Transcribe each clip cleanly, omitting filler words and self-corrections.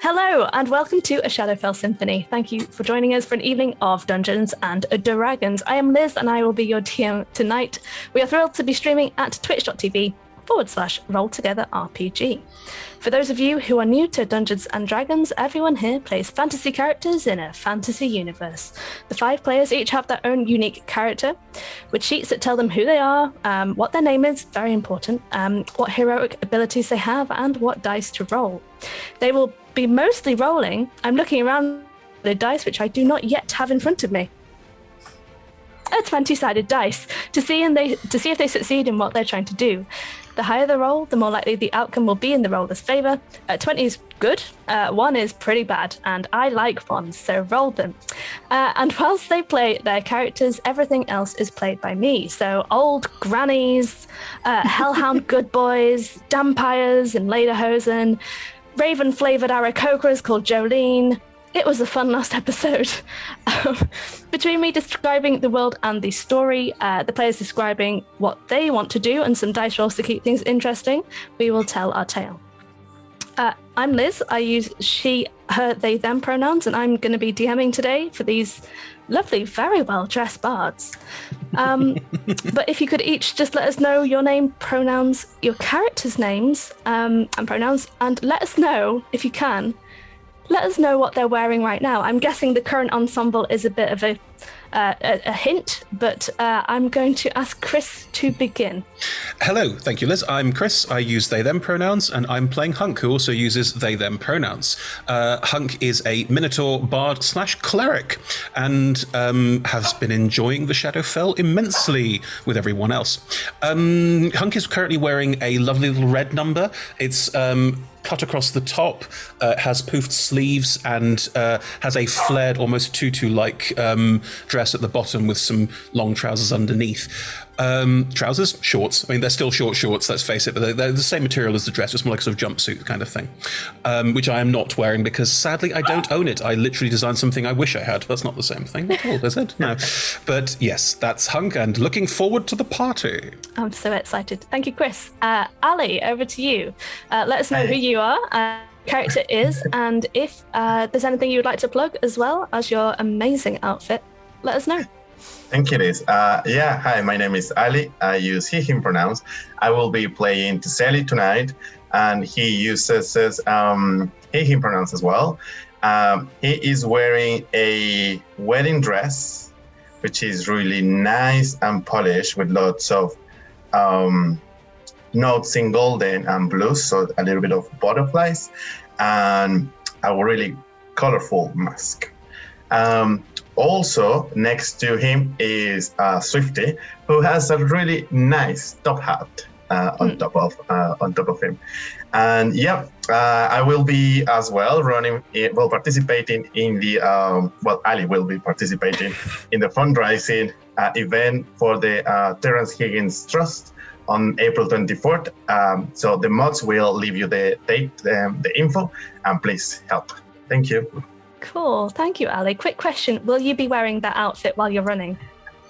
Hello and welcome to a Shadowfell Symphony. Thank you for joining us for an evening of Dungeons and Dragons. I am Liz and I will be your TM tonight. We are thrilled to be streaming at twitch.tv/RollTogetherRPG. For those of you who are new to Dungeons and Dragons, everyone here plays fantasy characters in a fantasy universe. The 5 players each have their own unique character, with sheets that tell them who they are, what their name is, very important, what heroic abilities they have, and what dice to roll. They will be mostly rolling. I'm looking around the dice, which I do not yet have in front of me. A 20-sided dice to see if they succeed in what they're trying to do. The higher the roll, the more likely the outcome will be in the roller's favor. 20 is good, 1 is pretty bad, and I like ones, so roll them. And whilst they play their characters, everything else is played by me. So old grannies, hellhound good boys, dampires and lederhosen, raven-flavored Aarakocras called Jolene. It was a fun last episode. Between me describing the world and the story, the players describing what they want to do, and some dice rolls to keep things interesting, we will tell our tale. I'm Liz. I use she, her, they, them pronouns, and I'm going to be DMing today for these lovely, very well-dressed bards. But if you could each just let us know your name, pronouns, your characters' names, and pronouns, and let us know, if you can, let us know what they're wearing right now. I'm guessing the current ensemble is a bit of a hint, but I'm going to ask Chris to begin. Hello, thank you, Liz. I'm Chris. I use they, them pronouns, and I'm playing Hunk, who also uses they, them pronouns. Hunk is a Minotaur bard / cleric, and has been enjoying the Shadowfell immensely with everyone else. Hunk is currently wearing a lovely little red number. It's cut across the top, has poofed sleeves, and has a flared, almost tutu-like dress at the bottom with some long trousers underneath. Trousers? Shorts. I mean, they're still short shorts, let's face it, but they're the same material as the dress, just more like a sort of jumpsuit kind of thing, which I am not wearing because, sadly, I don't own it. I literally designed something I wish I had. That's not the same thing at all, is it? No. But yes, that's Hunk, and looking forward to the party. I'm so excited. Thank you, Chris. Ali, over to you. Let us know who you are, character is, and if there's anything you would like to plug as well as your amazing outfit, let us know. Thank you, Liz. Hi, my name is Ali. I use he, him pronouns. I will be playing Tseli tonight, and he uses he, him pronouns as well. He is wearing a wedding dress, which is really nice and polished with lots of notes in golden and blue, so a little bit of butterflies, and a really colorful mask. Also, next to him is Swifty, who has a really nice top hat on top of him. And I will be as well participating in the Ali will be participating in the fundraising event for the Terrence Higgins Trust on April 24th. So the mods will leave you the date, the info, and please help. Thank you. Cool. Thank you, Ali. Quick question. Will you be wearing that outfit while you're running?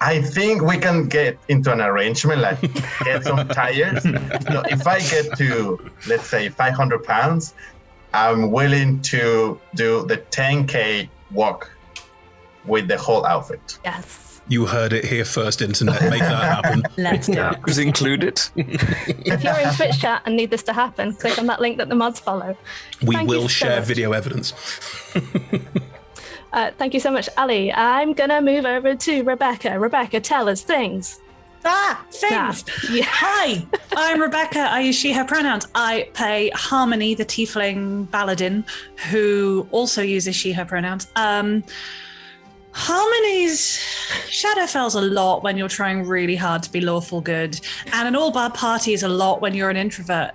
I think we can get into an arrangement, like get some tires. So if I get to, let's say, 500 pounds, I'm willing to do the 10K walk with the whole outfit. Yes. You heard it here first, Internet. Make that happen. Let's do it. Was included. If you're in Twitch chat and need this to happen, click on that link that the mods follow. We will share video evidence. Thank you so much, Ali. I'm going to move over to Rebecca. Rebecca, tell us things. Things. Yeah. Hi, I'm Rebecca. I use she, her pronouns. I play Harmony, the tiefling paladin, who also uses she, her pronouns. Harmony's Shadowfell's a lot when you're trying really hard to be lawful good, and an all-bard party is a lot when you're an introvert.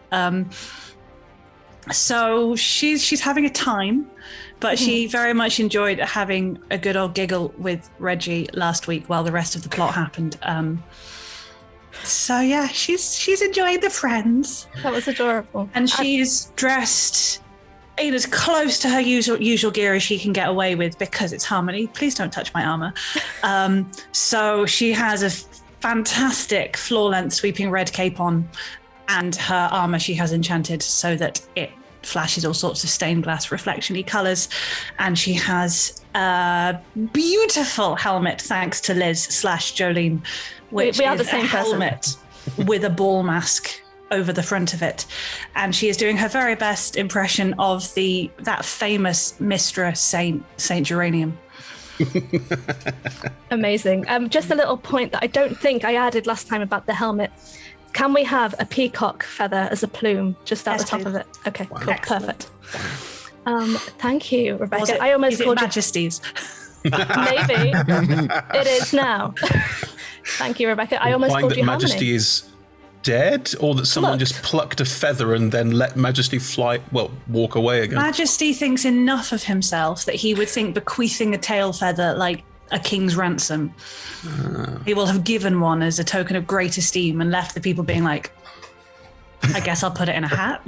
So she's having a time, but she very much enjoyed having a good old giggle with Reggie last week while the rest of the plot happened. So yeah, she's enjoying the friends. That was adorable. And she's dressed in as close to her usual gear as she can get away with because it's Harmony. Please don't touch my armor. So she has a fantastic floor-length sweeping red cape on, and her armor she has enchanted so that it flashes all sorts of stained glass reflection-y colours. And she has a beautiful helmet, thanks to Liz/Jolene, which we are is the same a helmet with a ball mask over the front of it. And she is doing her very best impression of that famous Mistra Saint Geranium. Amazing. Just a little point that I don't think I added last time about the helmet. Can we have a peacock feather as a plume just at the top of it? Okay, cool, perfect. Thank you, Rebecca. I almost called Majesty's. Maybe it is now. Thank you, Rebecca. I almost called you Harmony. Majesty is dead, or that someone just plucked a feather and then let Majesty walk away again? Majesty thinks enough of himself that he would think bequeathing a tail feather like a king's ransom. He will have given one as a token of great esteem and left the people being like, I guess I'll put it in a hat.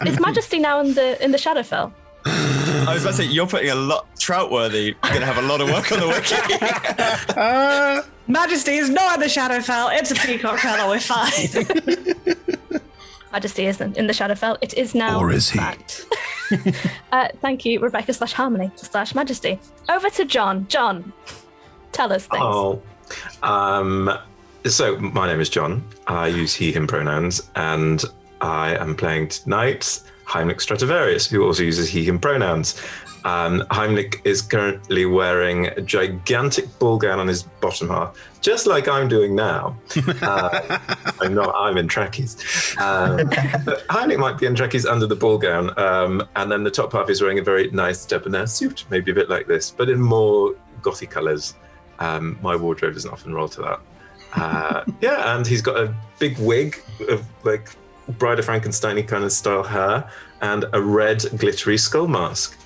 Is Majesty now in the Shadowfell? I was about to say, you're putting a lot, Troutworthy, you're going to have a lot of work on the wiki. Majesty is not in the Shadowfell. It's a peacock feather. We're fine. Majesty isn't in the Shadowfell. It is now. Or is he? Thank you, Rebecca /Harmony/Majesty. Over to John. John, tell us things. So my name is John. I use he, him pronouns, and I am playing tonight Heimlich Stratovarius, who also uses he, him pronouns. Heimlich is currently wearing a gigantic ball gown on his bottom half, just like I'm doing now. I'm in trackies. But Heimlich might be in trackies under the ball gown. And then the top half is wearing a very nice debonair suit, maybe a bit like this, but in more gothy colours. My wardrobe doesn't often roll to that. And he's got a big wig of like Bride of Frankenstein-y kind of style hair and a red glittery skull mask.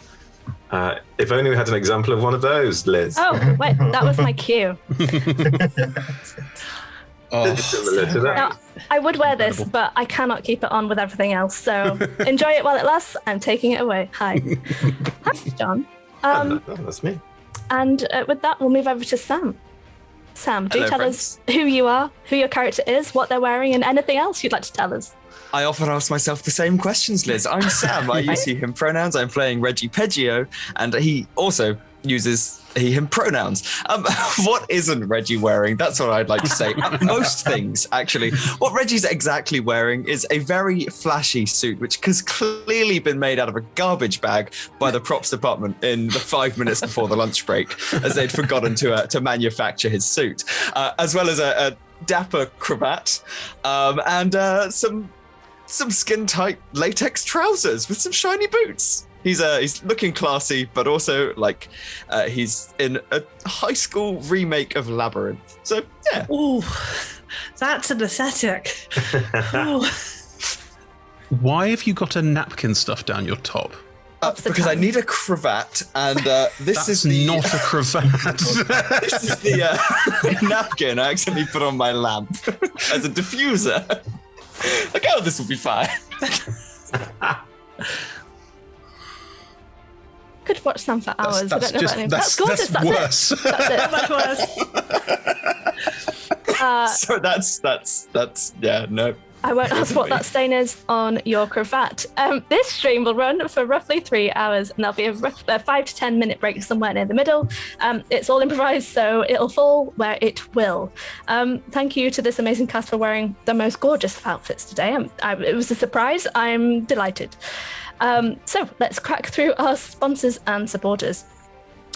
If only we had an example of one of those, Liz. Oh, wait, that was my cue. Now, I would wear this, but I cannot keep it on with everything else. So enjoy it while it lasts. I'm taking it away. Hi. Hi, John. That's me. And with that, we'll move over to Sam. Sam, do tell us who you are, who your character is, what they're wearing, and anything else you'd like to tell us. I often ask myself the same questions, Liz. I'm Sam. I use he, him pronouns. I'm playing Reggie Peggio, and he also uses he, him pronouns. What isn't Reggie wearing? That's what I'd like to say. Most things, actually. What Reggie's exactly wearing is a very flashy suit, which has clearly been made out of a garbage bag by the props department in the 5 minutes before the lunch break, as they'd forgotten to manufacture his suit, as well as a dapper cravat and some skin-tight latex trousers with some shiny boots. He's looking classy, but also like he's in a high school remake of Labyrinth. So yeah. Ooh, that's an aesthetic. Why have you got a napkin stuffed down your top? Because I need a cravat, and this is not a cravat. This is the napkin I accidentally put on my lamp as a diffuser. Like, oh, this will be fine. Could watch Sam for hours. I don't know about anything. That's gorgeous. That's worse. It. That's it. Much worse. So that's no. I won't ask what that stain is on your cravat. This stream will run for roughly 3 hours, and there'll be a 5 to 10 minute break somewhere near the middle. It's all improvised, so it'll fall where it will. Thank you to this amazing cast for wearing the most gorgeous of outfits today. It was a surprise. I'm delighted. So let's crack through our sponsors and supporters.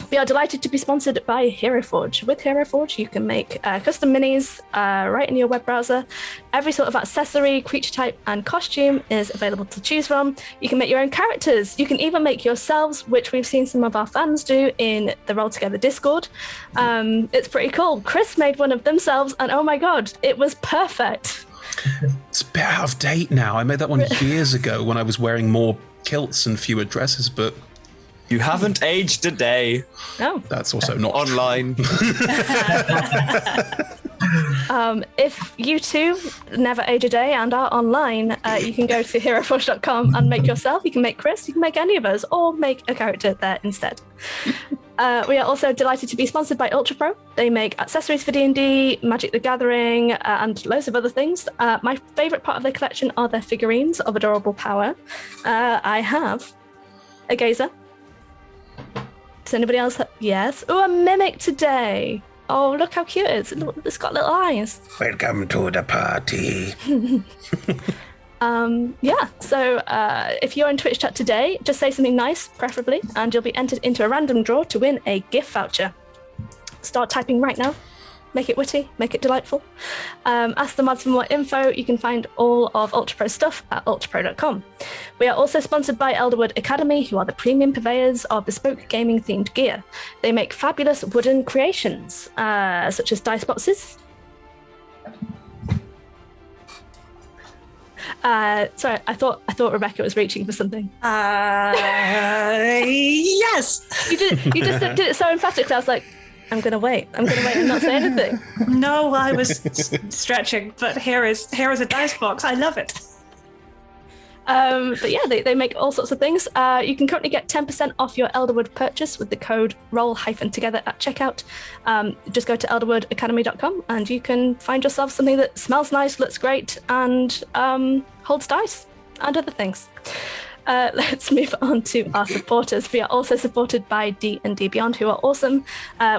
We are delighted to be sponsored by Hero Forge. With Hero Forge, you can make custom minis right in your web browser. Every sort of accessory, creature type, and costume is available to choose from. You can make your own characters. You can even make yourselves, which we've seen some of our fans do in the Roll Together Discord. It's pretty cool. Chris made one of themselves, and oh my god, it was perfect. It's a bit out of date now. I made that one years ago when I was wearing more kilts and fewer dresses, but... You haven't aged a day. No. That's also not online. If you too never age a day and are online, you can go to heroforge.com and make yourself. You can make Chris, you can make any of us, or make a character there instead. We are also delighted to be sponsored by Ultra Pro. They make accessories for D&D, Magic the Gathering, and loads of other things. My favourite part of their collection are their figurines of adorable power. I have a Gazer. Does anybody else have? Yes. Oh, a Mimic today. Oh, look how cute it is. It's got little eyes. Welcome to the party. So if you're in Twitch chat today, just say something nice, preferably, and you'll be entered into a random draw to win a gift voucher. Start typing right now. Make it witty, make it delightful. Ask the mods for more info. You can find all of Ultra Pro stuff at ultrapro.com. We are also sponsored by Elderwood Academy, who are the premium purveyors of bespoke gaming-themed gear. They make fabulous wooden creations, such as dice boxes. Sorry, I thought Rebecca was reaching for something. Yes. You just did it so emphatically. I was like, I'm gonna wait and not say anything. No, I was stretching, but here is a dice box. I love it. But yeah, they make all sorts of things. You can currently get 10% off your Elderwood purchase with the code roll-together at checkout. Just go to elderwoodacademy.com and you can find yourself something that smells nice, looks great, and holds dice and other things. Let's move on to our supporters. We are also supported by D&D Beyond, who are awesome.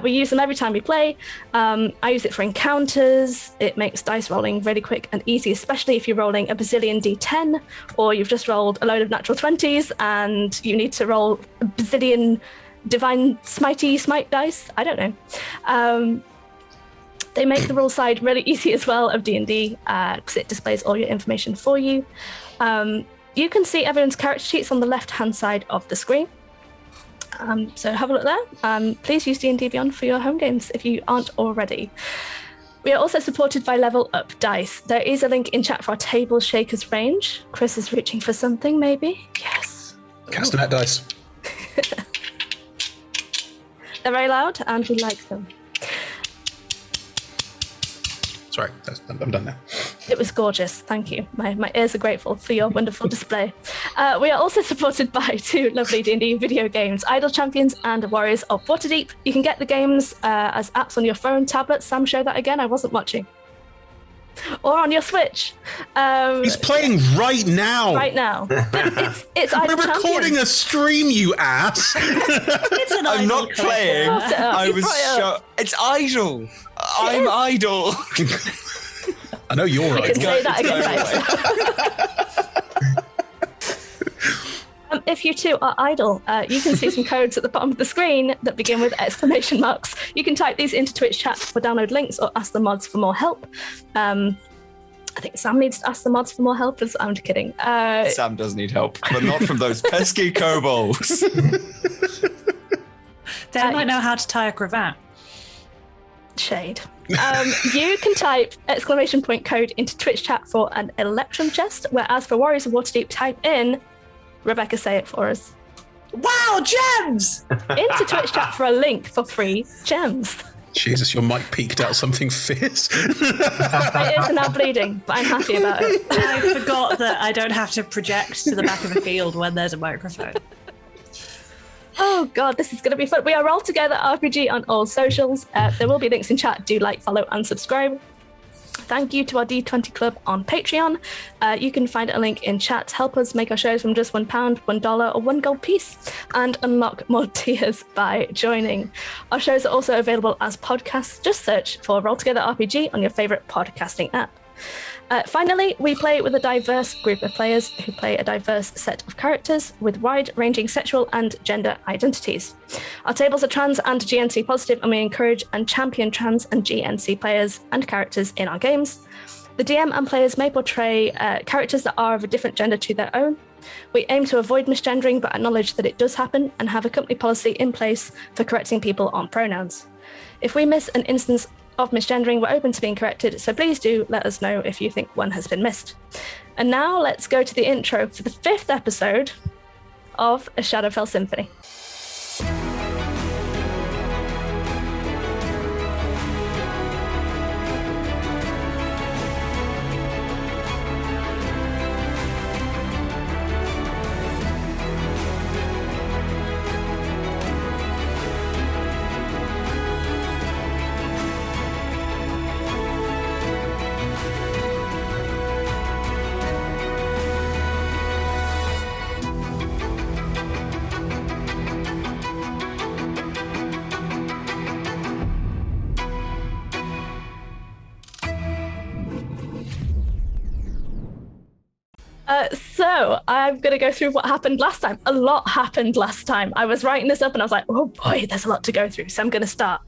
We use them every time we play. I use it for encounters. It makes dice rolling really quick and easy, especially if you're rolling a bazillion D10, or you've just rolled a load of natural 20s and you need to roll a bazillion divine smite dice. I don't know. They make the rule side really easy as well of D&D, because it displays all your information for you. You can see everyone's character sheets on the left-hand side of the screen. So have a look there. Please use D&D Beyond for your home games if you aren't already. We are also supported by Level Up Dice. There is a link in chat for our Table Shakers range. Chris is reaching for something, maybe? Yes. Castanet dice. They're very loud and we like them. Sorry, I'm done now. It was gorgeous. Thank you. My ears are grateful for your wonderful display. We are also supported by two lovely D&D video games, Idle Champions and Warriors of Waterdeep. You can get the games as apps on your phone, tablet. Sam, show that again. I wasn't watching. Or on your Switch. He's playing right now. Right now. But it's Idle We're recording Champions. a stream, you ass. It's an I'm idol not playing. Toss it up. I You was brought it up. shocked. It's idle. I'm idle. I know you're I right. can say that It's again. If you too are idle, you can see some codes at the bottom of the screen that begin with exclamation marks. You can type these into Twitch chat for download links or ask the mods for more help. I think Sam needs to ask the mods for more help. I'm just kidding. Sam does need help, but not from those pesky kobolds. They might know how to tie a cravat. Shade. You can type exclamation point code into Twitch chat for an Electrum chest, whereas for Warriors of Waterdeep, type in, Rebecca, say it for us, Wow, gems! into Twitch chat for a link for free gems. Jesus, your mic peeked out something fierce. My ears are now bleeding, but I'm happy about it. I forgot that I don't have to project to the back of a field when there's a microphone. Oh god, this is going to be fun. We are Roll Together RPG on all socials. There will be links in chat. Do like, follow, and subscribe. Thank you to our D20 Club on Patreon. You can find a link in chat. Help us make our shows from just £1, $1, or $1 gold piece, and unlock more tiers by joining. Our shows are also available as podcasts. Just search for Roll Together RPG on your favourite podcasting app. Finally, we play with a diverse group of players who play a diverse set of characters with wide-ranging sexual and gender identities. Our tables are trans and GNC positive, and we encourage and champion trans and GNC players and characters in our games. The DM and players may portray characters that are of a different gender to their own. We aim to avoid misgendering, but acknowledge that it does happen and have a company policy in place for correcting people on pronouns. If we miss an instance of misgendering, we're open to being corrected, so please do let us know if you think one has been missed. And now let's go to the intro for the 5th episode of A Shadowfell Symphony. So I'm going to go through what happened last time. A lot happened last time. I was writing this up and I was like, oh boy, there's a lot to go through. So I'm going to start.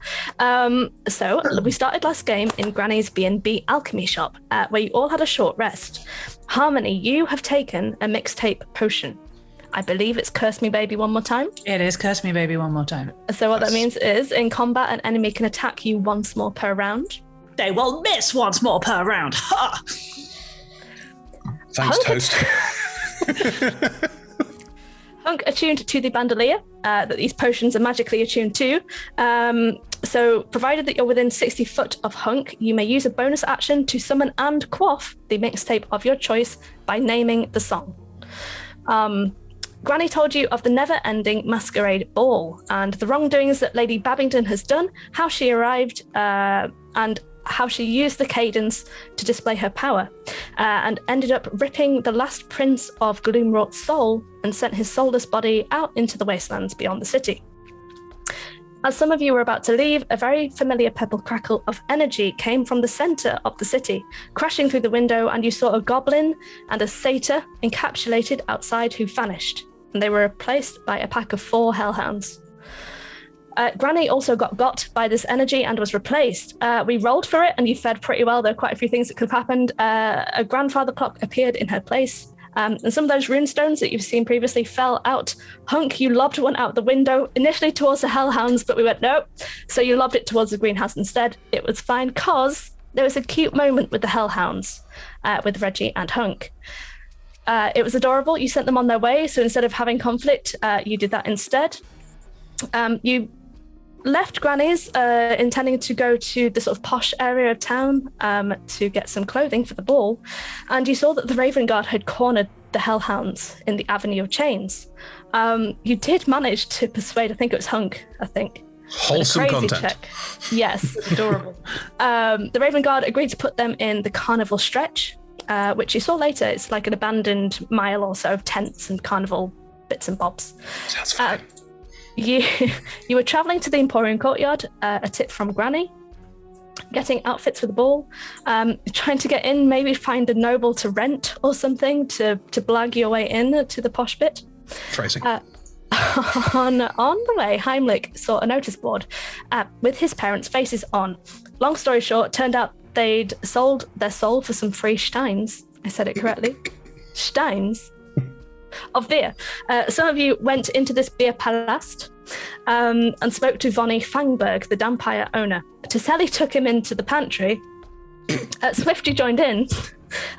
So we started last game in Granny's B&B alchemy shop, where you all had a short rest. Harmony, you have taken a mixtape potion. I believe it's Curse Me Baby One More Time. It is Curse Me Baby One More Time. So what that means is in combat, an enemy can attack you once more per round. They will miss once more per round. Ha! Thanks, Toast. Hunk attuned to the bandolier that these potions are magically attuned to. So provided that you're within 60 foot of Hunk, you may use a bonus action to summon and quaff the mixtape of your choice by naming the song. Granny told you of the never-ending masquerade ball and the wrongdoings that Lady Babbington has done, how she arrived, and how she used the cadence to display her power, and ended up ripping the last prince of Gloomwrought soul and sent his soulless body out into the wastelands beyond the city. As some of you were about to leave, a very familiar purple crackle of energy came from the center of the city, crashing through the window, and you saw a goblin and a satyr encapsulated outside who vanished, and they were replaced by a pack of 4 hellhounds. Granny also got by this energy and was replaced. We rolled for it and you fared pretty well. There were quite a few things that could have happened. A grandfather clock appeared in her place. And some of those runestones that you've seen previously fell out. Hunk, you lobbed one out the window, initially towards the hellhounds, but we went, nope. So you lobbed it towards the greenhouse instead. It was fine because there was a cute moment with the hellhounds, with Reggie and Hunk. It was adorable. You sent them on their way. So instead of having conflict, you did that instead. You left Granny's intending to go to the sort of posh area of town to get some clothing for the ball, and you saw that the Raven Guard had cornered the Hellhounds in the Avenue of Chains. You did manage to persuade, I think it was Hunk, Wholesome content. Check. Yes. Adorable. The Raven Guard agreed to put them in the Carnival Stretch, which you saw later. It's like an abandoned mile or so of tents and carnival bits and bobs. Sounds fun. You were traveling to the Emporium Courtyard, a tip from Granny, getting outfits for the ball, trying to get in, maybe find a noble to rent or something to blag your way in to the posh bit. Phrasing. On the way, Heimlich saw a notice board with his parents' faces on. Long story short, turned out they'd sold their soul for some free steins. I said it correctly. Steins. Of beer. Some of you went into this beer palast and spoke to Vonnie Fangberg, the Dampire owner. Tesselli took him into the pantry. Swifty joined in,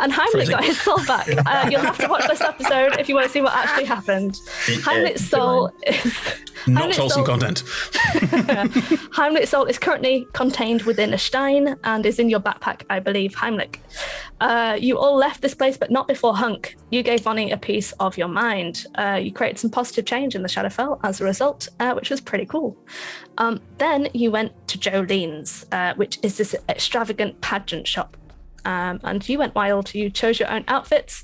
and Heimlich got his soul back. You'll have to watch this episode if you want to see what actually happened. Heimlich's soul is... Not wholesome content. Heimlich's soul is currently contained within a stein and is in your backpack, I believe, Heimlich. You all left this place, but not before Hunk. You gave Vonnie a piece of your mind. You created some positive change in the Shadowfell as a result, which was pretty cool. Then you went to Jolene's, which is this extravagant pageant shop. And you went wild. You chose your own outfits.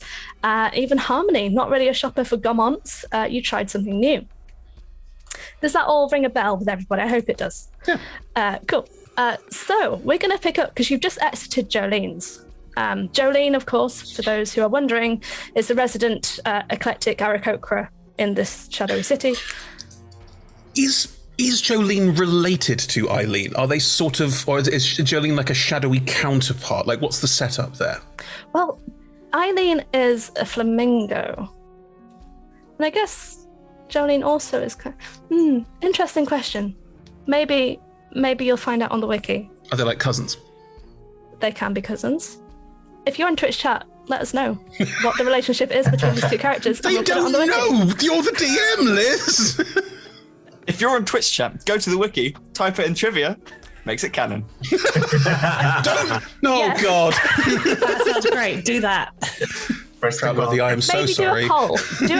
Even Harmony, not really a shopper for gourmands, you tried something new. Does that all ring a bell with everybody? I hope it does. Yeah. Cool. So we're going to pick up, because you've just exited Jolene's. Jolene, of course, for those who are wondering, is the resident eclectic Aarakocra in this shadowy city. Is Jolene related to Eileen? Are they sort of, or is Jolene like a shadowy counterpart? Like, what's the setup there? Well, Eileen is a flamingo. And I guess Jolene also is... interesting question. Maybe you'll find out on the wiki. Are they like cousins? They can be cousins. If you're in Twitch chat, let us know what the relationship is between these two characters. They don't know! You're the DM, Liz! If you're on Twitch chat, go to the wiki, type it in trivia, makes it canon. Don't! No, yes. God! That sounds great. Do that. I am so Maybe sorry. Do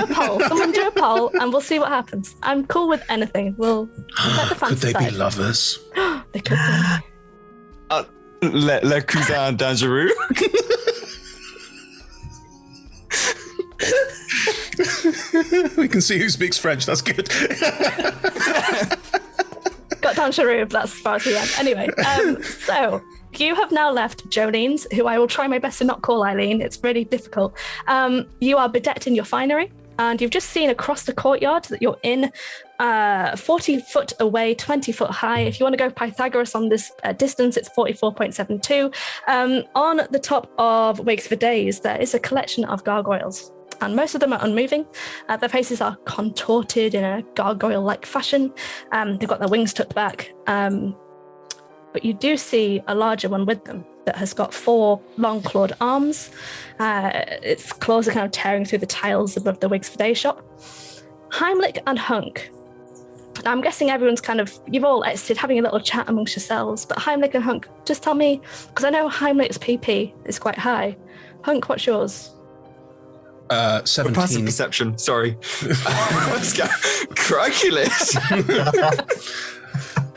a poll. Someone do a poll, and we'll see what happens. I'm cool with anything. We'll let the fans Could they decide. be lovers? They could be. Le cousin dangereux. We can see who speaks French. That's good. got down Sharub, that's as far as we went. Anyway, so you have now left Jolene's, who I will try my best to not call Eileen. It's really difficult. You are bedecked in your finery, and you've just seen across the courtyard that you're in 40 foot away, 20 foot high. If you want to go Pythagoras on this distance, it's 44.72. On the top of Wakes for Days, there is a collection of gargoyles. And most of them are unmoving. Their faces are contorted in a gargoyle-like fashion. They've got their wings tucked back. But you do see a larger one with them that has got 4 long clawed arms. Its claws are kind of tearing through the tiles above the Wigs for Day shop. Heimlich and Hunk. Now, I'm guessing everyone's you've all exited, having a little chat amongst yourselves. But Heimlich and Hunk, just tell me, because I know Heimlich's PP is quite high. Hunk, what's yours? 17. Passive perception, sorry. Crikey, Liz. I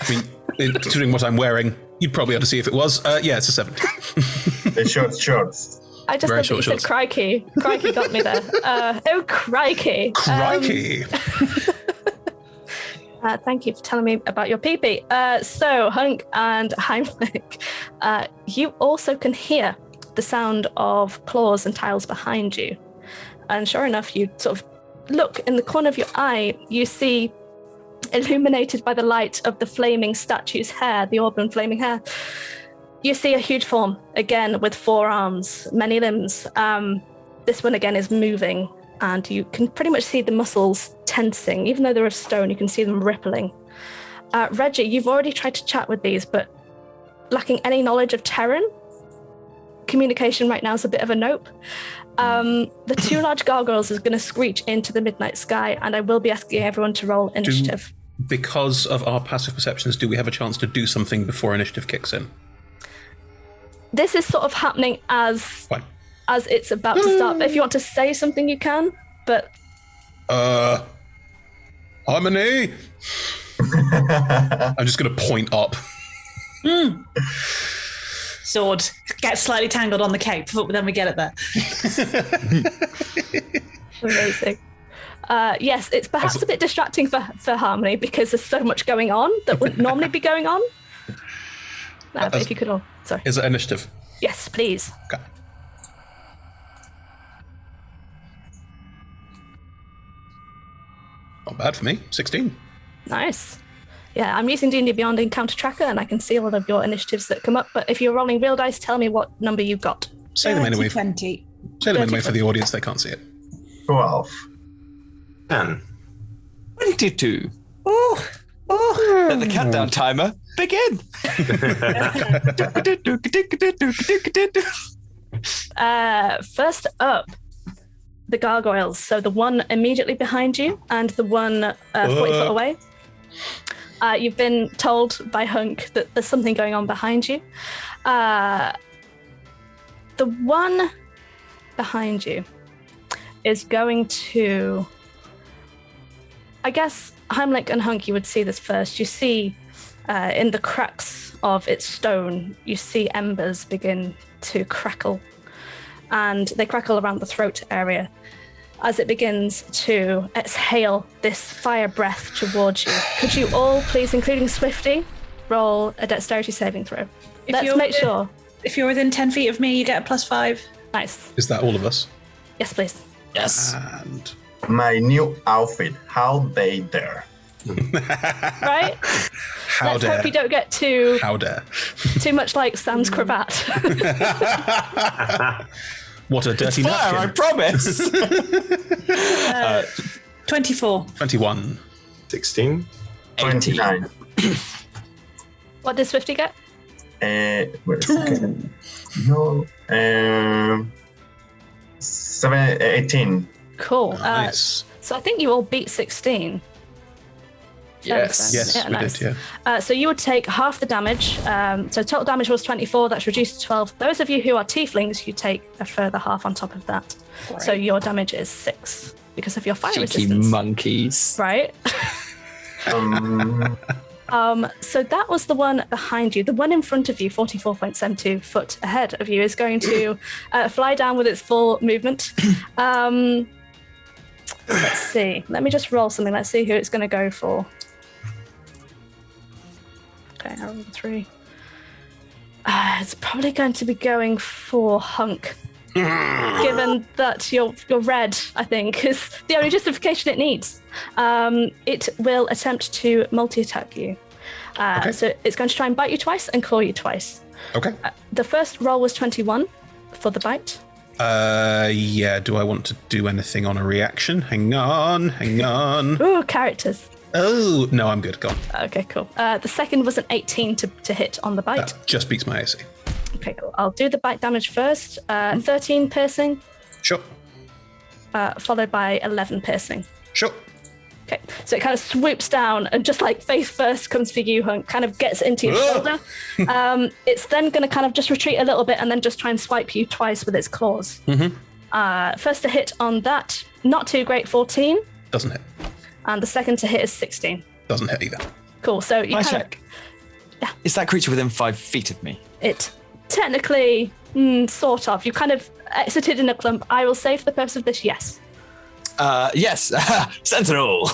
mean, considering what I'm wearing, you'd probably have to see if it was. Yeah, it's a 17. The shorts. I just Very thought you said crikey. Crikey got me there. Oh, crikey. Crikey. Thank you for telling me about your pee-pee. So, Hunk and Heimlich, you also can hear the sound of claws and tiles behind you. And sure enough, you sort of look in the corner of your eye, you see, illuminated by the light of the flaming statue's hair, the auburn flaming hair, you see a huge form, again, with 4 arms, many limbs. This one, again, is moving, and you can pretty much see the muscles tensing. Even though they're of stone, you can see them rippling. Reggie, you've already tried to chat with these, but lacking any knowledge of Terran, communication right now is a bit of a nope. The 2 large gargoyles is going to screech into the midnight sky, and I will be asking everyone to roll initiative. Because of our passive perceptions, do we have a chance to do something before initiative kicks in? This is sort of happening as it's about to start. If you want to say something, you can, but... Harmony! I'm just going to point up. Sword gets slightly tangled on the cape, but then we get it there. Amazing. Yes, it's perhaps a bit distracting for Harmony because there's so much going on that would normally be going on. But if you could all... Sorry. Is it initiative? Yes, please. Okay. Not bad for me. 16. Nice. Yeah, I'm using D&D Beyond Encounter Tracker, and I can see all of your initiatives that come up. But if you're rolling real dice, tell me what number you've got. Say them anyway. 20. Say them anyway for the audience; they can't see it. 12. 10. 22. Oh. Let the countdown timer begin. First up, the gargoyles. So the one immediately behind you and the one 40 foot away. You've been told by Hunk that there's something going on behind you. The one behind you is going to... I guess Heimlich and Hunk, you would see this first. You see in the cracks of its stone, you see embers begin to crackle. And they crackle around the throat area as it begins to exhale this fire breath towards you. Could you all, please, including Swifty, roll a dexterity saving throw? Let's make sure. If you're within 10 feet of me, you get a +5. Nice. Is that all of us? Yes, please. Yes. And My new outfit. How they dare. Right? How Let's dare. hope you don't get too much like Sam's cravat. What a dirty Fire, I napkin. promise. 24. 21. 16. 29. What did Swifty get? Where's it? No. 18. Cool. Nice. So I think you all beat 16. Yes. Yes, Yeah, we nice. did, yeah. So you would take half the damage. So total damage was 24. That's reduced to 12. Those of you who are tieflings, you take a further half on top of that. Right. So your damage is 6 because of your fire Cheeky resistance. monkeys. Right? So that was the one behind you. The one in front of you, 44.72 foot ahead of you, is going to fly down with its full movement. Let's see. Let me just roll something. Let's see who it's going to go for. Okay, I rolled a 3. It's probably going to be going for Hunk. Given that you're red, I think, is the only justification it needs. It will attempt to multi-attack you. Okay. So it's going to try and bite you twice and claw you twice. Okay. The first roll was 21 for the bite. Yeah, do I want to do anything on a reaction? Hang on. Ooh, characters. Oh, no, I'm good. Go on. Okay, cool. The second was an 18 to hit on the bite. That just beats my AC. Okay, cool. I'll do the bite damage first. 13 piercing, Sure. followed by 11 piercing. Sure. Okay, so it kind of swoops down and just like face first comes for you, Hunk, kind of gets into your shoulder. It's then going to kind of just retreat a little bit and then just try and swipe you twice with its claws. First to hit on that, not too great, 14. Doesn't hit. And the second to hit is 16. Doesn't hit either. Cool, so you Can I kind check? Is that creature within 5 feet of me? it technically, sort of. You kind of exited in a clump. I will say for the purpose of this, yes. Yes, Sentinel.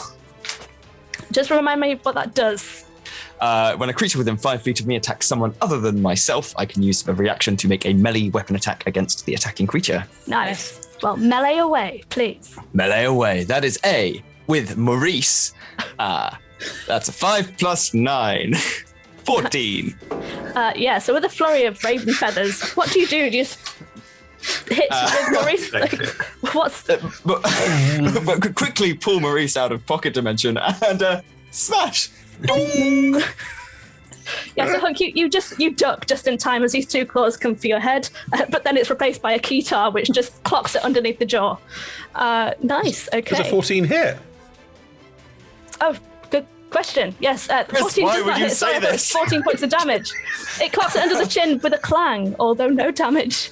Just remind me what that does. When a creature within 5 feet of me attacks someone other than myself, I can use a reaction to make a melee weapon attack against the attacking creature. Nice. Well, melee away, please. Melee away. That is A with Maurice. That's a 5 plus 9. 14. Yeah, so with a flurry of raven feathers, what do? Do you just hit with Maurice? Like, what's... But quickly pull Maurice out of pocket dimension and smash. Yeah, so Hunk, you duck just in time as these two claws come for your head, but then it's replaced by a keytar, which just clocks it underneath the jaw. Nice, okay. Does a 14 hit? Oh, good question. Yes, Chris, 14 why does would not you hit. say Sorry, but this? 14 points of damage. It clocks it under the chin with a clang, although no damage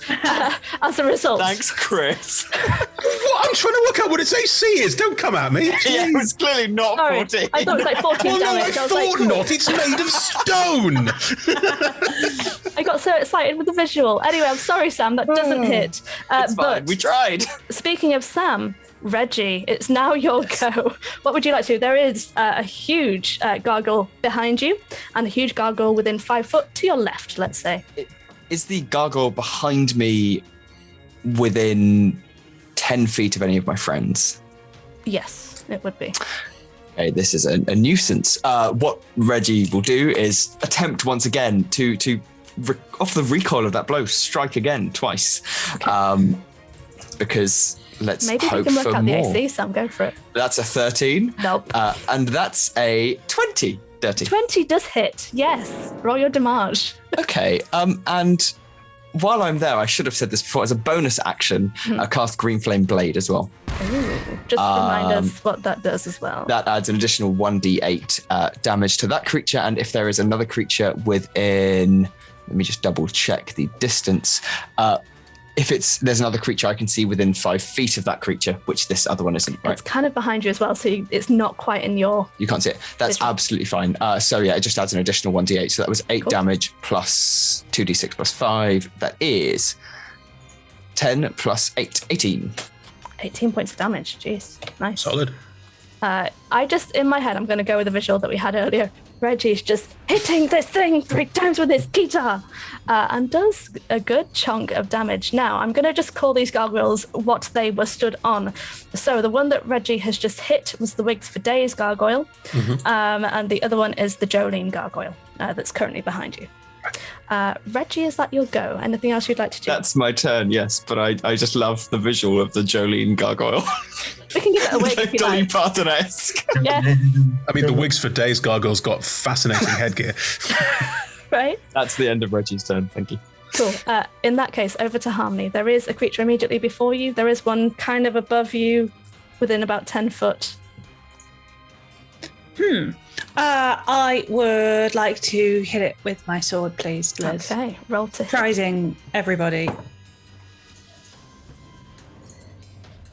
as a result. Thanks, Chris. What? I'm trying to work out what its AC is. Don't come at me. Yeah, it was clearly not Sorry, 14. I thought it was like 14 Well, no, damage. I was like, thought cool. not. It's made of stone. I got so excited with the visual. Anyway, I'm sorry, Sam, that doesn't hit. It's fine. But We tried. speaking of Sam, Reggie, it's now your go. What would you like to do? There is a huge gargoyle behind you and a huge gargoyle within 5 foot to your left, let's say. Is the gargoyle behind me within 10 feet of any of my friends? Yes, it would be. Okay, this is a nuisance. What Reggie will do is attempt once again to off the recoil of that blow, strike again twice. Because let's Maybe we hope can work for out the more. AC, Sam, go for it. That's a 13. Nope. And that's a 20. Dirty. 20 does hit, yes. Roll your damage. Okay. And while I'm there, I should have said this before, as a bonus action, cast Green Flame Blade as well. Just remind us what that does as well. That adds an additional 1d8 damage to that creature. And if there is another creature within, let me just double check the distance. If there's another creature I can see within 5 feet of that creature, which this other one isn't, right? It's kind of behind you as well, so it's not quite in your... You can't see it. That's Visual. absolutely fine. So yeah, it just adds an additional 1d8. So that was 8 Cool. damage plus 2d6 plus 5. That is 10 plus 8, 18. 18 points of damage, jeez. Nice. Solid. I just, in my head, I'm going to go with the visual that we had earlier. Reggie's just hitting this thing 3 times with his guitar and does a good chunk of damage. Now, I'm going to just call these gargoyles what they were stood on. So the one that Reggie has just hit was the Wigs for Days gargoyle, and the other one is the Jolene gargoyle that's currently behind you. Reggie, is that your go? Anything else you'd like to do? That's my turn, yes. But I just love the visual of the Jolene gargoyle. We can give it away if you Dolly like. Parton-esque. Yeah, I mean, the Wigs for Days gargoyle's got fascinating headgear. right? That's the end of Reggie's turn. Thank you. Cool. In that case, over to Harmony. There is a creature immediately before you. There is one kind of above you within about 10 foot. I would like to hit it with my sword, please, Liz. Okay, roll to hit. Surprising everybody.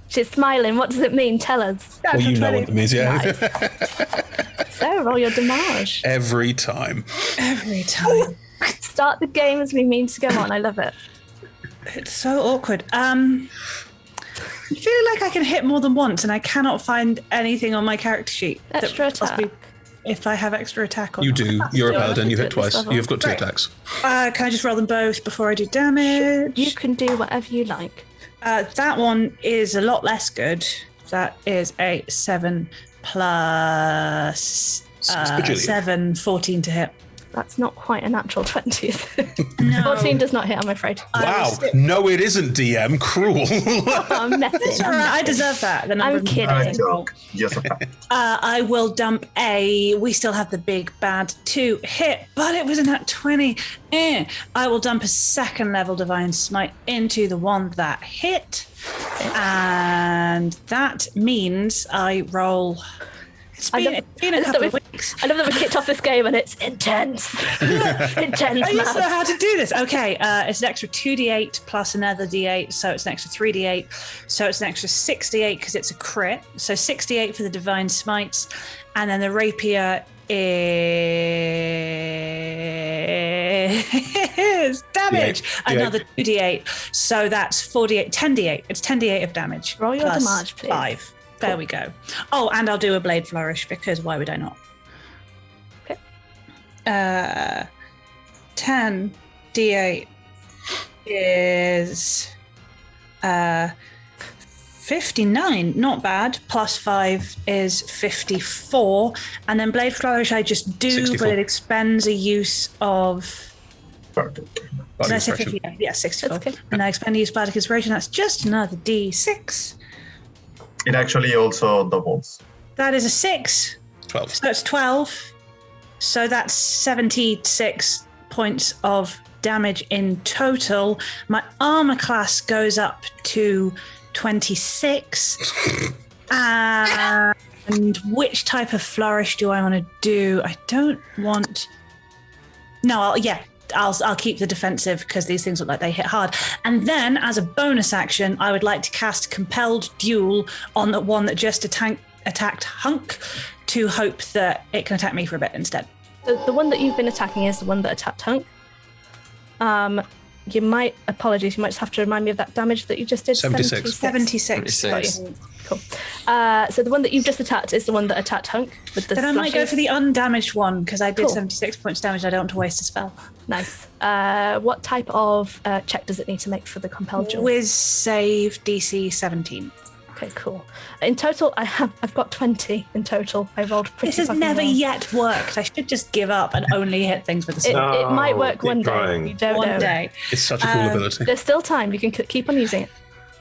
She's smiling. What does it mean? Tell us. Well, you know what it means, yeah. Nice. So, roll your damage. Every time. Every time. Start the game as we mean to go on. I love it. It's so awkward. I feel like I can hit more than once, and I cannot find anything on my character sheet. Extra that possibly- attack. if I have extra attack or You not. do. You're a still paladin. You hit at this twice. level. You've got 2 Right. attacks. Can I just roll them both before I do damage? You can do whatever you like. That one is a lot less good. That is a 7 plus bajillion. 7, 14 to hit. That's not quite a natural 20, is it? No. 14 does not hit, I'm afraid. Wow. No, it isn't, DM. Cruel. I'm messing. It's all right, I deserve that. The number I'm of kidding. I dice I roll. joke. Just a fact. I will dump we still have the big bad 2 hit, but it was in that 20. I will dump a 2nd level Divine Smite into the one that hit. And that means I roll. It's been a couple of weeks. I love that we kicked off this game and it's intense. Intense, I used to know how maths. to do this. Okay, it's an extra 2d8 plus another d8, so it's an extra 3d8. So it's an extra 6d8 because it's a crit. So 6d8 for the Divine Smites, and then the Rapier is damage. D8. Another 2d8. So that's 4d8, 10d8. It's 10d8 of damage. Roll your plus damage, please. 5. There we go. Oh, and I'll do a Blade Flourish because why would I not? Okay. 10 d8 is 59, not bad. Plus 5 is 54. And then Blade Flourish I just do, 64. but it expends a use of... Perfect. Body Did I say instruction. 50? Yeah, 64. That's okay. And I expend a use of Bardic Inspiration. That's just another d6. It actually also doubles. That is a 6. 12. So it's 12. So that's 76 points of damage in total. My armor class goes up to 26. And which type of flourish do I want to do? I don't want... No, I'll keep the defensive because these things look like they hit hard. And then, as a bonus action, I would like to cast Compelled Duel on the one that just attacked Hunk to hope that it can attack me for a bit instead. The one that you've been attacking is the one that attacked Hunk. You might just have to remind me of that damage that you just did. 76. 76. 76. Cool. So the one that you've just attacked is the one that attacked Hunk with the Then I might go slashes. for the undamaged one because I did Cool. 76 points damage. I don't want to waste a spell. Nice. What type of check does it need to make for the compelled duel? Whiz save DC 17. Okay, cool. In total, I've got 20 in total. I rolled pretty. This has fucking never well. yet worked. I should just give up and only hit things with a It, sword. it might work keep one day. trying. You don't One know. day. It's such a cool ability. There's still time. You can keep on using it.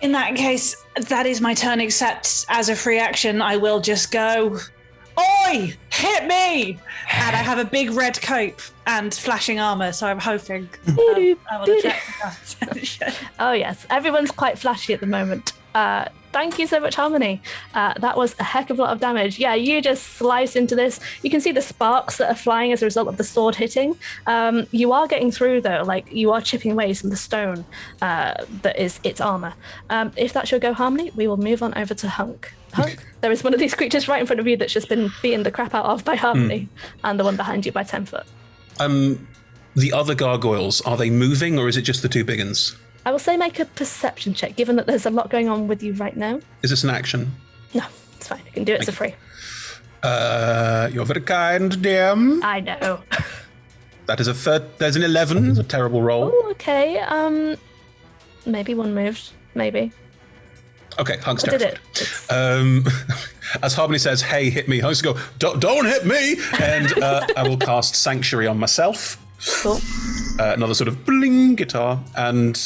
In that case, that is my turn, except as a free action, I will just go, Oi! Hit me! And I have a big red cape and flashing armor, so I'm hoping I will attract enough attention. Oh yes, everyone's quite flashy at the moment. Thank you so much, Harmony. That was a heck of a lot of damage. Yeah, you just slice into this. You can see the sparks that are flying as a result of the sword hitting. You are getting through though, like you are chipping away some of the stone that is its armor. If that's your go, Harmony, we will move on over to Hunk. Hunk, there is one of these creatures right in front of you that's just been beaten the crap out of by Harmony, and the one behind you by 10 foot. The other gargoyles, are they moving or is it just the 2 big uns? I will say make a perception check, given that there's a lot going on with you right now. Is this an action? No, it's fine. You can do it for free. You're very kind, DM. I know. That is there's an 11. It's a terrible roll. Oh, okay. Maybe one moved. Maybe. Okay, Hunk's I did terrified. it. As Harmony says, hey, hit me, Hunk's go, don't hit me! And I will cast Sanctuary on myself. Cool. Another sort of bling guitar and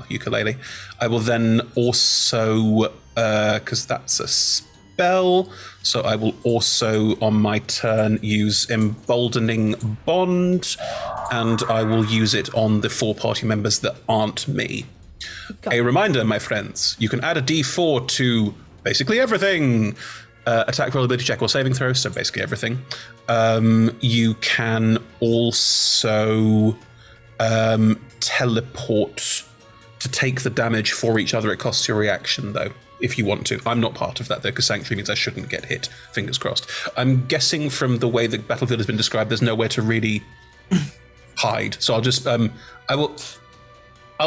ukulele. I will then also, because that's a spell, so I will also on my turn use Emboldening Bond, and I will use it on the 4 party members that aren't me. A reminder, my friends, you can add a d4 to basically everything. Attack, roll, ability check, or saving throw, so basically everything. You can also teleport to take the damage for each other. It costs your reaction, though, if you want to. I'm not part of that, though, because Sanctuary means I shouldn't get hit. Fingers crossed. I'm guessing from the way the battlefield has been described, there's nowhere to really hide. So I'll just, I'll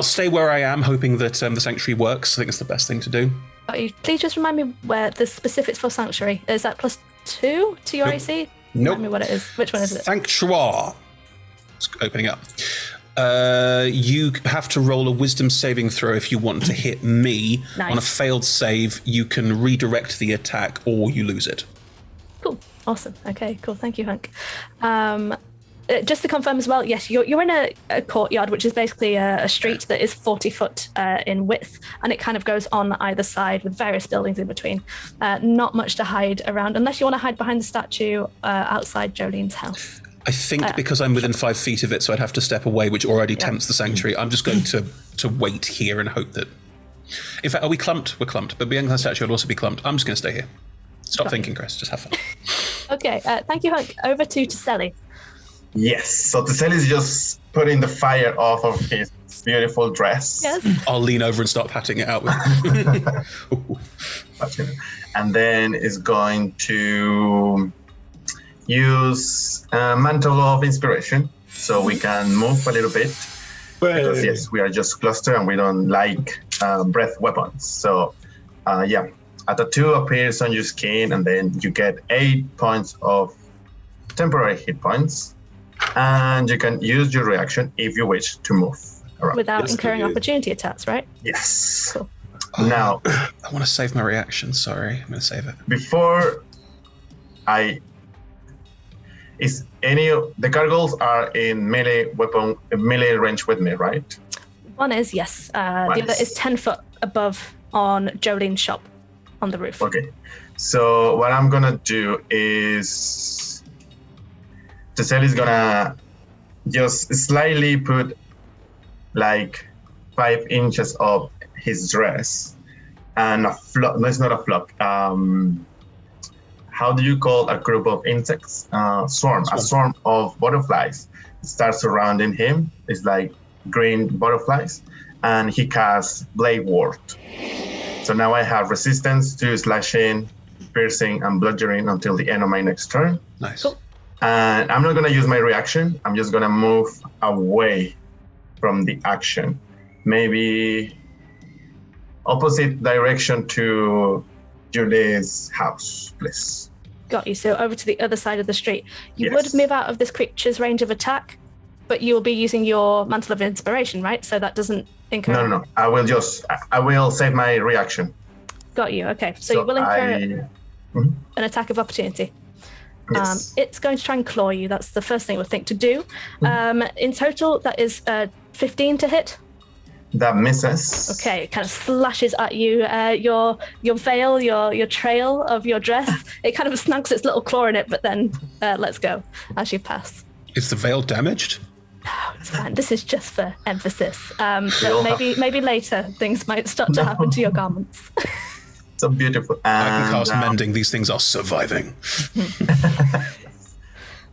stay where I am, hoping that the Sanctuary works. I think it's the best thing to do. Please just remind me where the specifics for Sanctuary. Is that +2 to your Nope. AC? Nope. Remind me what it is. Which one is it? Sanctuary. It's opening up. You have to roll a wisdom saving throw if you want to hit me. Nice. On a failed save, you can redirect the attack or you lose it. Cool. Awesome. Okay, cool. Thank you, Hank. Just to confirm as well, yes, you're in a courtyard, which is basically a street that is 40 foot in width, and it kind of goes on either side with various buildings in between. Not much to hide around, unless you want to hide behind the statue outside Jolene's house. I think because I'm within 5 feet of it, so I'd have to step away, which already tempts the sanctuary. I'm just going to wait here and hope that... In fact, are we clumped? We're clumped, but behind the statue I'd also be clumped. I'm just going to stay here. Stop thinking, Chris. Just have fun. Okay, thank you, Hank. Over to Teseli. Yes. So Teseli is just putting the fire off of his beautiful dress. Yes. I'll lean over and start patting it out. And then is going to use Mantle of Inspiration so we can move a little bit. Because yes, we are just clustered and we don't like breath weapons. So yeah, a tattoo appears on your skin and then you get 8 points of temporary hit points. And you can use your reaction if you wish to move around. Without incurring opportunity attacks, right? Yes. Cool. Now, I want to save my reaction. Sorry, I'm going to save it. Before the gargoyles are in melee range with me, right? One is, yes. The other is 10 foot above on Jolene's shop on the roof. Okay. So what I'm going to do is... Teseli is gonna just slightly put like 5 inches of his dress and a flock. No, it's not a flock. How do you call a group of insects? Swarm. A swarm of butterflies starts surrounding him. It's like green butterflies, and he casts Blade Ward. So now I have resistance to slashing, piercing, and bludgeoning until the end of my next turn. Nice. Cool. And I'm not going to use my reaction. I'm just going to move away from the action. Maybe opposite direction to Julie's house, please. Got you. So over to the other side of the street. You Yes. would move out of this creature's range of attack, but you will be using your Mantle of Inspiration, right? So that doesn't incur... No. I will save my reaction. Got you. Okay. So you will incur an attack of opportunity. Yes. It's going to try and claw you. That's the first thing I would think to do. In total, that is 15 to hit. That misses. Okay, it kind of slashes at you. Your veil, your trail of your dress, it kind of snags its little claw in it, but then lets go as you pass. Is the veil damaged? No, it's fine. This is just for emphasis. But maybe later things might start to happen to your garments. So beautiful. I can cast mending. These things are surviving.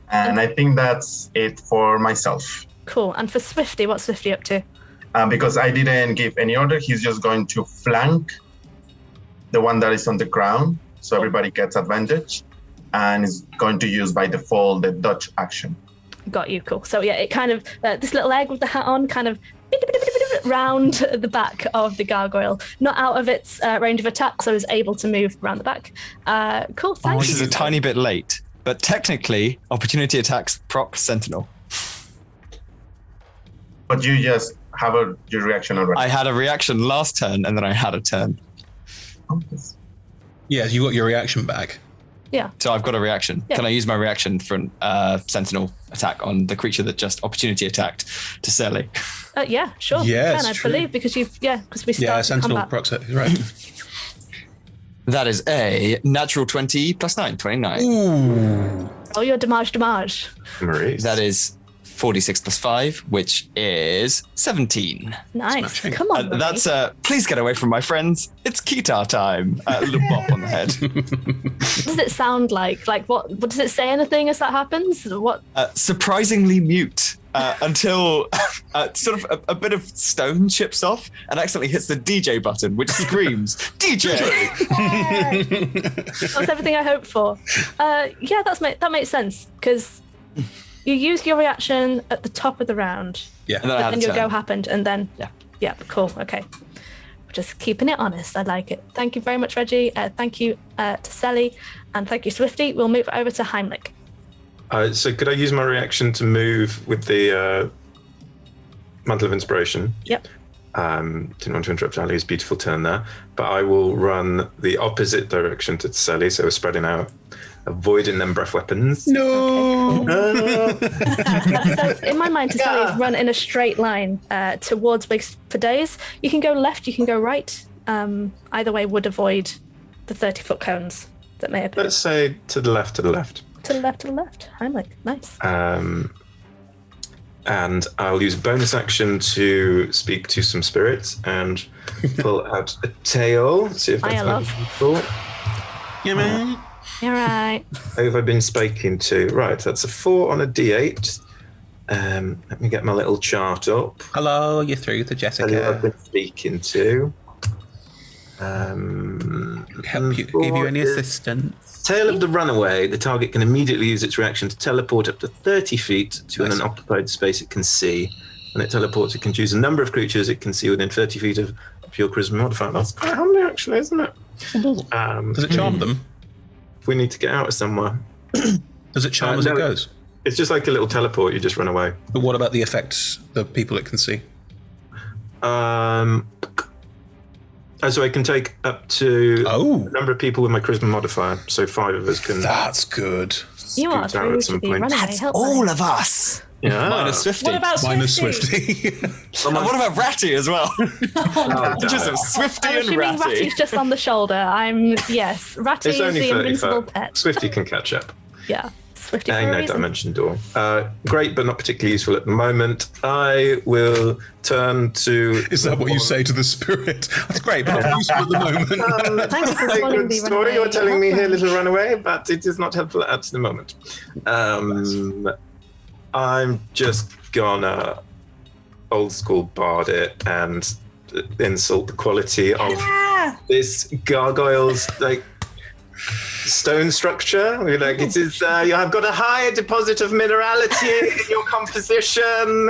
And I think that's it for myself. Cool. And for Swifty, what's Swifty up to? Because I didn't give any order, he's just going to flank the one that is on the ground, so everybody gets advantage, and is going to use by default the dodge action. Got you. Cool. So yeah, it kind of this little egg with the hat on kind of round the back of the gargoyle, not out of its range of attack, so is able to move around the back. Cool. Thank This you. is a tiny bit late, but technically, opportunity attacks proc Sentinel. But you just have your reaction already. I had a reaction last turn, and then I had a turn. Yeah, you got your reaction back. Yeah. So I've got a reaction. Yeah. Can I use my reaction for a Sentinel attack on the creature that just opportunity attacked to Sally? Yeah, sure. Yeah, you it's can, I true. believe, because we started Yeah, Sentinel combat. procs it. Right. That is a natural 20 plus 9, 29. Oh, your damage. Maurice. That is 46 plus 5, which is 17. Nice. Smashing. Come on. That's please get away from my friends. It's Kitar time. Little bop on the head. What does it sound like? Like what does it say anything as that happens? What? Surprisingly mute until sort of a bit of stone chips off and accidentally hits the DJ button, which screams, DJ! That's everything I hoped for. Yeah, that makes sense, because you used your reaction at the top of the round. Yeah. And then I had And a your turn. go happened, and then yeah, cool, okay. Just keeping it honest. I like it. Thank you very much, Reggie. Thank you to Sally, and thank you, Swifty. We'll move over to Heimlich. So could I use my reaction to move with the Mantle of Inspiration? Yep. Didn't want to interrupt Ali's beautiful turn there, but I will run the opposite direction to Sally, so we're spreading out, avoiding them breath weapons. No. So in my mind, Tasali's run in a straight line towards Wigs for days. You can go left, you can go right. Either way would avoid the 30-foot cones that may appear. Let's say to the left, to the left. To the left, to the left. Heimlich, nice. And I'll use a bonus action to speak to some spirits and pull out a tail. See if that's useful. Yeah, man. All right. Who have I been speaking to? Right, that's a 4 on a D8. Let me get my little chart up. Hello, you're through to Tell you who I've Jessica. been speaking to. Help you, give you any assistance? Tail of the runaway. The target can immediately use its reaction to teleport up to 30 feet to an occupied space it can see. When it teleports, it can choose a number of creatures it can see within 30 feet of your charisma modifier. That's quite handy, actually, isn't it? Does it charm them? We need to get out of somewhere. Does it charm as no, it goes? It's just like a little teleport. You just run away. But what about the effects, the people it can see? So I can take up to Oh. a number of people with my charisma modifier. So 5 of us can. That's good. You are scoot out through at to some the point. runaway. That's Help all me. of us. Yeah. Minus Swifty. What about Minus Swifty? Swifty. And what about Ratty as well? Oh, Just damn a it. Swifty I'm and assuming Ratty. Ratty's just on the shoulder. Yes, Ratty It's is only the 30 invincible foot. pet. Swifty can catch up. Yeah, Swifty for Ain't a no reason. dimension door. Great, but not particularly useful at the moment. I will turn to. Is that what you say to the spirit? That's great, but not useful at the moment. Thank you for Very calling good the story runaway. you're telling me here, hotline. little runaway, but it is not helpful at the moment. I'm just gonna old school bard it and insult the quality of this gargoyle's like stone structure. We're like, it is you have got a high deposit of minerality in your composition.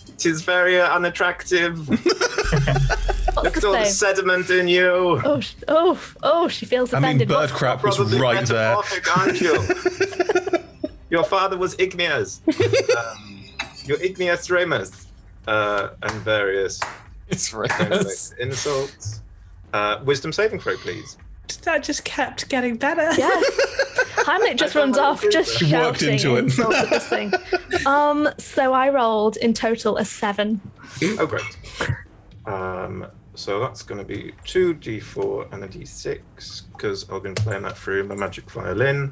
It is very unattractive. Look What's at all the the same? sediment in you. Oh, she feels I mean, offended. bird What's- crap was Probably right there. metamorphic, aren't you? Your father was igneous. You're igneous Remus. And various It's insults. Wisdom saving throw, please. That just kept getting better. Yes. Heimlich just runs off, just She worked shouting into it. insults at this thing. So I rolled in total a 7. Oh, great. So that's going to be 2d4 and a d6, because I've been playing that through my magic violin,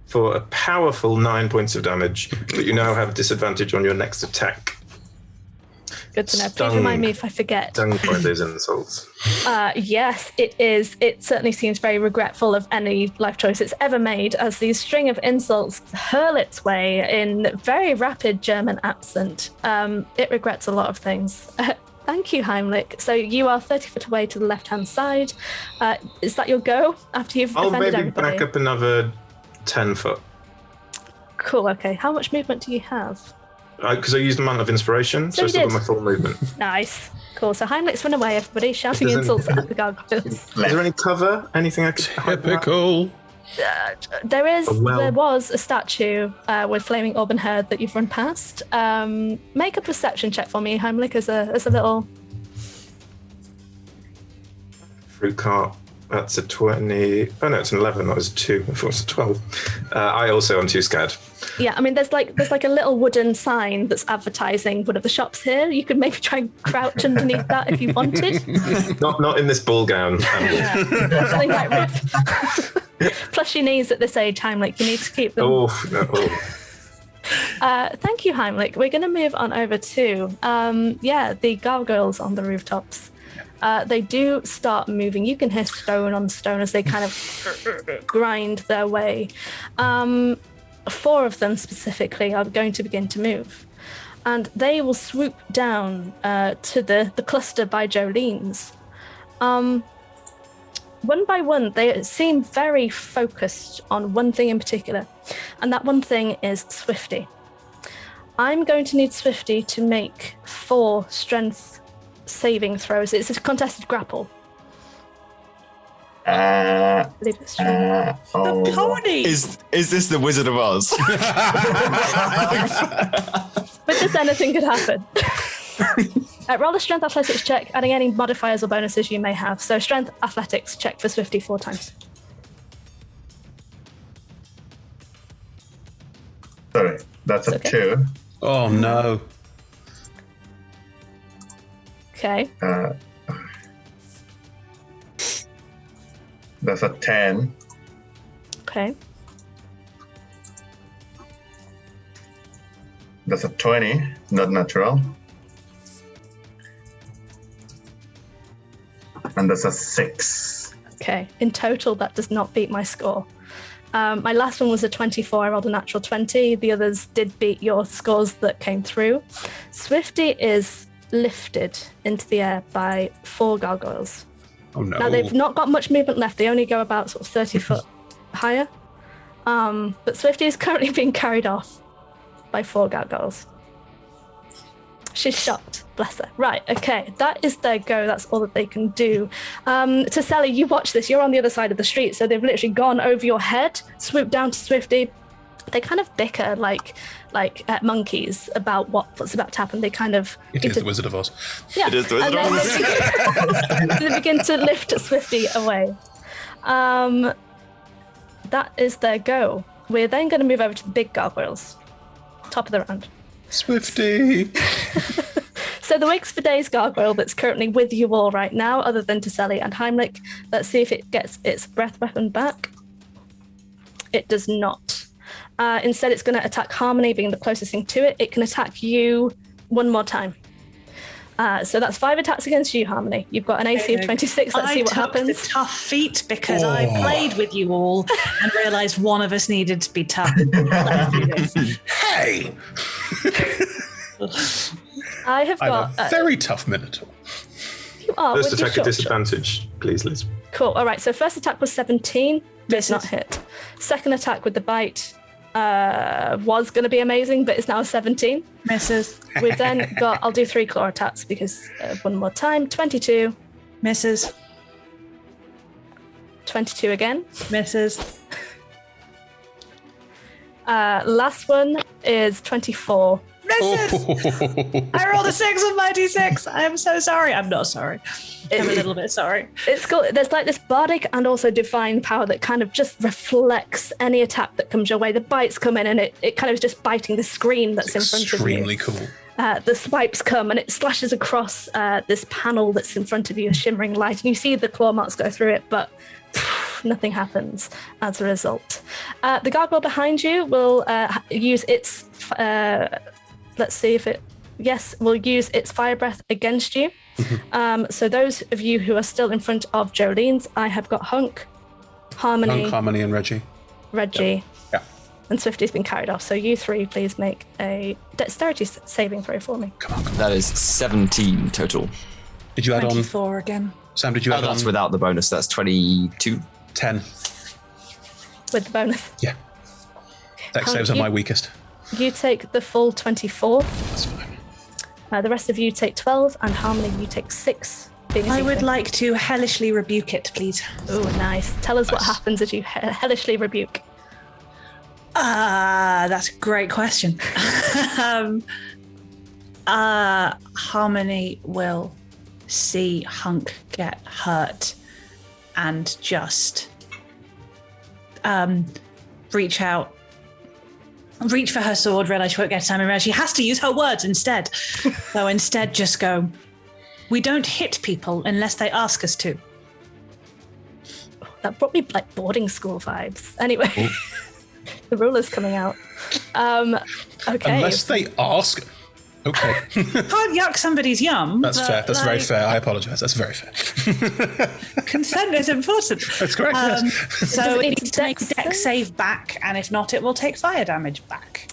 for a powerful 9 points of damage, but you now have disadvantage on your next attack. Good to know. Please Stung. remind me if I forget. Done by those insults. Yes, it is. It certainly seems very regretful of any life choice it's ever made, as these string of insults hurl its way in very rapid German accent. It regrets a lot of things. Thank you, Heimlich. So you are 30 foot away to the left-hand side. Is that your go after you've I'll defended maybe everybody? back up another 10 foot. Cool, okay. How much movement do you have? Because I used the Mantle of Inspiration, so I you still got did. my full movement. Nice. Cool. So Heimlich's run away, everybody, shouting There's insults any- at the gargoyles. Is there any cover? Anything I could hide behind? Typical. There well. was a statue with flaming auburn hair that you've run past. Make a perception check for me, Heimlich, as a little. Fruit cart. That's a 20. Oh no, it's an 11. That was a 2. I thought it was a 12. I also am too scared. Yeah, I mean, there's like a little wooden sign that's advertising one of the shops here. You could maybe try and crouch underneath that if you wanted. Not in this ball gown. Something like rip. Plus your knees at this age, Heimlich. You need to keep them. Oh, no. Thank you, Heimlich. We're going to move on over to, the gargoyles on the rooftops. They do start moving. You can hear stone on stone as they kind of grind their way. 4 of them specifically are going to begin to move. And they will swoop down to the cluster by Jolene's. One by one, they seem very focused on one thing in particular. And that one thing is Swifty. I'm going to need Swifty to make 4 strength saving throws. It's a contested grapple. believe it's true. The pony. Is this the Wizard of Oz? With this, anything could happen. Roll a strength athletics check, adding any modifiers or bonuses you may have. So strength athletics check for Swifty 4 times. Sorry, that's a 2. Oh no. Okay. That's a 10. Okay. That's a 20, not natural. And that's a 6. Okay. In total, that does not beat my score. My last one was a 24. I rolled a natural 20. The others did beat your scores that came through. Swifty is lifted into the air by 4 gargoyles. Oh no. Now, they've not got much movement left. They only go about sort of 30 foot higher. But Swifty is currently being carried off by 4 gargoyles. She's shocked, bless her. Right, okay, that is their go. That's all that they can do. To Sally, you watch this. You're on the other side of the street, so they've literally gone over your head, swooped down to Swifty. They kind of bicker like monkeys about what's about to happen. They kind of... It is the Wizard of Oz. Yeah, It is the Wizard of Oz. they begin to lift Swifty away. That is their go. We're then going to move over to the big gargoyles. Top of the round. Swifty. So the Wakes for Days gargoyle that's currently with you all right now, other than Taseli and Heimlich, let's see if it gets its breath weapon back. It does not. Instead, it's going to attack Harmony, being the closest thing to it. It can attack you one more time. So that's 5 attacks against you, Harmony. You've got an AC of 26. Let's see what happens. I took the tough feat because I played with you all and realised one of us needed to be tough. Let's do this. Hey! I have I'm got... a very tough Minotaur. You are First with your attack at short disadvantage, please, Liz. shot. Cool. All right. So first attack was 17. Does Misses. not hit. Second attack with the bite was going to be amazing, but it's now a 17. Misses. We've then got... I'll do 3 claw attacks because one more time. 22. Misses. 22 again. Misses. Last one is 24. Misses. I rolled a 6 on my d6. I am so sorry. I'm not sorry. I'm a little bit sorry. It's cool. There's like this bardic and also divine power that kind of just reflects any attack that comes your way. The bites come in and it kind of is just biting the screen that's in front of you. Extremely cool. The swipes come and it slashes across this panel that's in front of you, a shimmering light. And you see the claw marks go through it, but nothing happens as a result. The gargoyle behind you will use its... let's see if it... Yes, will use its fire breath against you. So those of you who are still in front of Jolene's, I have got Hunk, Harmony, and Reggie. Reggie, Yeah. and Swifty's been carried off. So you 3, please make a dexterity saving throw for me. Come on. That is 17 total. Did you add on? 24 again. Sam, did you Oh, add that's on? without the bonus. That's 22. 10. With the bonus. Yeah. Dex Hunk, saves are you- my weakest. You take the full 24. That's fine. The rest of you take 12, and Harmony, you take 6. Being a I would secret. like to hellishly rebuke it, please. Oh, nice. Tell us what Nice. happens as you hellishly rebuke. That's a great question. Harmony will see Hunk get hurt and just reach for her sword, realize she won't get time, and realize she has to use her words instead. So instead just go, we don't hit people unless they ask us to. That brought me like boarding school vibes. Anyway, the ruler's coming out. Okay. Unless they ask. Okay. Can't yuck somebody's yum. That's but, fair. That's very like, fair. I apologise. That's very fair. Consent is important. That's correct. Yes. So Does it it need needs to make a dex dex save back, and if not, it will take fire damage back.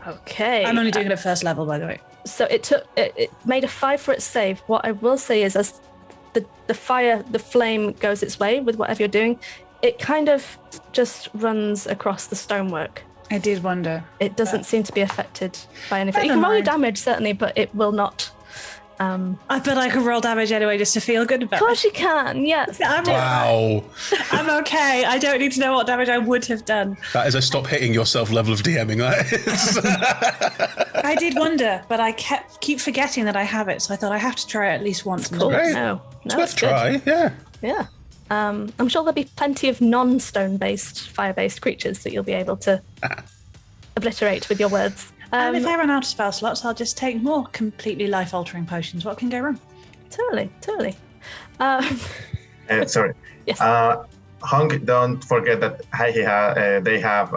Okay. I'm only doing it at first level, by the way. So it made a 5 for its save. What I will say is, as the flame goes its way with whatever you're doing, it kind of just runs across the stonework. I did wonder. It doesn't seem to be affected by anything. You Never can roll your mind. damage, certainly, but it will not I bet I could roll damage anyway just to feel good about Of course you can, yes. Wow. I'm okay. I don't need to know what damage I would have done. That is a stop hitting yourself level of DMing. That is. I did wonder, but I keep forgetting that I have it, so I thought I have to try it at least once. Cool. Great. No, It's it's worth a good. try, yeah. Yeah. I'm sure there'll be plenty of non-stone-based, fire-based creatures that you'll be able to obliterate with your words. And if I run out of spell slots, I'll just take more completely life-altering potions. What can go wrong? Totally. Sorry. Yes. Hunk, don't forget that they have 8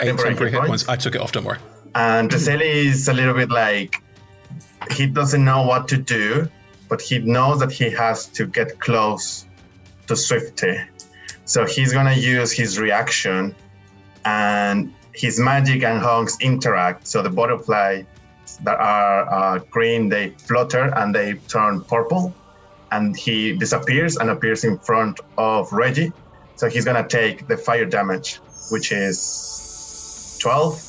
Temporary temporary hit hit points. points. I took it off, don't worry. and Teseli is a little bit like he doesn't know what to do, but he knows that he has to get close to Swifty. So he's gonna use his reaction, and his magic and Hunk's interact. So the butterflies that are green, they flutter and they turn purple, and he disappears and appears in front of Reggie. So he's gonna take the fire damage, which is 12.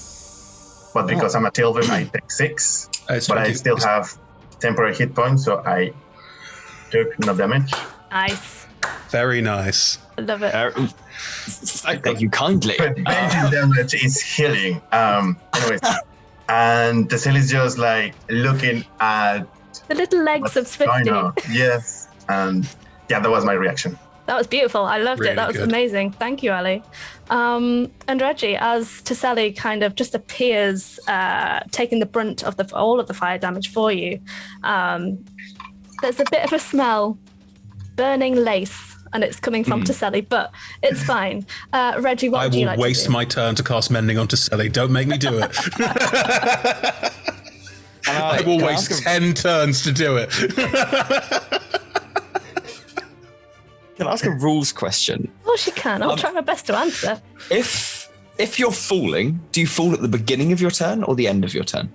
But because I'm a Tilvin, I take 6. But I still have temporary hit points, so I took no damage. Nice. Very nice. I love it. Thank you kindly. But basic damage is healing. Anyways, and the cell is just like looking at The little legs of what's going Swifty. on. Yes, and yeah, that was my reaction. That was beautiful. I loved Really it. That was good. amazing. Thank you, Ali. And Reggie, as Teseli kind of just appears, taking the brunt of all of the fire damage for you, there's a bit of a smell, burning lace, and it's coming from Teseli, but it's fine. Reggie, what I would you will like waste to do? my turn to cast Mending onto Sally. Don't make me do it. I will waste 10 turns to do it. Can I ask a rules question? Of course you can. I'll try my best to answer. If you're falling, do you fall at the beginning of your turn or the end of your turn?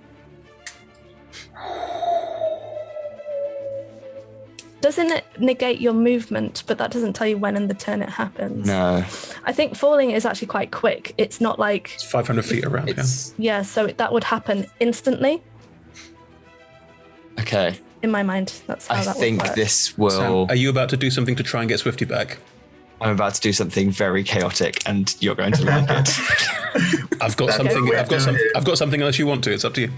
Doesn't it negate your movement, but that doesn't tell you when in the turn it happens? No. I think falling is actually quite quick. It's not like, It's 500 feet around, It's so that would happen instantly. okay. In my mind, that's how I that think would work. this yeah. Sam, will. are you about to do something to try and get Swifty back? I'm about to do something very chaotic, and you're going to like it. I've got That's something. okay. I've got something unless you want to. It's up to you.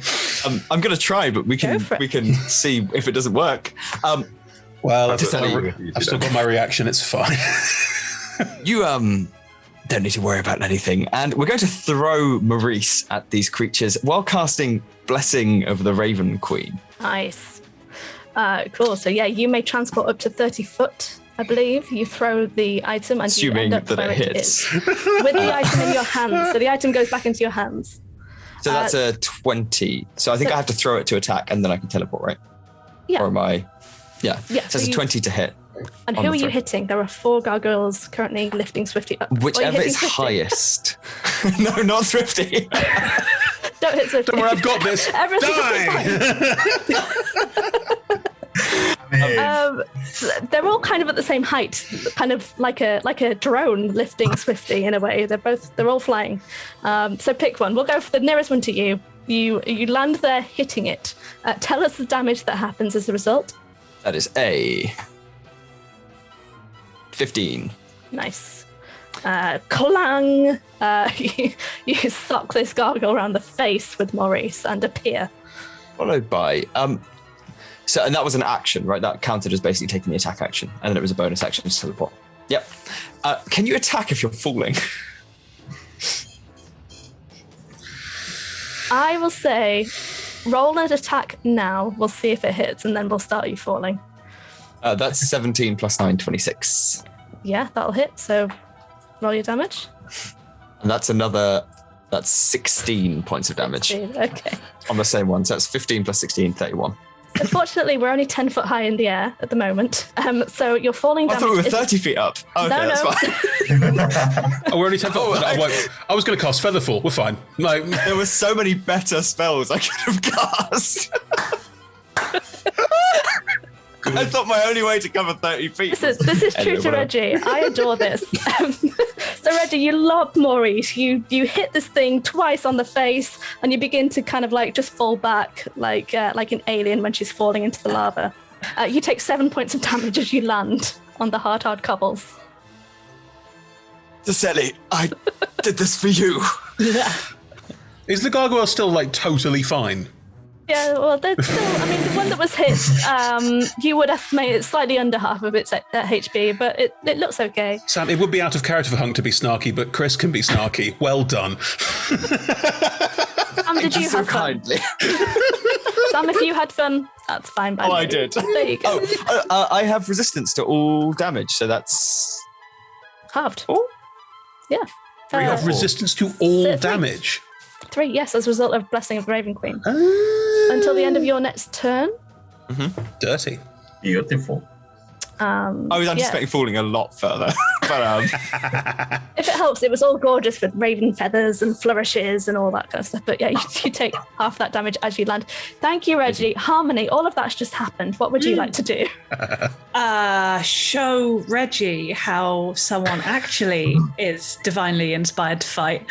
I'm going to try, but we Go can for it. see if it doesn't work. Well, I've I've still got my reaction. It's fine. You don't need to worry about anything, and we're going to throw Maurice at these creatures while casting Blessing of the Raven Queen. Nice. Cool. So yeah, you may transport up to 30 foot, I believe. You throw the item and you Assuming end up that where it hits. is. With the item in your hands. So the item goes back into your hands. So that's a 20. So I think I have to throw it to attack, and then I can teleport, right? Yeah. Or am I? Yeah. Yeah, So so it's a you- 20 to hit. And on who the are you throw. hitting? There are 4 gargoyles currently lifting Swifty up. Are you Whichever hitting is Swifty? highest. No, not Thrifty. Don't hit Swifty. Don't worry, I've got this. Everything is Die! They're all kind of at the same height, kind of like a drone lifting Swifty in a way. They're all flying. So pick one. We'll go for the nearest one to you. You land there, hitting it. Tell us the damage that happens as a result. That is a 15. Nice. Clang! You sock this gargoyle around the face with Maurice and appear. Followed by and that was an action, right? That counted as basically taking the attack action, and then it was a bonus action to teleport. Yep. Can you attack if you're falling? I will say, roll an attack now. We'll see if it hits, and then we'll start you falling. That's 17 plus 9, 26. Yeah, that'll hit. So roll your damage. And that's 16 points of damage Okay. on the same one. So that's 15 plus 16, 31. Unfortunately, we're only 10 foot high in the air at the moment. So your falling I damage thought we were is- 30 feet up. Okay, No, that's no. fine. Oh, we're only 10 foot. I was going to cast Featherfall. We're fine. Like, There were so many better spells I could have cast. I thought my only way to cover 30 feet. This is true to Reggie. I adore this. So Reggie, you lob Maurice. You hit this thing twice on the face, and you begin to kind of like just fall back like an alien when she's falling into the lava. You take 7 points of damage as you land on the hard cobbles. Giselle, I did this for you. Is the gargoyle still like totally fine? Yeah, well, there's still, I mean, the one that was hit, you would estimate it's slightly under half of its HP, but it looks okay. Sam, it would be out of character for Hunk to be snarky, but Chris can be snarky. Well done. Sam, did you have fun? Kindly. Sam, if you had fun, that's fine by me. I did. There you go. I have resistance to all damage, so that's... Halved. Oh. Yeah. You have resistance to all 3. damage. 3, yes, as a result of Blessing of the Raven Queen. Until the end of your next turn. Dirty. Beautiful. I was anticipating falling a lot further. But If it helps, it was all gorgeous with raven feathers and flourishes and all that kind of stuff. But yeah, you take half that damage as you land. Thank you, Reggie. Harmony, all of that's just happened. What would you like to do? Show Reggie how someone actually is divinely inspired to fight.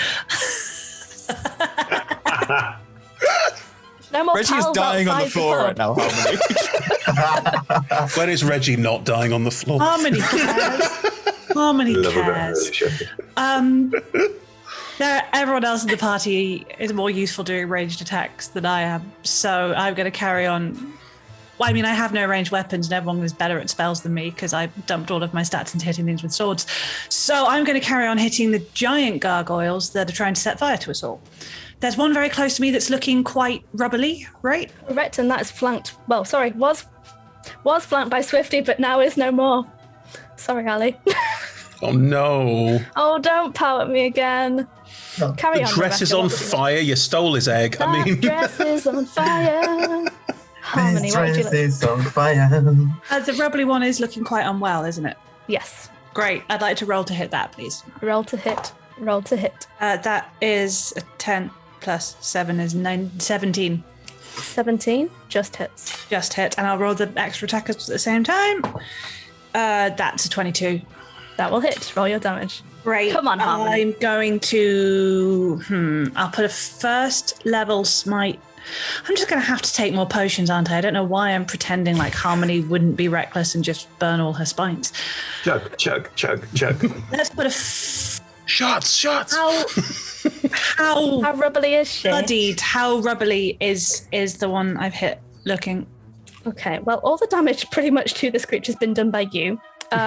No more Reggie's pals dying on the outside floor pub. right now, Harmony. When is Reggie not dying on the floor? Harmony cares. Harmony Love a bit of cares. leadership. Everyone else in the party is more useful doing ranged attacks than I am, so I'm going to carry on. Well, I mean, I have no ranged weapons, and everyone is better at spells than me because I dumped all of my stats into hitting things with swords. So I'm going to carry on hitting the giant gargoyles that are trying to set fire to us all. There's one very close to me that's looking quite rubbly, right? Correct, and that is flanked. Well, sorry, was flanked by Swifty, but now is no more. Sorry, Ali. Oh no. Oh, don't pout at me again. Carry The on. dress is Rebecca, on what would you like? fire. You stole his egg. That I mean, dress is on fire. Harmony, This what would you dress like? is on fire. The rubbly one is looking quite unwell, isn't it? Yes. Great. I'd like to roll to hit that, please. Roll to hit. Roll to hit. That is a 10 plus 7 is 17. 17 just hits. Just hit. And I'll roll the extra attackers at the same time. That's a 22. That will hit. Roll your damage. Great. Come on, Harmony. I'm going to... I'll put a first level smite. I'm just going to have to take more potions, aren't I? I don't know why I'm pretending like Harmony wouldn't be reckless and just burn all her spines. Chug, chug, chug, chug. Let's put a... shots. How How rubbly is she? bloodied, how rubbly is the one I've hit looking? Okay, well, all the damage pretty much to this creature has been done by you. You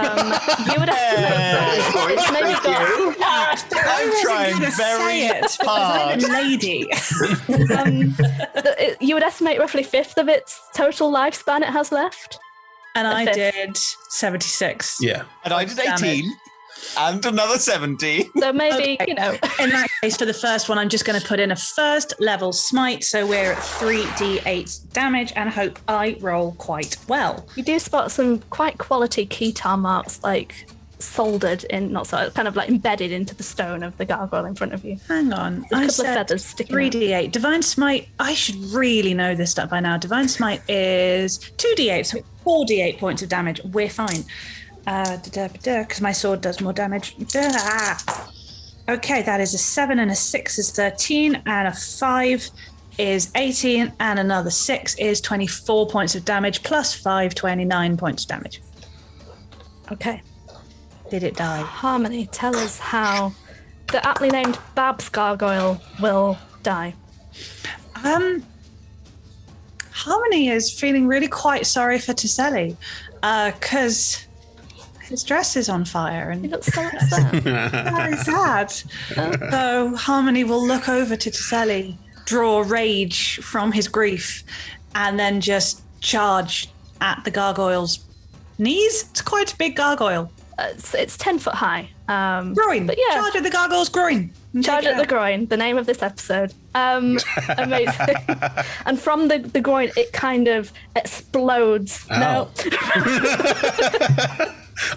would estimate it's maybe got... I'm trying very hard. I'm a lady. You would estimate roughly 1/5 of its total lifespan it has left. And I 1/5. did 76. Yeah. And I did 18 and another 17. So maybe, Okay. you know... In that case, for the first one, I'm just going to put in a first level smite. So we're at 3d8 damage and hope I roll quite well. You do spot some quite quality keytar marks, like soldered in, not so, kind of like embedded into the stone of the gargoyle in front of you. Hang on. There's a I couple of said feathers sticking out. 3d8. Divine smite, I should really know this stuff by now. Divine smite is 2d8, so 4d8 points of damage. We're fine. Because my sword does more damage. Okay, that is a 7 and a 6 is 13 and a 5 is 18 and another 6 is 24 points of damage plus 5, 29 points of damage. Okay. Did it die? Harmony, tell us how the aptly named Babs gargoyle will die. Harmony is feeling really quite sorry for Tiseli because his dress is on fire He and looks so upset. very sad. So Harmony will look over to Tiseli, draw rage from his grief, and then just charge at the gargoyle's knees. It's quite a big gargoyle. It's 10 foot high. Groin. But yeah. Charge at the gargoyle's groin. and Charge take at it the out. groin, the name of this episode. Amazing. And from the groin, it kind of explodes. Ow. No.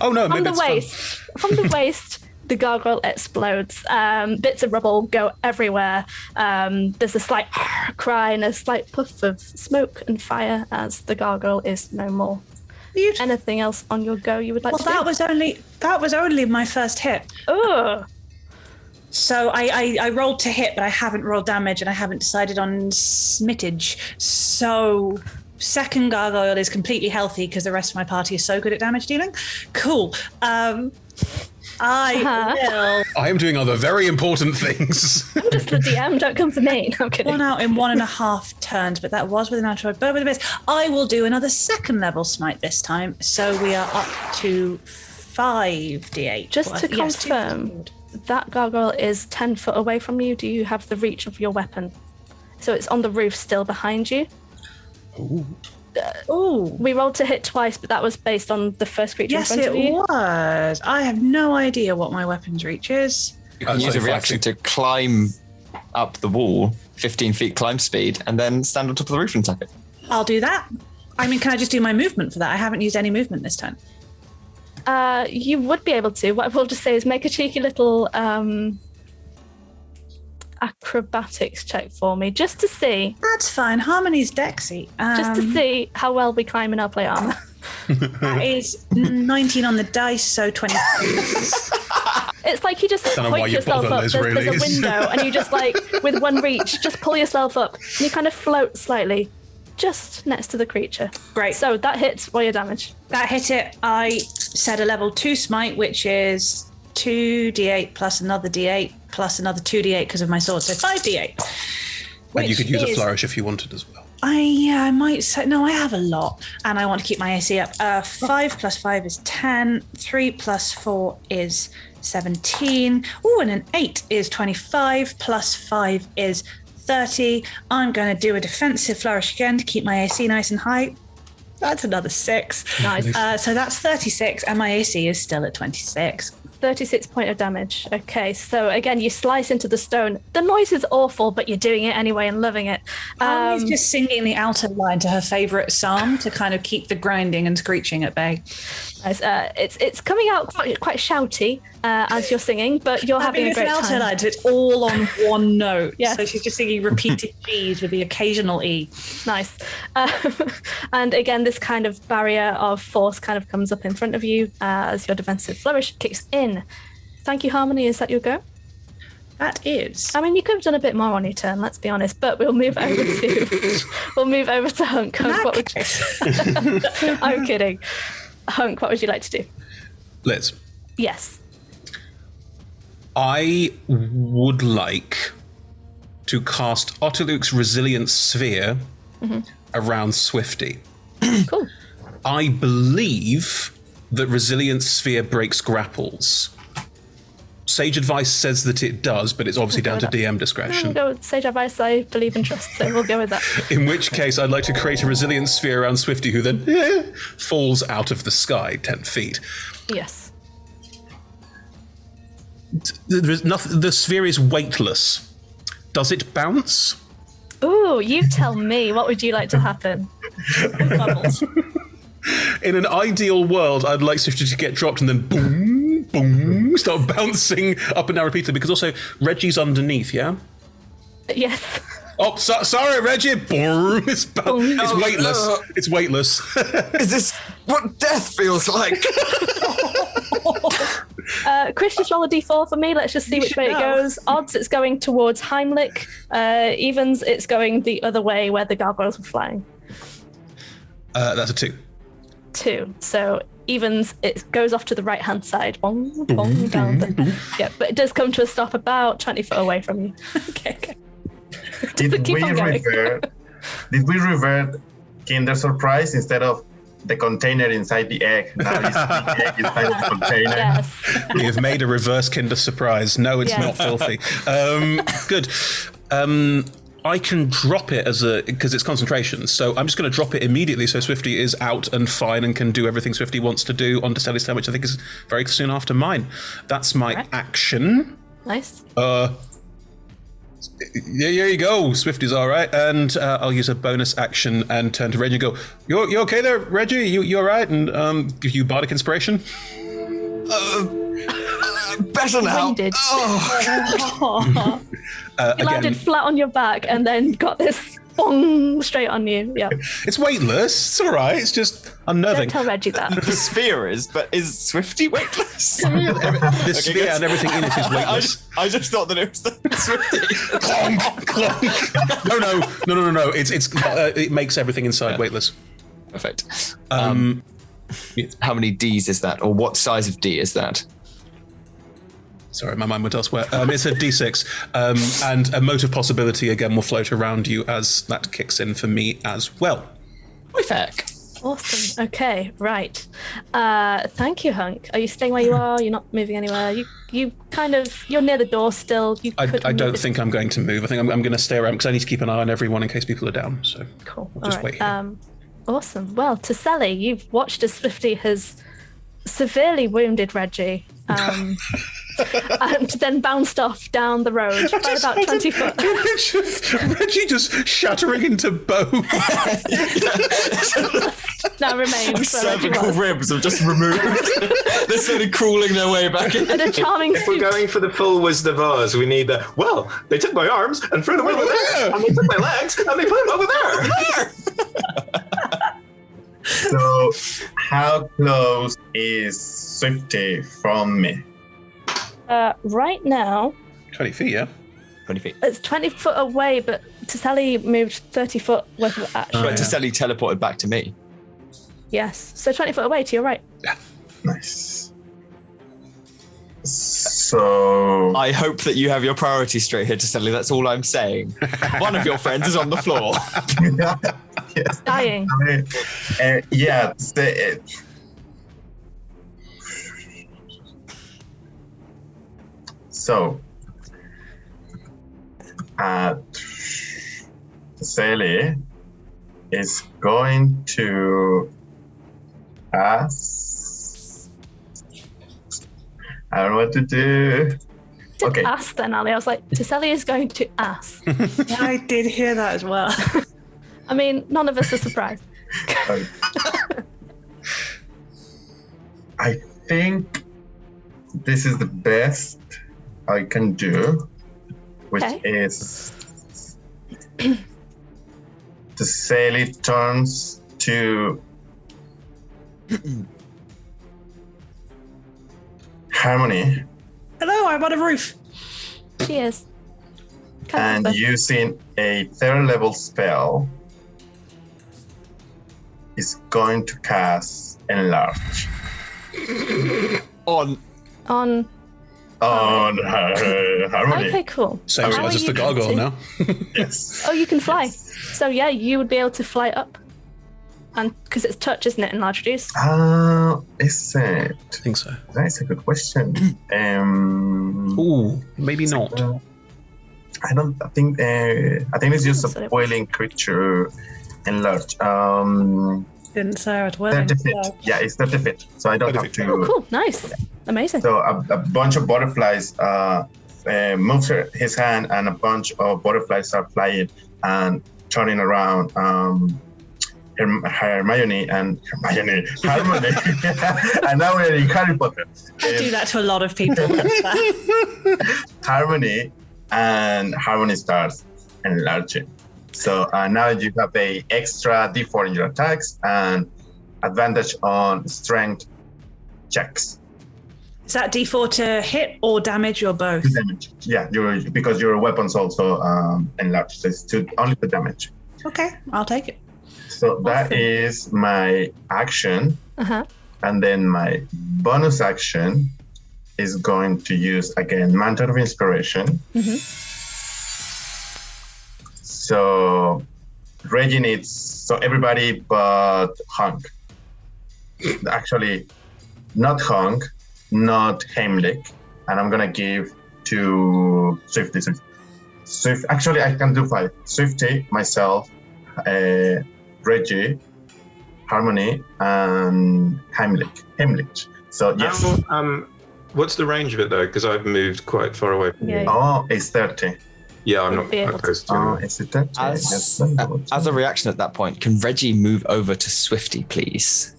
Oh no, From maybe the it's fun. waist. From the waist, the gargoyle explodes. Bits of rubble go everywhere. There's a slight cry and a slight puff of smoke and fire as the gargoyle is no more. Anything else on your go you would like to do? That was only my first hit. Oh. So I rolled to hit, but I haven't rolled damage, and I haven't decided on smittage. So second gargoyle is completely healthy because the rest of my party is so good at damage dealing. Cool. I am doing other very important things. I'm just the DM, don't come for me. No, I'm kidding. 1 out in 1.5 turns, but that was with an natural bird with a miss. I will do another second level smite this time, so we are up to 5d8. Just to confirm, that gargoyle is 10 foot away from you. Do you have the reach of your weapon? So it's on the roof still behind you. Ooh. We rolled to hit twice, but that was based on the first creature in front of you. Yes, it was. I have no idea what my weapon's reach is. You can use a reaction to climb up the wall, 15 feet climb speed, and then stand on top of the roof and attack it. I'll do that. I mean, can I just do my movement for that? I haven't used any movement this time. You would be able to. What I will just say is make a cheeky little acrobatics check for me, just to see. That's fine. Harmony's Dexy. Just to see how well we climb in our plate armor. That is 19 on the dice, so 20. It's like you just point yourself up. There's a window, and you just with one reach, just pull yourself up, and you kind of float slightly, just next to the creature. Great. So that hits roll your damage. That hit it. I said a level 2 smite, which is 2d8 plus another d8 plus another 2d8 because of my sword, so 5d8. And you could use a flourish if you wanted as well. I might say, no, I have a lot, and I want to keep my AC up. 5 plus 5 is 10, 3 plus 4 is 17. Oh, and an 8 is 25, plus 5 is 30. I'm going to do a defensive flourish again to keep my AC nice and high. That's another 6. Nice. So that's 36, and my AC is still at 26. 36 point of damage. Okay, so again, you slice into the stone. The noise is awful, but you're doing it anyway and loving it. She's just singing the outer line to her favourite psalm to kind of keep the grinding and screeching at bay. Nice. It's coming out quite shouty as you're singing, but you're having a great time. It's an outer line, so it's all on one note. Yes. So she's just singing repeated G's with the occasional E. Nice. And again, this kind of barrier of force kind of comes up in front of you as your defensive flourish kicks in. Thank you, Harmony. Is that your go? That is. I mean, you could have done a bit more on your turn, let's be honest, but we'll move over to Hunk. Hunk, what would you... I'm kidding. Hunk, what would you like to do? Liz. Yes. I would like to cast Otterluke's Resilience Sphere around Swifty. Cool. I believe that Resilience Sphere breaks grapples. Sage advice says that it does, but it's obviously down to DM discretion. We'll go with sage advice. I believe and trust, so we'll go with that. In which case, I'd like to create a Resilience Sphere around Swifty, who then falls out of the sky 10 feet. Yes. The sphere is weightless. Does it bounce? Ooh, you tell me. What would you like to happen? Bubbles. In an ideal world, I'd like Swifty to get dropped and then boom, boom, start bouncing up and down repeatedly, because also Reggie's underneath, yeah? Yes. Oh, sorry, Reggie. Boom. It's weightless. It's weightless. Is this what death feels like? Chris, just roll a d4 for me. Let's just see which way it goes. Odds, it's going towards Heimlich. Evens, it's going the other way where the gargoyles were flying. That's a 2. 2. So evens, it goes off to the right-hand side. Bong, bong, down. Yeah, but it does come to a stop about 20 foot away from you. Okay. Did we revert Kinder Surprise instead of the container inside the egg? Now it's the egg inside the container. Yes. We have made a reverse Kinder Surprise. No, it's not filthy. Good. I can drop it because it's concentration. So I'm just going to drop it immediately so Swifty is out and fine and can do everything Swifty wants to do on Destelli's turn, which I think is very soon after mine. That's my action. Nice. Yeah, there you go. Swifty's all right. And I'll use a bonus action and turn to Reggie and go, you okay there, Reggie? You all right? And give you Bardic Inspiration. Better now. You landed flat on your back and then got this bong, straight on you. Yeah. It's weightless. It's all right. It's just unnerving. Don't tell Reggie that. The sphere is, but is Swifty weightless? The sphere and everything in it is weightless. I just thought that it was the Swifty. Clonk, clonk. No. It makes everything inside weightless. Perfect. How many Ds is that, or what size of D is that? Sorry, my mind went elsewhere. It's a D6, and a motive possibility again will float around you as that kicks in for me as well. Perfect. Awesome. Okay, right. Thank you, Hunk. Are you staying where you are? You're not moving anywhere? You're near the door still. I don't think I'm going to move. I think I'm going to stay around because I need to keep an eye on everyone in case people are down. So cool. I'll just wait here. Awesome. Well, Tasselli, you've watched as Swifty has severely wounded Reggie. And then bounced off down the road by about 20 foot. Reggie just shattering into bone. Now remains where Reggie Cervical was. ribs have just removed. They're sort of crawling their way back in. And a charming If we're suit. going for the full Wizard of Oz, we need the, well, they took my arms and threw them over there, and they took my legs and they put them over there. So, how close is Swifty from me? Right now, 20 feet, yeah? 20 feet. it's 20 foot away, but Tasselli moved 30 foot worth of action. But Tasselli teleported back to me. Yes. So 20 foot away to your right. Nice. So, I hope that you have your priorities straight here, Tasselli. That's all I'm saying. One of your friends is on the floor. yes. Dying. Yeah. So, Sally is going to ask. I don't know what to do. Didn't ask then, Ali. I was like, Tasselli is going to ask. I did hear that as well. I mean, none of us are surprised. I think this is the best I can do, which is the Sally turns to Harmony Hello, I'm on a roof. Cheers. and using a third level spell is going to cast Enlarge On On. Harmony. Okay, cool. Same How size are as you the gargoyle going now. Yes. Oh, you can fly. So yeah, you would be able to fly up. And because it's touch, isn't it, Enlarge Reduce? Is it? I think so. That's a good question. Ooh, maybe not. I think it's just That's what a it was. boiling creature enlarged. Didn't say I was 30 willing. feet. Yeah, it's 30 feet. So I don't have 30 to. Oh, cool. Nice. Amazing. So a bunch of butterflies moves his hand, and a bunch of butterflies start flying and turning around. Harmony. And now we're in Harry Potter. I do that to a lot of people. Harmony and Harmony starts enlarging. So now you have a extra D4 in your attacks and advantage on strength checks. Is that D4 to hit or damage or both? Damage. Yeah, because your weapons also enlarged. So it's only the damage. Okay, I'll take it. So that Awesome. is my action. Uh-huh. And then my bonus action is going to use, again, Mantle of Inspiration. So Reggie needs, so everybody but Hunk. Actually, not Hunk, not Heimlich. And I'm going to give to Swifty. Actually, I can do 5. Swifty, myself, Reggie, Harmony, and Heimlich. So yes. What's the range of it though? Because I've moved quite far away from Yeah. you. Oh, it's 30. Yeah, I'm Would not be able quite to- close to Oh, you. is it 30? as a reaction at that point, can Reggie move over to Swifty, please?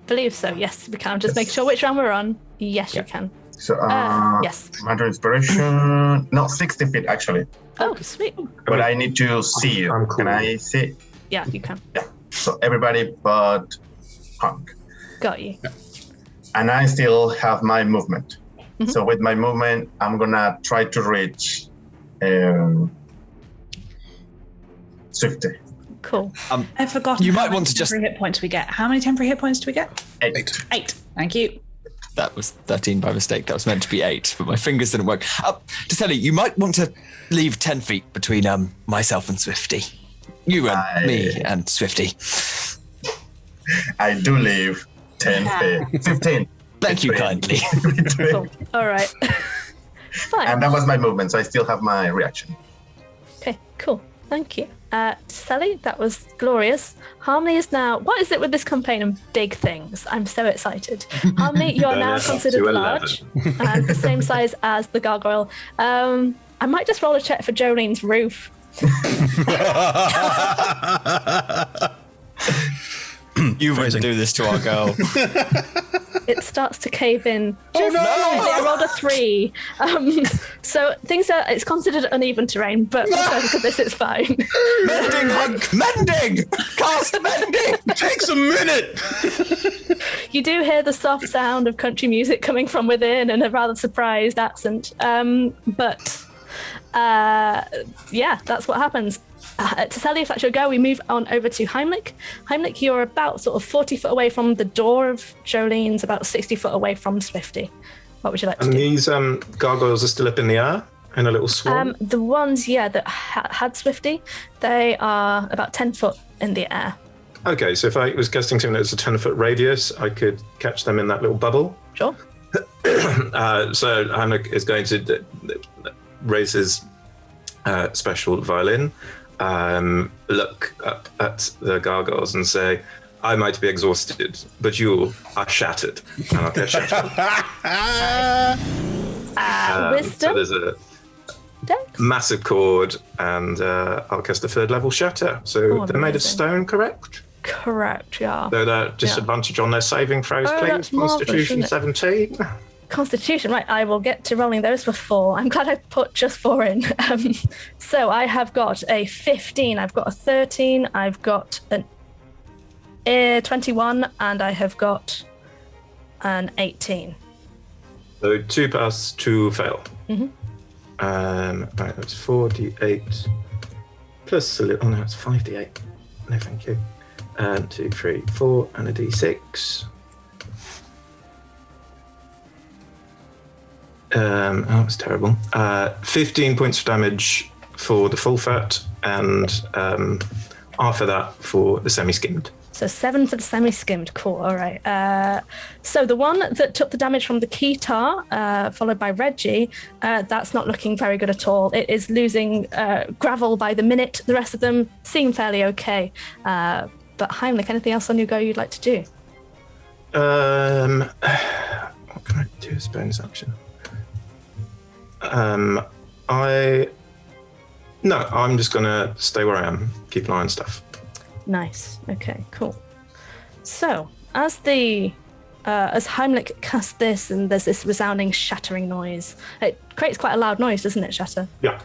Believe so. Yes, we can. Just make sure which round we're on. Yes, Yeah. you can. So, yes. Matter inspiration. No, 60 feet actually. Oh, sweet. But I need to see you. I'm cool. Can I see? Yeah, you can. Yeah. So everybody but Hunk. Got you. And I still have my movement. Mhm. So with my movement, I'm gonna try to reach Swifty. Cool. I forgot. You might want to just- temporary hit points we get. How many temporary hit points do we get? 8. 8. Thank you. That was 13 by mistake. That was meant to be 8, but my fingers didn't work. Taseli, you might want to leave 10 feet between myself and Swifty. You and me and Swifty. I do leave 10 feet. 15. Thank you kindly. Cool. All right. Fine. And that was my movement, so I still have my reaction. Okay, cool. Thank you. Sally, that was glorious. Harmony is now... What is it with this campaign and big things? I'm so excited. Harmony, you're now considered to 11. large and the same size as the gargoyle. I might just roll a check for Jolene's roof. You wouldn't do this to our girl. It starts to cave in. Just slightly. I rolled a 3. So things are... It's considered uneven terrain, but for the purpose of this, it's fine. Mending, Hunk! Mending! Cast mending! Takes a minute. You do hear the soft sound of country music coming from within and a rather surprised accent. But yeah, that's what happens. To tell you if that's your go, we move on over to Heimlich. Heimlich, you're about sort of 40 foot away from the door of Jolene's, about 60 foot away from Swifty. What would you like to And do? these gargoyles are still up in the air in a little swarm? The ones, that had Swifty, they are about 10 foot in the air. Okay, so if I was casting something that was a 10-foot radius, I could catch them in that little bubble. Sure. So Heimlich is going to raise his special violin, look up at the gargoyles and say, I might be exhausted, but you are shattered. And I'll get shattered. So Wisdom? there's a Dex? massive chord, and I'll cast a 3rd level shatter. So Oh, they're made of amazing. stone, correct? Correct, yeah. So the disadvantage on their saving throws, Oh, please. that's marvellous, Constitution isn't 17. Constitution, right, I will get to rolling those for 4. I'm glad I put just 4 in. So I have got a 15, I've got a 13, I've got an 21, and I have got an 18. So 2 pass, 2 fail. Mhm. Right, that's 4d8 plus a little. Oh no, it's 5d8. No, thank you. 2, 3, 4, and a d6. Oh, it's terrible. 15 points of damage for the full fat, and after that for the semi-skimmed. So 7 for the semi-skimmed. Cool. All right. So the one that took the damage from the keytar, followed by Reggie, that's not looking very good at all. It is losing gravel by the minute. The rest of them seem fairly okay. But Heimlich, anything else on your go you'd like to do? What can I do as a bonus action? I'm just gonna stay where I am, keep an eye on stuff. Nice. Okay, cool. So, as Heimlich casts this, and there's this resounding shattering noise, it creates quite a loud noise, doesn't it, Shatter? Yeah.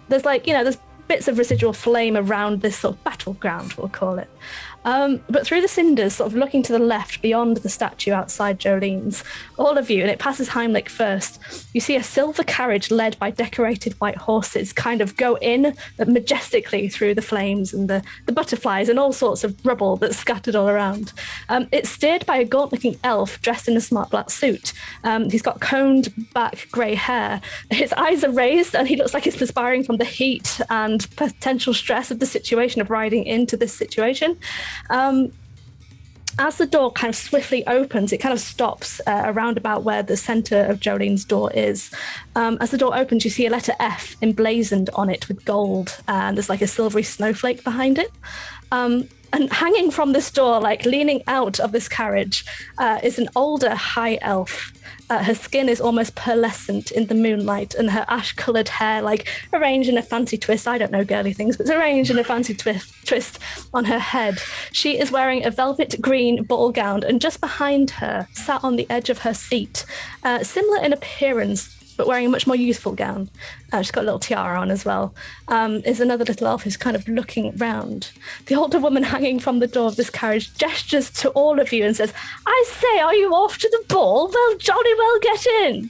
There's there's bits of residual flame around this sort of battleground, we'll call it. But through the cinders, sort of looking to the left beyond the statue outside Jolene's, all of you, and it passes Heimlich first, you see a silver carriage led by decorated white horses kind of go in majestically through the flames and the butterflies and all sorts of rubble that's scattered all around. It's steered by a gaunt-looking elf dressed in a smart black suit. He's got combed back grey hair. His eyes are raised and he looks like he's perspiring from the heat and potential stress of the situation of riding into this situation. As the door kind of swiftly opens, it kind of stops around about where the center of Jolene's door is. As the door opens, you see a letter F emblazoned on it with gold, and there's like a silvery snowflake behind it. And hanging from this door, like leaning out of this carriage, is an older high elf. Her skin is almost pearlescent in the moonlight, and her ash-coloured hair, like arranged in a fancy twist. I don't know girly things, but it's arranged in a fancy twist on her head. She is wearing a velvet green ball gown, and just behind her, sat on the edge of her seat, similar in appearance, but wearing a much more youthful gown. She's got a little tiara on as well. Is another little elf who's kind of looking round. The older woman hanging from the door of this carriage gestures to all of you and says, "I say, are you off to the ball? Well, jolly well get in."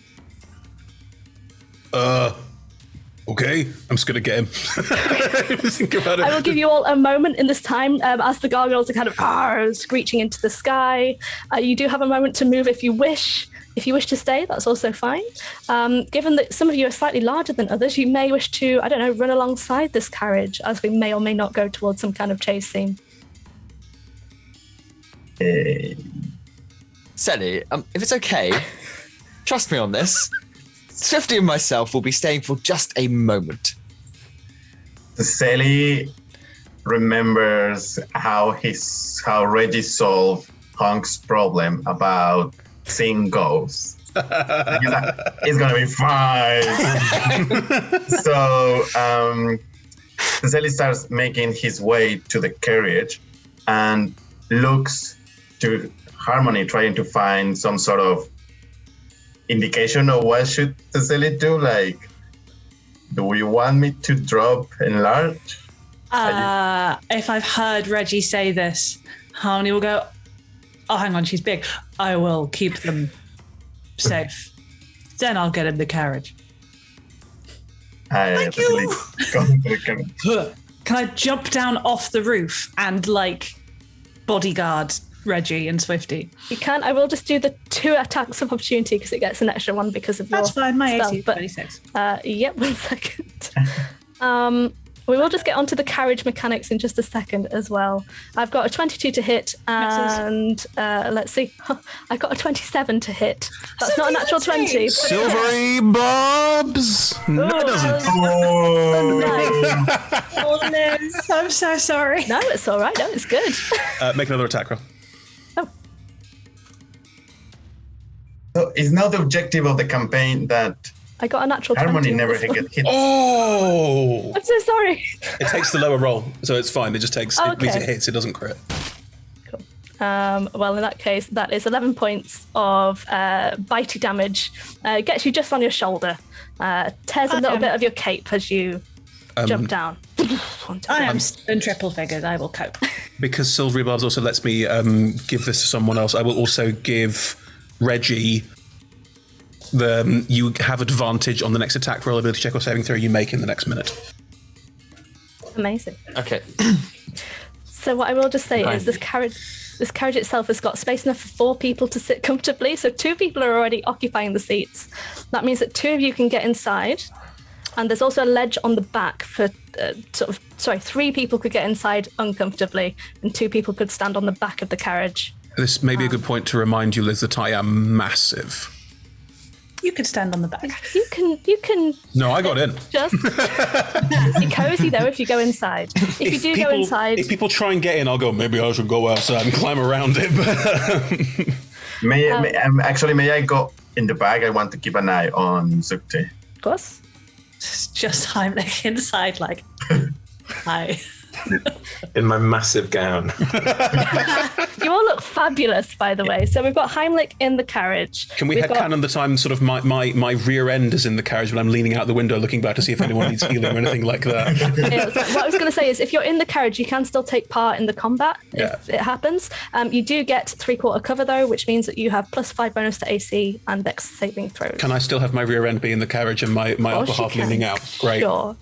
Okay, I'm just going to get him. Think about it. I will give you all a moment in this time as the gargoyles are kind of screeching into the sky. You do have a moment to move if you wish. If you wish to stay, that's also fine. Given that some of you are slightly larger than others, you may wish to, I don't know, run alongside this carriage, as we may or may not go towards some kind of chase scene. Selly, if it's okay, trust me on this. Swifty and myself will be staying for just a moment. Sally remembers how Reggie solved Hunk's problem about seeing ghosts. He's like, it's gonna be fine. So Sally starts making his way to the carriage and looks to Harmony, trying to find some sort of indication of what should Sally do. Like, do you want me to drop enlarge? If I've heard Reggie say this, Harmony will go, "Oh, hang on, she's big. I will keep them safe. Then I'll get in the carriage." Thank you. Can I jump down off the roof and like bodyguard Reggie and Swifty? You can. I will just do the 2 attacks of opportunity because it gets an extra one because of That's your fine. My spell, AC is but, 26. Yep, 1 second. We will just get onto the carriage mechanics in just a second as well. I've got a 22 to hit, and let's see. I've got a 27 to hit. That's not a natural 20. Silvery Bobs! No, it doesn't. Oh, Liz, I'm so sorry. No, it's all right. No, it's good. Make another attack roll. So it's not the objective of the campaign that I got a natural Harmony 20. never get hit. Oh! I'm so sorry. It takes the lower roll, so it's fine. It just takes, it means it Okay. hits, it doesn't crit. Cool. Well, in that case, that is 11 points of bitey damage. Gets you just on your shoulder. Tears a little bit of your cape as you jump down. I am in triple figures. I will cope. Because Silvery Barbs also lets me give this to someone else, I will also give Reggie you have advantage on the next attack roll, ability check or saving throw you make in the next minute. Amazing. Okay. So what I will just say is this carriage itself has got space enough for 4 people to sit comfortably. So 2 people are already occupying the seats. That means that 2 of you can get inside. And there's also a ledge on the back for 3 people could get inside uncomfortably, and 2 people could stand on the back of the carriage. This may be a good point to remind you, Liz, that I am massive. You could stand on the back. You can. No, I got in. Just be cozy though if you go inside. If you do go inside, if people try and get in, I'll go. Maybe I should go outside and climb around it. May I go in the back? I want to keep an eye on Zukti. of course. It's just Heimlich inside, like, hi. In my massive gown. You all look fabulous, by the way. So we've got Heimlich in the carriage. Can we headcanon the time sort of my rear end is in the carriage when I'm leaning out the window looking back to see if anyone needs healing or anything like that? What I was going to say is if you're in the carriage, you can still take part in the combat if it happens. You do get 3/4 cover, though, which means that you have +5 bonus to AC and Dex saving throws. Can I still have my rear end be in the carriage and my upper half leaning out? Great. Sure.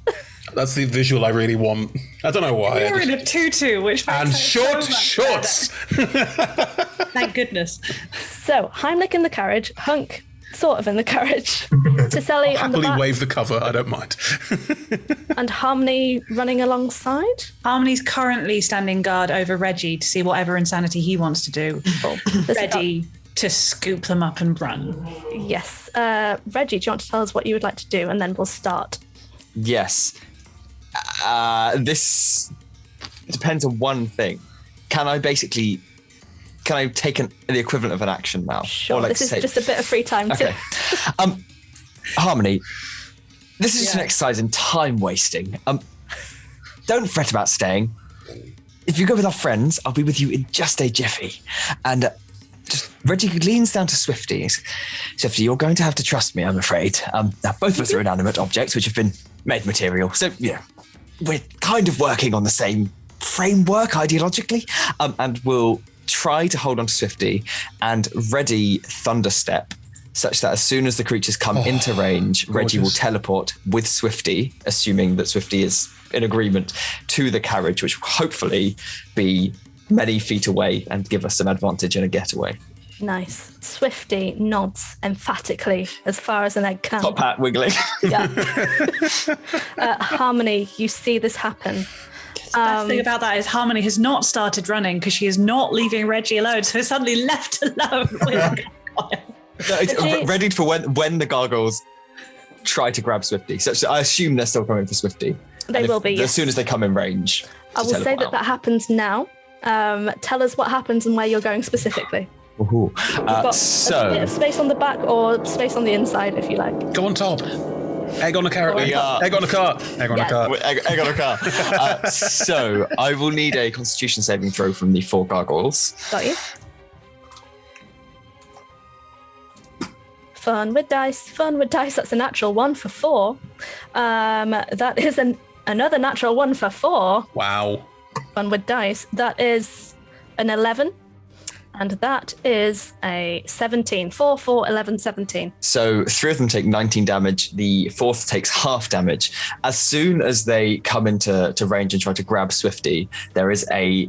That's the visual I really want. I don't know why. You're in a tutu, which makes And it short so much shorts. Thank goodness. So Heimlich in the carriage, Hunk sort of in the carriage, Tiseli on the Happily back, wave the cover. I don't mind. and Harmony running alongside. Harmony's currently standing guard over Reggie to see whatever insanity he wants to do. Ready to scoop them up and run. Yes. Reggie, do you want to tell us what you would like to do, and then we'll start? Yes. This depends on one thing. can I take the equivalent of an action now? Sure. Or like This is say- just a bit of free time Okay. too. Harmony, this is just an exercise in time wasting. Don't fret about staying. If you go with our friends, I'll be with you in just a jiffy. And just Reggie leans down to Swifty. Swifty, you're going to have to trust me, I'm afraid. Now, both of us are inanimate objects which have been made material. So, we're kind of working on the same framework ideologically. And we'll try to hold on to Swifty and ready Thunderstep, such that as soon as the creatures come into range, Reggie will teleport with Swifty, assuming that Swifty is in agreement, to the carriage, which will hopefully be many feet away and give us some advantage in a getaway. Nice. Swifty nods emphatically as far as an egg can. Top hat wiggling. Yeah. Harmony, you see this happen. The best thing about that is Harmony has not started running because she is not leaving Reggie alone, so it's suddenly left alone with No, it's ready for when the gargoyles try to grab Swifty. So I assume they're still coming for Swifty. They will be, as soon as they come in range. I will say that happens now. Tell us what happens and where you're going specifically. Ooh. You've got a bit of space on the back or space on the inside if you like. Go on top. Egg on a carrot. Egg on a cart. Egg on a cart. Egg on a car. So I will need a Constitution saving throw from the 4 gargoyles. Got you. Fun with dice. That's a natural 1 for 4. That is another natural 1 for 4. Wow. Fun with dice. That is an 11. And that is a 17. 4, 4, 11, 17. So 3 of them take 19 damage. The 4th takes half damage. As soon as they come into range and try to grab Swifty, there is a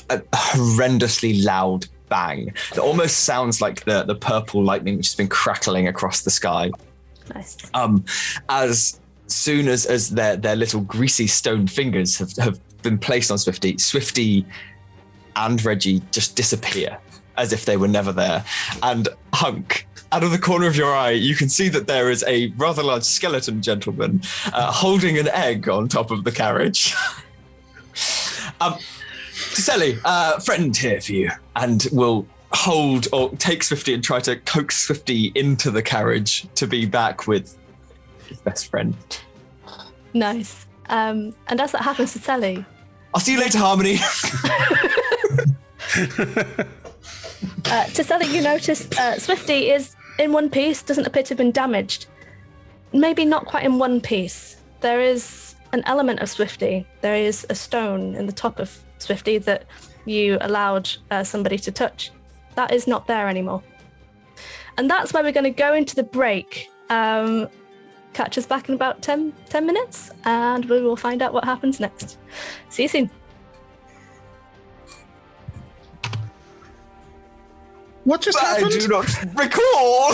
horrendously loud bang that almost sounds like the purple lightning which has been crackling across the sky. Nice. As soon as their little greasy stone fingers have been placed on Swifty and Reggie just disappear as if they were never there. And Hunk, out of the corner of your eye, you can see that there is a rather large skeleton gentleman holding an egg on top of the carriage. Tiselli, friend here for you, and will hold or take Swifty and try to coax Swifty into the carriage to be back with his best friend. Nice. And as that happens to Sally, I'll see you later, Harmony. to Sally, you notice Swifty is in one piece, doesn't appear to have been damaged. Maybe not quite in one piece. There is an element of Swifty. There is a stone in the top of Swifty that you allowed somebody to touch. That is not there anymore. And that's where we're going to go into the break. Catch us back in about 10 minutes and we will find out what happens next. See you soon. What just happened? I do not recall.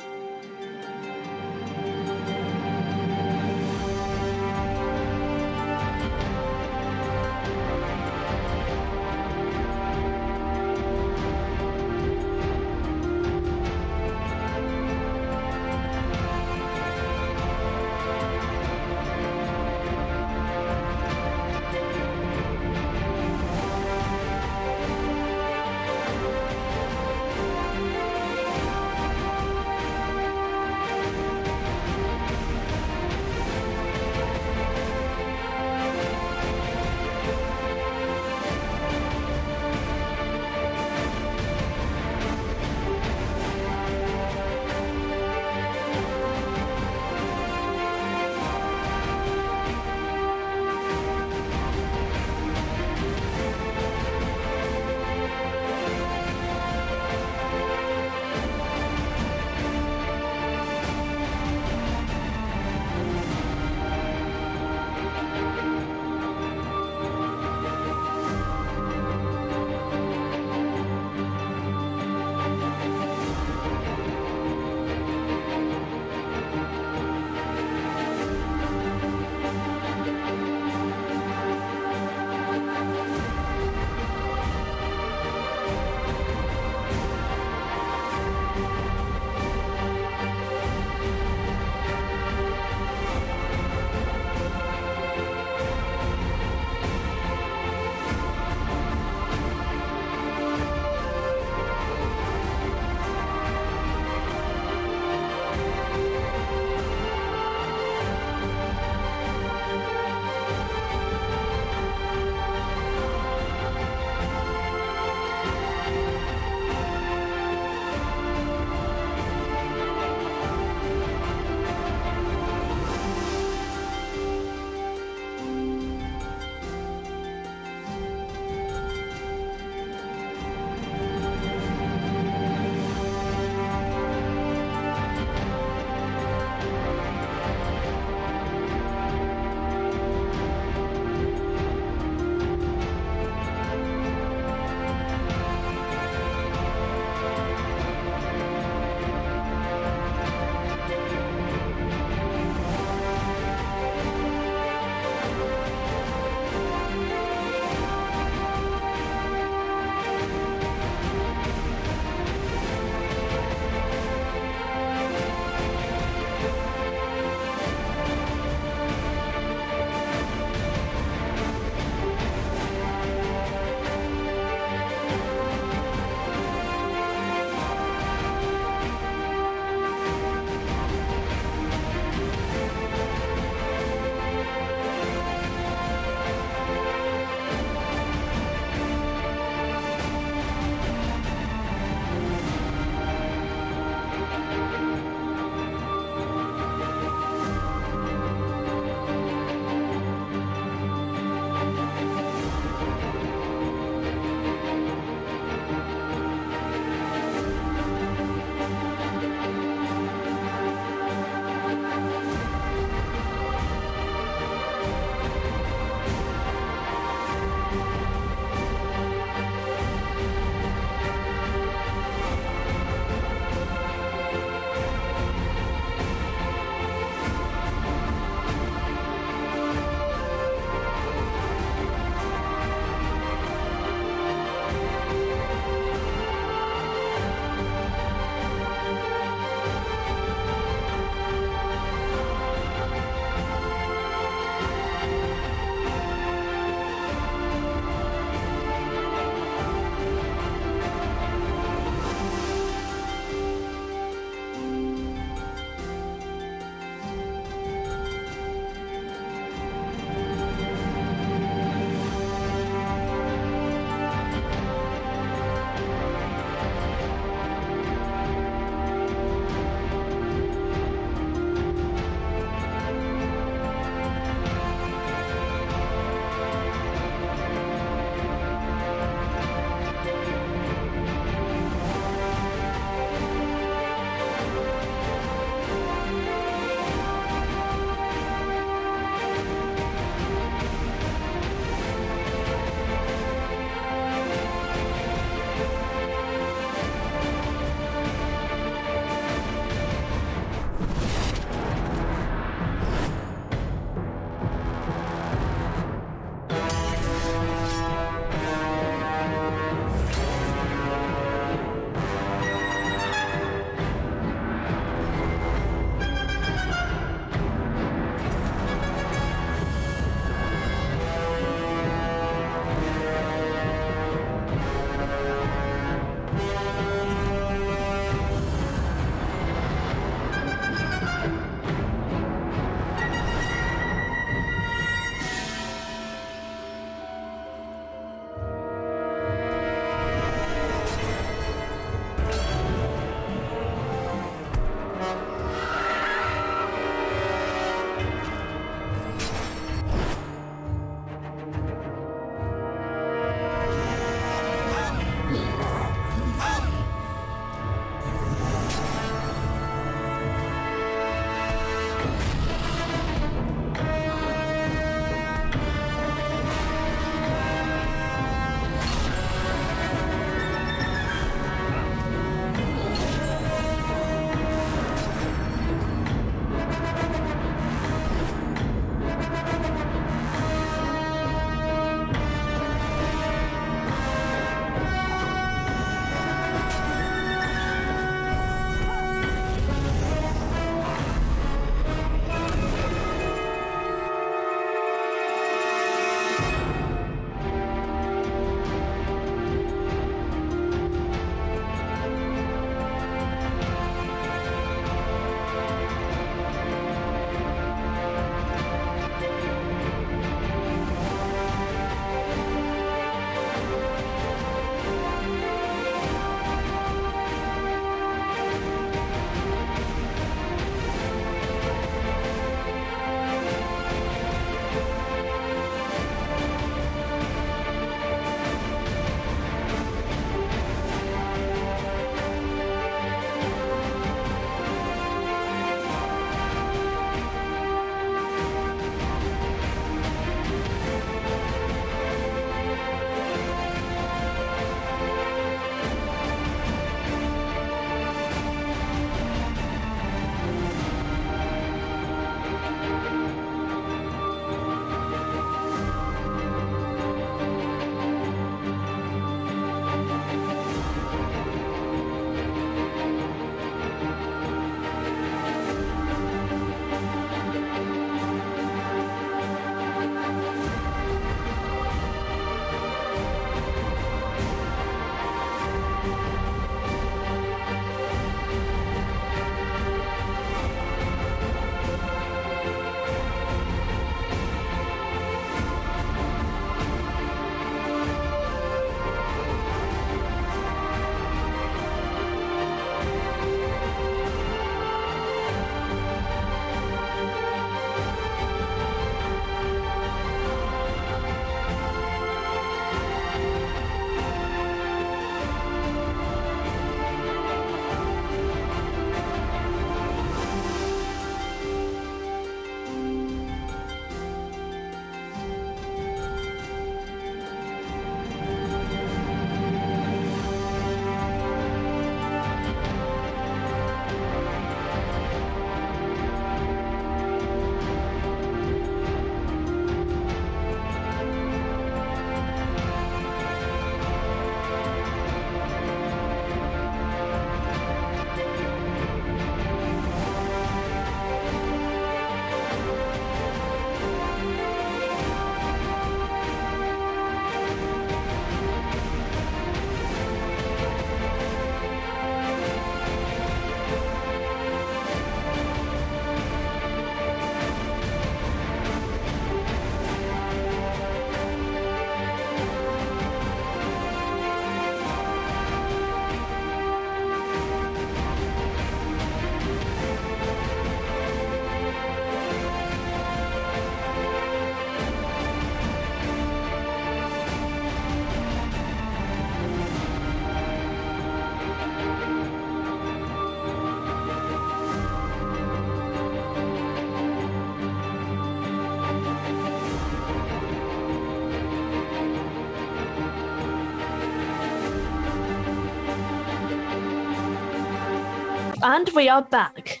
And we are back.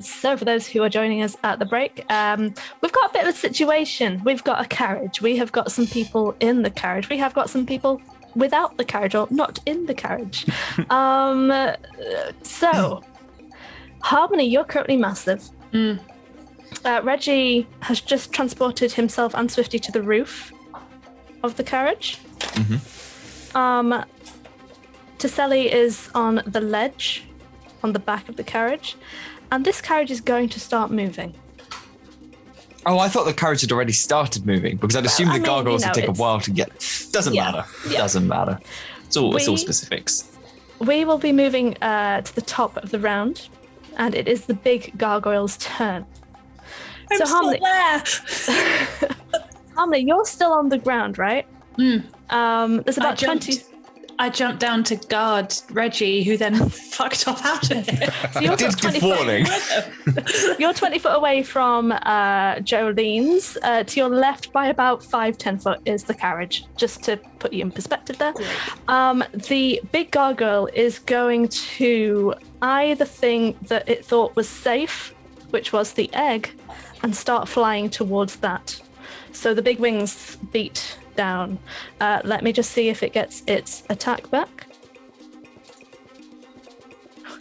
So for those who are joining us at the break, we've got a bit of a situation. We've got a carriage. We have got some people in the carriage. We have got some people without the carriage or not in the carriage. So, Harmony, you're currently massive. Reggie has just transported himself and Swifty to the roof of the carriage. Taselli is on the ledge on the back of the carriage, and this carriage is going to start moving. Oh, I thought the carriage had already started moving because I'd assume the gargoyles would take a while to get. Doesn't matter. Yeah. Doesn't matter. It's all specifics. We will be moving to the top of the round, and it is the big gargoyle's turn. I'm still there. Harmony, you're still on the ground, right? There's about 20. I jumped down to guard Reggie, who then fucked off out of it. So you're 20 foot, you're 20 foot away from Jolene's. To your left by about 5-10 foot is the carriage, just to put you in perspective there. The big gargoyle is going to eye the thing that it thought was safe, which was the egg, and start flying towards that. So the big wings beat down. Let me just see if it gets its attack back.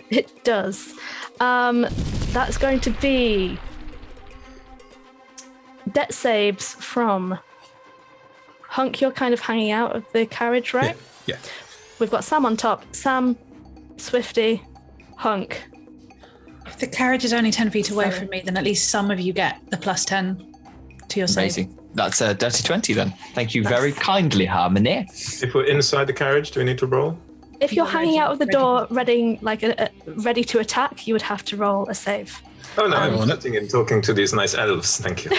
It does. That's going to be debt saves from Hunk. You're kind of hanging out of the carriage, right? Yeah. We've got Sam on top. Sam, Swifty, Hunk. If the carriage is only 10 feet away from me, then at least some of you get the +10 to your save. Amazing. That's a dirty 20 then. Thank you very kindly, Harmony. If we're inside the carriage, do we need to roll? If you're hanging out of the door, ready to attack, you would have to roll a save. Oh no, I'm sitting and talking to these nice elves. Thank you.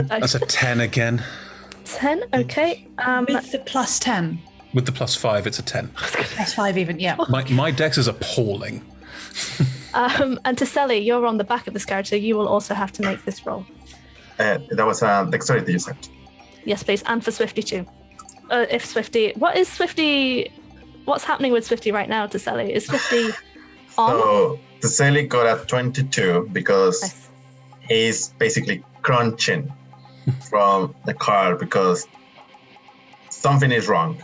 That's a 10 again. 10, okay. With the +10. With the +5, it's a 10. +5 even, yeah. My dex is appalling. And Taselli, you're on the back of this carriage, so you will also have to make this roll. That was a dexterity, you said. Yes, please, and for Swifty too. If Swifty, what's happening with Swifty right now, Taselli? Is Swifty on? So Taselli got a 22 because he's basically crunching from the car because something is wrong,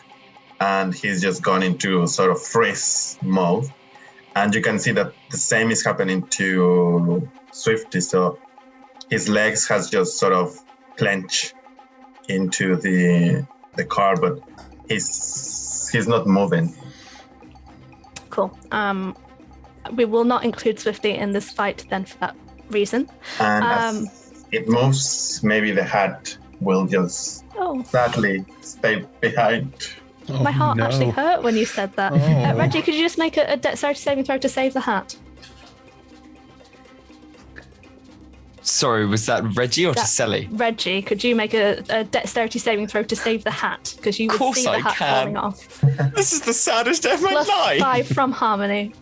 and he's just gone into sort of freeze mode. And you can see that the same is happening to Swifty. So his legs has just sort of clenched into the car, but he's not moving. Cool. We will not include Swifty in this fight then for that reason. And as it moves, maybe the hat will just sadly stay behind. Oh, my heart no. actually hurt when you said that. Reggie, could you just make a dexterity saving throw to save the hat? Sorry, was that Reggie or Taselli? Reggie, could you make a dexterity saving throw to save the hat? Because you would see the hat falling off. This is the saddest day of my Plus life. 5 from Harmony.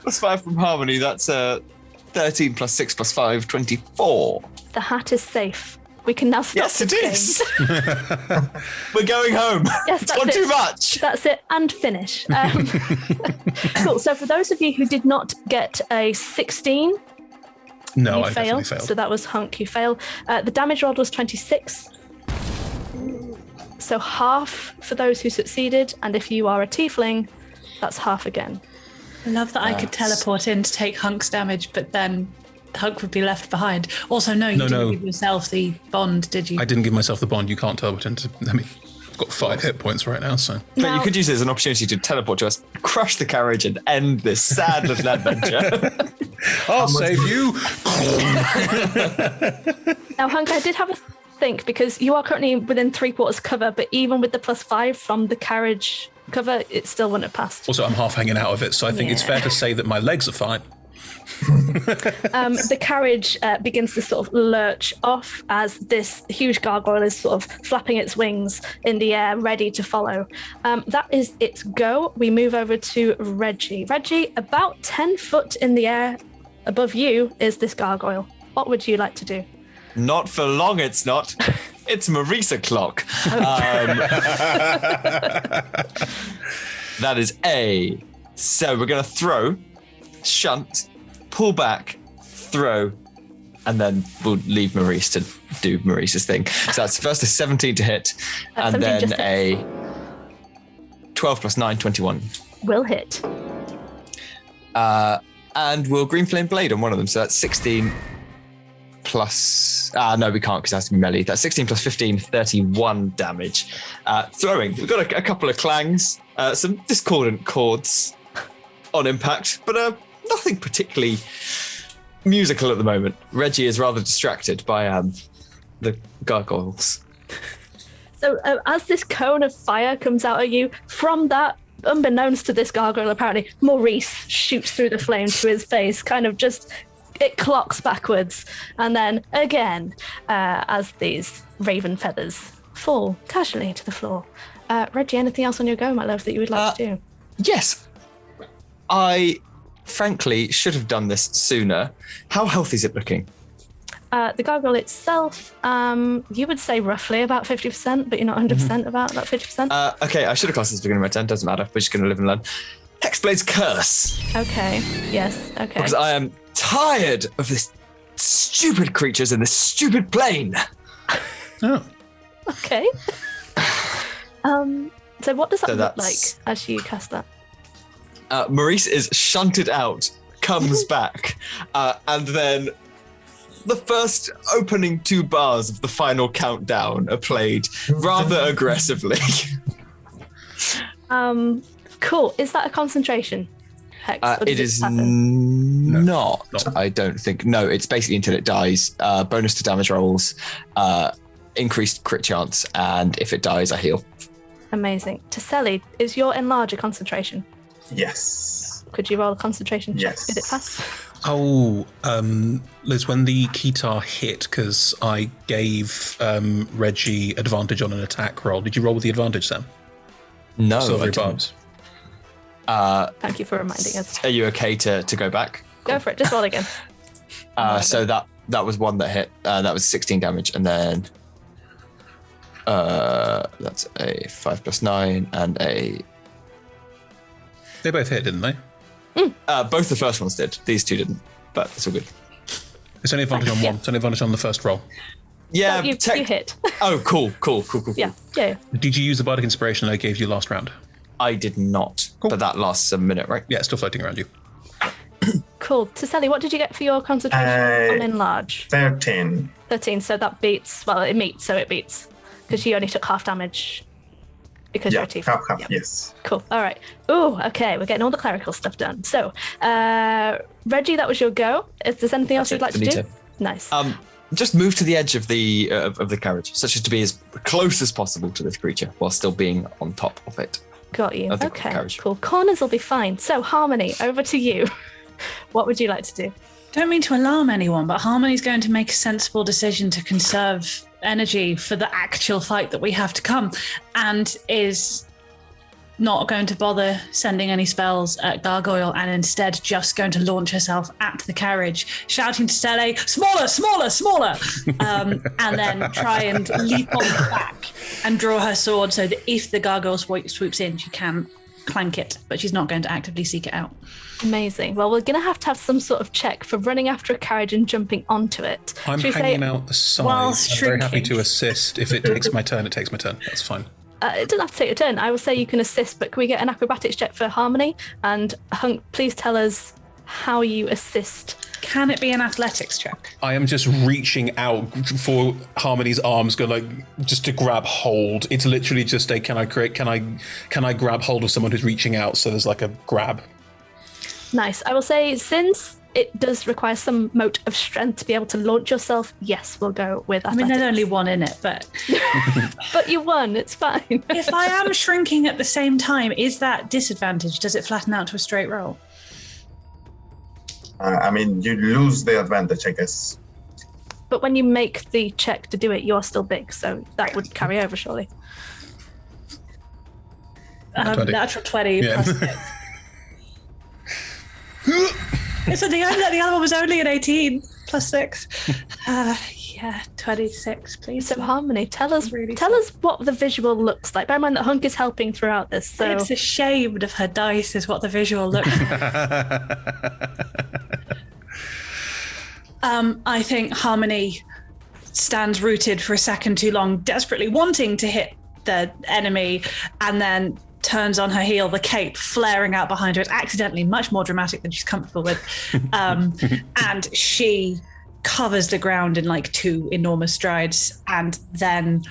+5 from Harmony. That's 13 + 6 + 5, 24. The hat is safe. We can now stop. Yes, it this is. game. We're going home. Yes, It's gone too much. That's it, and finish. Cool. So for those of you who did not get a 16, No, you I definitely failed. So that was Hunk, you fail. The damage roll was 26. So half for those who succeeded, and if you are a tiefling, that's half again. I love that I could teleport in to take Hunk's damage, but then Hunk would be left behind. Also, you didn't give yourself the bond, did you? I didn't give myself the bond. You can't teleport into. I mean, I've got 5 hit points right now, so. But you could use it as an opportunity to teleport to us, crush the carriage, and end this sad little adventure. I'll save you. Now, Hunk, I did have a think, because you are currently within 3/4 cover, but even with the +5 from the carriage cover, it still wouldn't have passed. Also, I'm half hanging out of it, so I think it's fair to say that my legs are fine. The carriage begins to sort of lurch off as this huge gargoyle is sort of flapping its wings in the air, ready to follow. That is its go. We move over to Reggie. Reggie, about 10 foot in the air above you is this gargoyle. What would you like to do? Not for long, it's not. It's Marisa Clock. That is A. So we're going to throw shunt, pull back, throw, and then we'll leave Maurice to do Maurice's thing. So that's first a 17 to hit, and then a 12 plus 9, 21. Will hit. And we'll Green Flame Blade on one of them. So that's 16 plus... no, we can't because it has to be melee. That's 16 plus 15, 31 damage. Throwing. We've got a couple of clangs, some discordant chords on impact, but nothing particularly musical at the moment. Reggie is rather distracted by the gargoyles. So as this cone of fire comes out at you, from that, unbeknownst to this gargoyle apparently, Maurice shoots through the flame to his face, kind of just, it clocks backwards. And then again, as these raven feathers fall casually to the floor. Reggie, anything else on your go, my love, that you would like to do? Yes. I frankly should have done this sooner. How healthy is it looking? The gargoyle itself, you would say roughly about 50%, but you're not 100% about that 50%. Okay, I should have classed this at the beginning of my turn. Doesn't matter. We're just going to live and learn. Hexblade's Curse. Okay, yes, okay. Because I am tired of this stupid creatures in this stupid plane. Oh. Okay. So what does that look like as you cast that? Maurice is shunted out, comes back, and then the first opening 2 bars of the final countdown are played rather aggressively. Cool. Is that a concentration hex? It is not, I don't think. No, it's basically until it dies. Bonus to damage rolls, increased crit chance, and if it dies, I heal. Amazing. Taselli, is your enlarge a concentration? Yes. Could you roll a concentration check? Yes. Did it pass? Oh, Liz, when the Keytar hit, because I gave Reggie advantage on an attack roll, did you roll with the advantage, Sam? No, Silvery I didn't. Barbs. Thank you for reminding us. Are you okay to go back? Go for it. Just roll again. So that was one that hit. That was 16 damage, and then that's a 5 plus 9 and a... They both hit, didn't they? Both the first ones did. These 2 didn't, but it's all good. It's only advantage on one. It's only advantage on the first roll. Yeah, so you hit. Oh, cool. Yeah. Did you use the Bardic Inspiration I gave you last round? I did not, Cool. but that lasts a minute, right? Yeah, it's still floating around you. Cool. Taselli, what did you get for your concentration on enlarge? 13. 13, so that beats, well, it meets, so it beats. Because you only took half damage. Because you're a tiefling. Half, Yep. yes. Cool. All right. Ooh, okay. We're getting all the clerical stuff done. So, Reggie, that was your go. If there's anything else you'd like to do? Nice. Just move to the edge of the carriage, such as to be as close as possible to this creature while still being on top of it. Got you. of the Okay, carriage. cool. Corners will be fine. So, Harmony, over to you. What would you like to do? Don't mean to alarm anyone, but Harmony's going to make a sensible decision to conserve energy for the actual fight that we have to come, and is not going to bother sending any spells at Gargoyle, and instead just going to launch herself at the carriage, shouting to Stelle, smaller, smaller, smaller, and then try and leap on the back and draw her sword so that if the Gargoyle swoops in, she can clank it, but she's not going to actively seek it out. Amazing. Well, we're going to have some sort of check for running after a carriage and jumping onto it. I'm Should we hanging say, out the side. Whilst I'm very happy shrinking. to assist. If it takes my turn, it takes my turn. That's fine. it doesn't have to take a turn. I will say you can assist, but can we get an acrobatics check for Harmony? And Hunk, please tell us how you assist. Can it be an athletics check? I am just reaching out for Harmony's arms, just to grab hold. It's literally just a can I grab hold of someone who's reaching out? So there's like a grab. Nice. I will say, since it does require some mote of strength to be able to launch yourself, yes, we'll go with I athletics. mean, there's only one in it, but But you won, it's fine. if I am shrinking at the same time, is that disadvantage? Does it flatten out to a straight roll? I mean, you lose the advantage, I guess. But when you make the check to do it, you're still big, so that would carry over, surely. 20. Natural 20 Yeah. plus 6. So the other one was only an 18 plus 6. Yeah. Yeah, 26, please. So Harmony, tell us Really what the visual looks like. Bear in mind that Hunk is helping throughout this. So It's ashamed of her dice is what the visual looks like. I think Harmony stands rooted for a second too long, desperately wanting to hit the enemy, and then turns on her heel, the cape flaring out behind her. It's accidentally much more dramatic than she's comfortable with. And she covers the ground in like 2 enormous strides, and then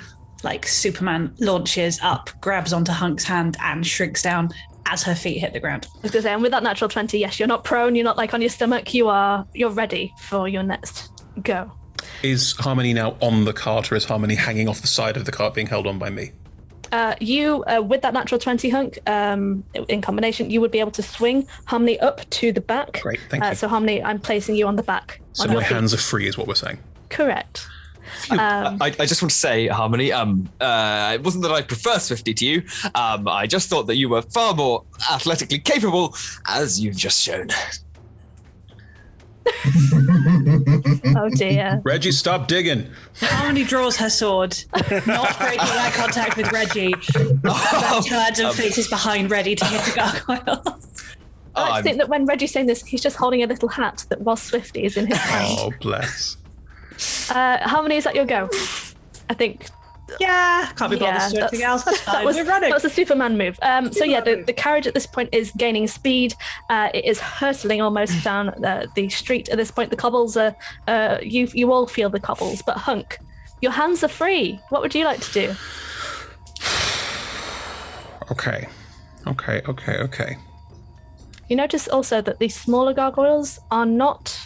like Superman launches up, grabs onto Hunk's hand, and shrinks down as her feet hit the ground. I was gonna say, and with that natural 20, yes, you're not prone, you're not like on your stomach, you're ready for your next go. Is Harmony now on the cart, or is Harmony hanging off the side of the cart being held on by me? You, with that natural 20, Hunk, in combination, you would be able to swing Harmony up to the back. Great, thank you. So Harmony, I'm placing you on the back. So my hands are free is what we're saying. Correct. I just want to say, Harmony, it wasn't that I prefer Swifty to you. I just thought that you were far more athletically capable, as you've just shown. Oh dear. Reggie, stop digging. Harmony draws her sword, not breaking eye contact with Reggie, but turns and faces behind, ready to hit the gargoyle. I like to think that when Reggie's saying this, he's just holding a little hat that was Swifty's in his hand. Oh, bless. Harmony, is that your go? I think. Yeah, can't be bothered to do anything else. That's fine. We're running. That was a Superman move. So yeah, the carriage at this point is gaining speed. It is hurtling almost down the street at this point. The cobbles are, you all feel the cobbles, but Hunk, your hands are free. What would you like to do? Okay. You notice also that the smaller gargoyles are not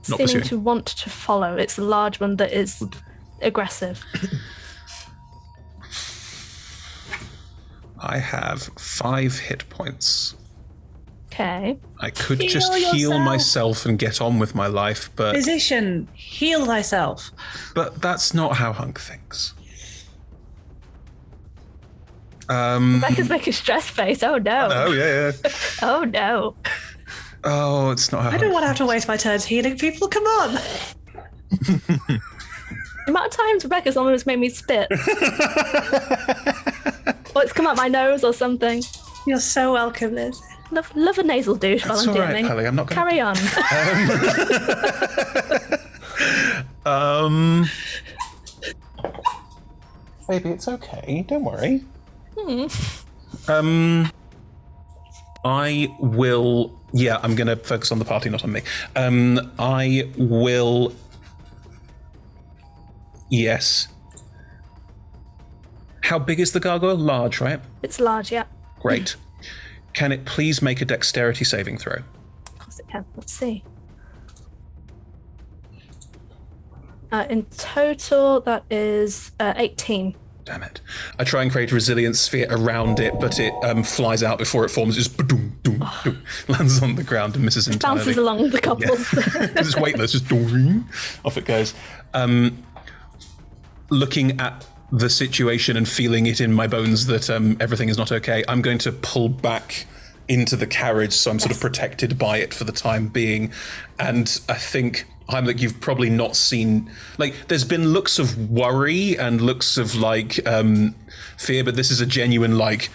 seeming pursuing. to want to follow. It's the large one that is aggressive. I have 5 hit points. Okay. I could Heal just heal yourself. myself and get on with my life, but Physician, heal thyself. that's not how Hunk thinks. Rebecca's making a stress face. Oh no. Oh yeah. Oh no. Oh, it's not how I don't want to have to waste my turns healing people. Come on. The amount of times Rebecca's almost made me spit. Or it's come out my nose or something. You're so welcome, Liz. Love a nasal douche That's while I'm all right, DMing. Pelly, I'm not gonna- Carry on. Baby, it's okay. Don't worry. I will. Yeah, I'm going to focus on the party, not on me. I will. Yes. How big is the gargoyle? Large, right? It's large, yeah. Great. Can it please make a dexterity saving throw? Of course it can. Let's see. In total, that is 18. Damn it. I try and create a resilience sphere around it, but it flies out before it forms. It just ba-doom, doom, doom, lands on the ground and misses entirely. Bounces along the cobbles. Because it's weightless, just doom, off it goes. Looking at the situation and feeling it in my bones that everything is not okay, I'm going to pull back into the carriage so I'm sort of protected by it for the time being. And I think, Heimlich, you've probably not seen, like, there's been looks of worry and looks of like fear, but this is a genuine like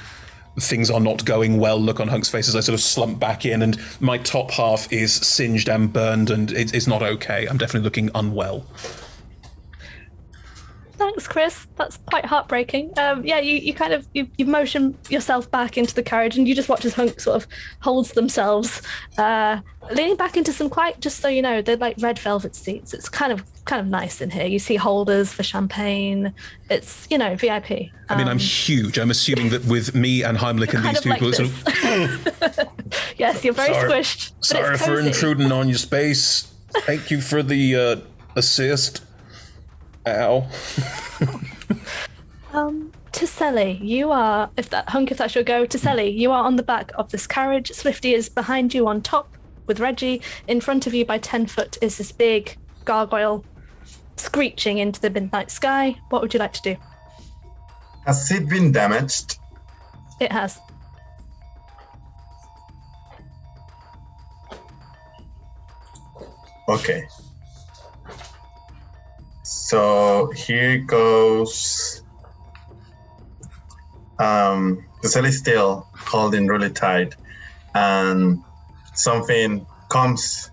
things are not going well look on Hunk's face as I sort of slump back in, and my top half is singed and burned and it's not okay. I'm definitely looking unwell. Thanks, Chris. That's quite heartbreaking. Yeah, you kind of you motion yourself back into the carriage, and you just watch as Hunk sort of holds themselves, leaning back into some quite, just so you know, they're like red velvet seats. It's kind of nice in here. You see holders for champagne. It's, you know, VIP. I mean, I'm huge. I'm assuming that with me and Heimlich and kind these of people, like it's sort of, yes, you're very Sorry. squished. But sorry it's for cozy. intruding on your space. Thank you for the assist. Ow. Tiseli, you are, if that's your go, Tiseli, you are on the back of this carriage. Swifty is behind you on top with Reggie. In front of you by 10 foot is this big gargoyle screeching into the midnight sky. What would you like to do? Has it been damaged? It has. Okay. So here goes. The cell is still holding really tight, and something comes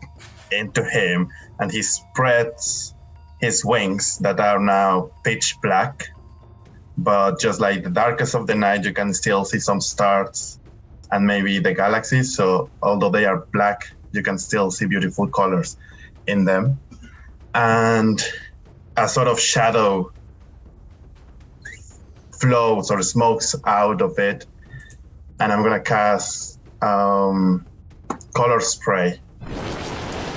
into him, and he spreads his wings that are now pitch black. But just like the darkest of the night, you can still see some stars and maybe the galaxy. So although they are black, you can still see beautiful colors in them. And a sort of shadow flows or smokes out of it. And I'm going to cast color spray.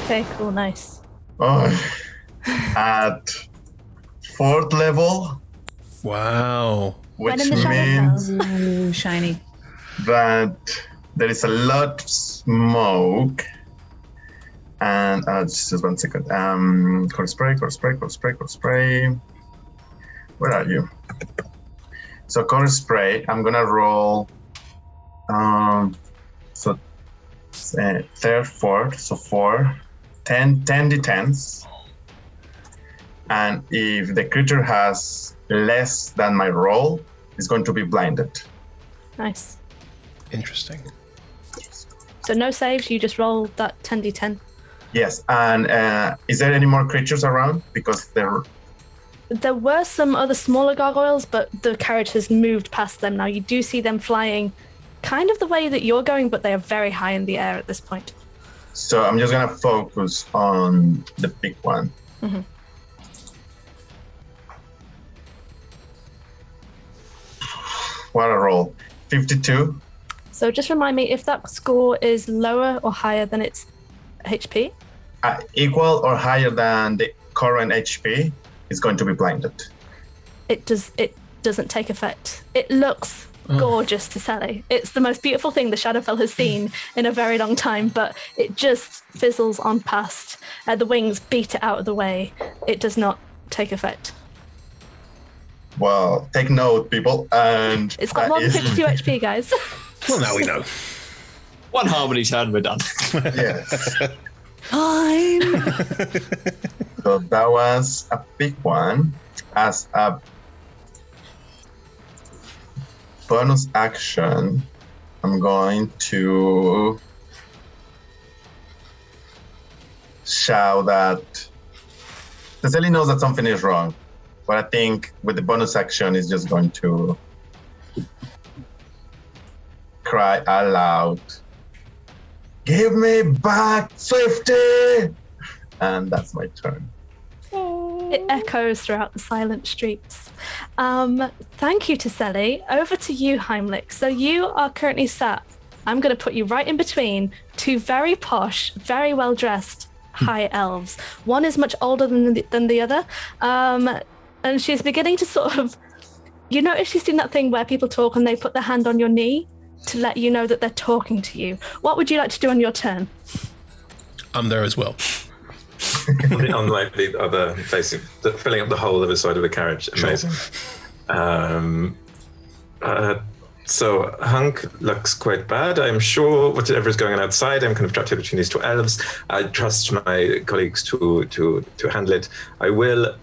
Okay, cool, nice. At 4th level. Wow. Which in the means Ooh, shiny. that there is a lot of smoke. And just 1 second. Color spray. Where are you? So color spray, I'm gonna roll. So third, fourth, so 4, 10 d10s. And if the creature has less than my roll, it's going to be blinded. Nice. Interesting. So no saves, you just roll that 10d10. Yes, and is there any more creatures around? Because There were some other smaller gargoyles, but the carriage has moved past them now. You do see them flying kind of the way that you're going, but they are very high in the air at this point. So I'm just gonna focus on the big one. Mm-hmm. What a roll. 52. So just remind me, if that score is lower or higher than its HP? Equal or higher than the current HP is going to be blinded. It doesn't take effect. It looks gorgeous to Sally. It's the most beautiful thing the Shadowfell has seen in a very long time, but it just fizzles on past. The wings beat it out of the way. It does not take effect. Well, take note, people. And It's got more than 52 HP, guys. Well, now we know. 1 harmony turn, we're done. Yes. Fine. So that was a big one. As a bonus action, I'm going to shout that Cecily knows that something is wrong, but I think with the bonus action, it's just going to cry aloud, "Give me back 50!" And that's my turn. It echoes throughout the silent streets. Thank you to Sally. Over to you, Heimlich. So you are currently sat, I'm going to put you right in between 2 very posh, very well-dressed high elves. One is much older than the other. And she's beginning to sort of... You notice she's doing that thing where people talk and they put their hand on your knee to let you know that they're talking to you. What would you like to do on your turn? I'm there as well. Unlike the other filling up the whole other side of the carriage. Amazing. So Hunk looks quite bad. I'm sure whatever is going on outside, I'm kind of trapped here between these 2 elves. I trust my colleagues to handle it. I will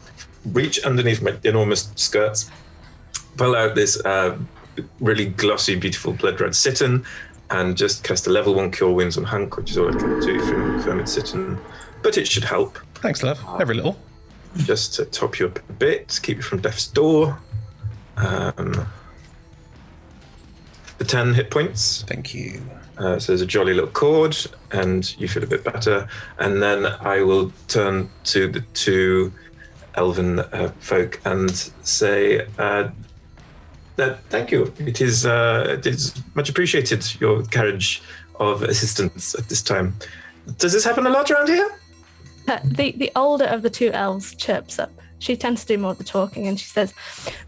reach underneath my enormous skirts, pull out this really glossy, beautiful blood red Sitten, and just cast a level 1 Cure Wounds on Hunk, which is all I can do from its Sitten. But it should help. Thanks, love. Every little. Just to top you up a bit, keep you from death's door. The 10 hit points. Thank you. So there's a jolly little chord, and you feel a bit better. And then I will turn to the 2 elven folk and say, thank you. It is much appreciated, your carriage of assistance at this time. Does this happen a lot around here? The older of the 2 elves chirps up. She tends to do more of the talking, and she says,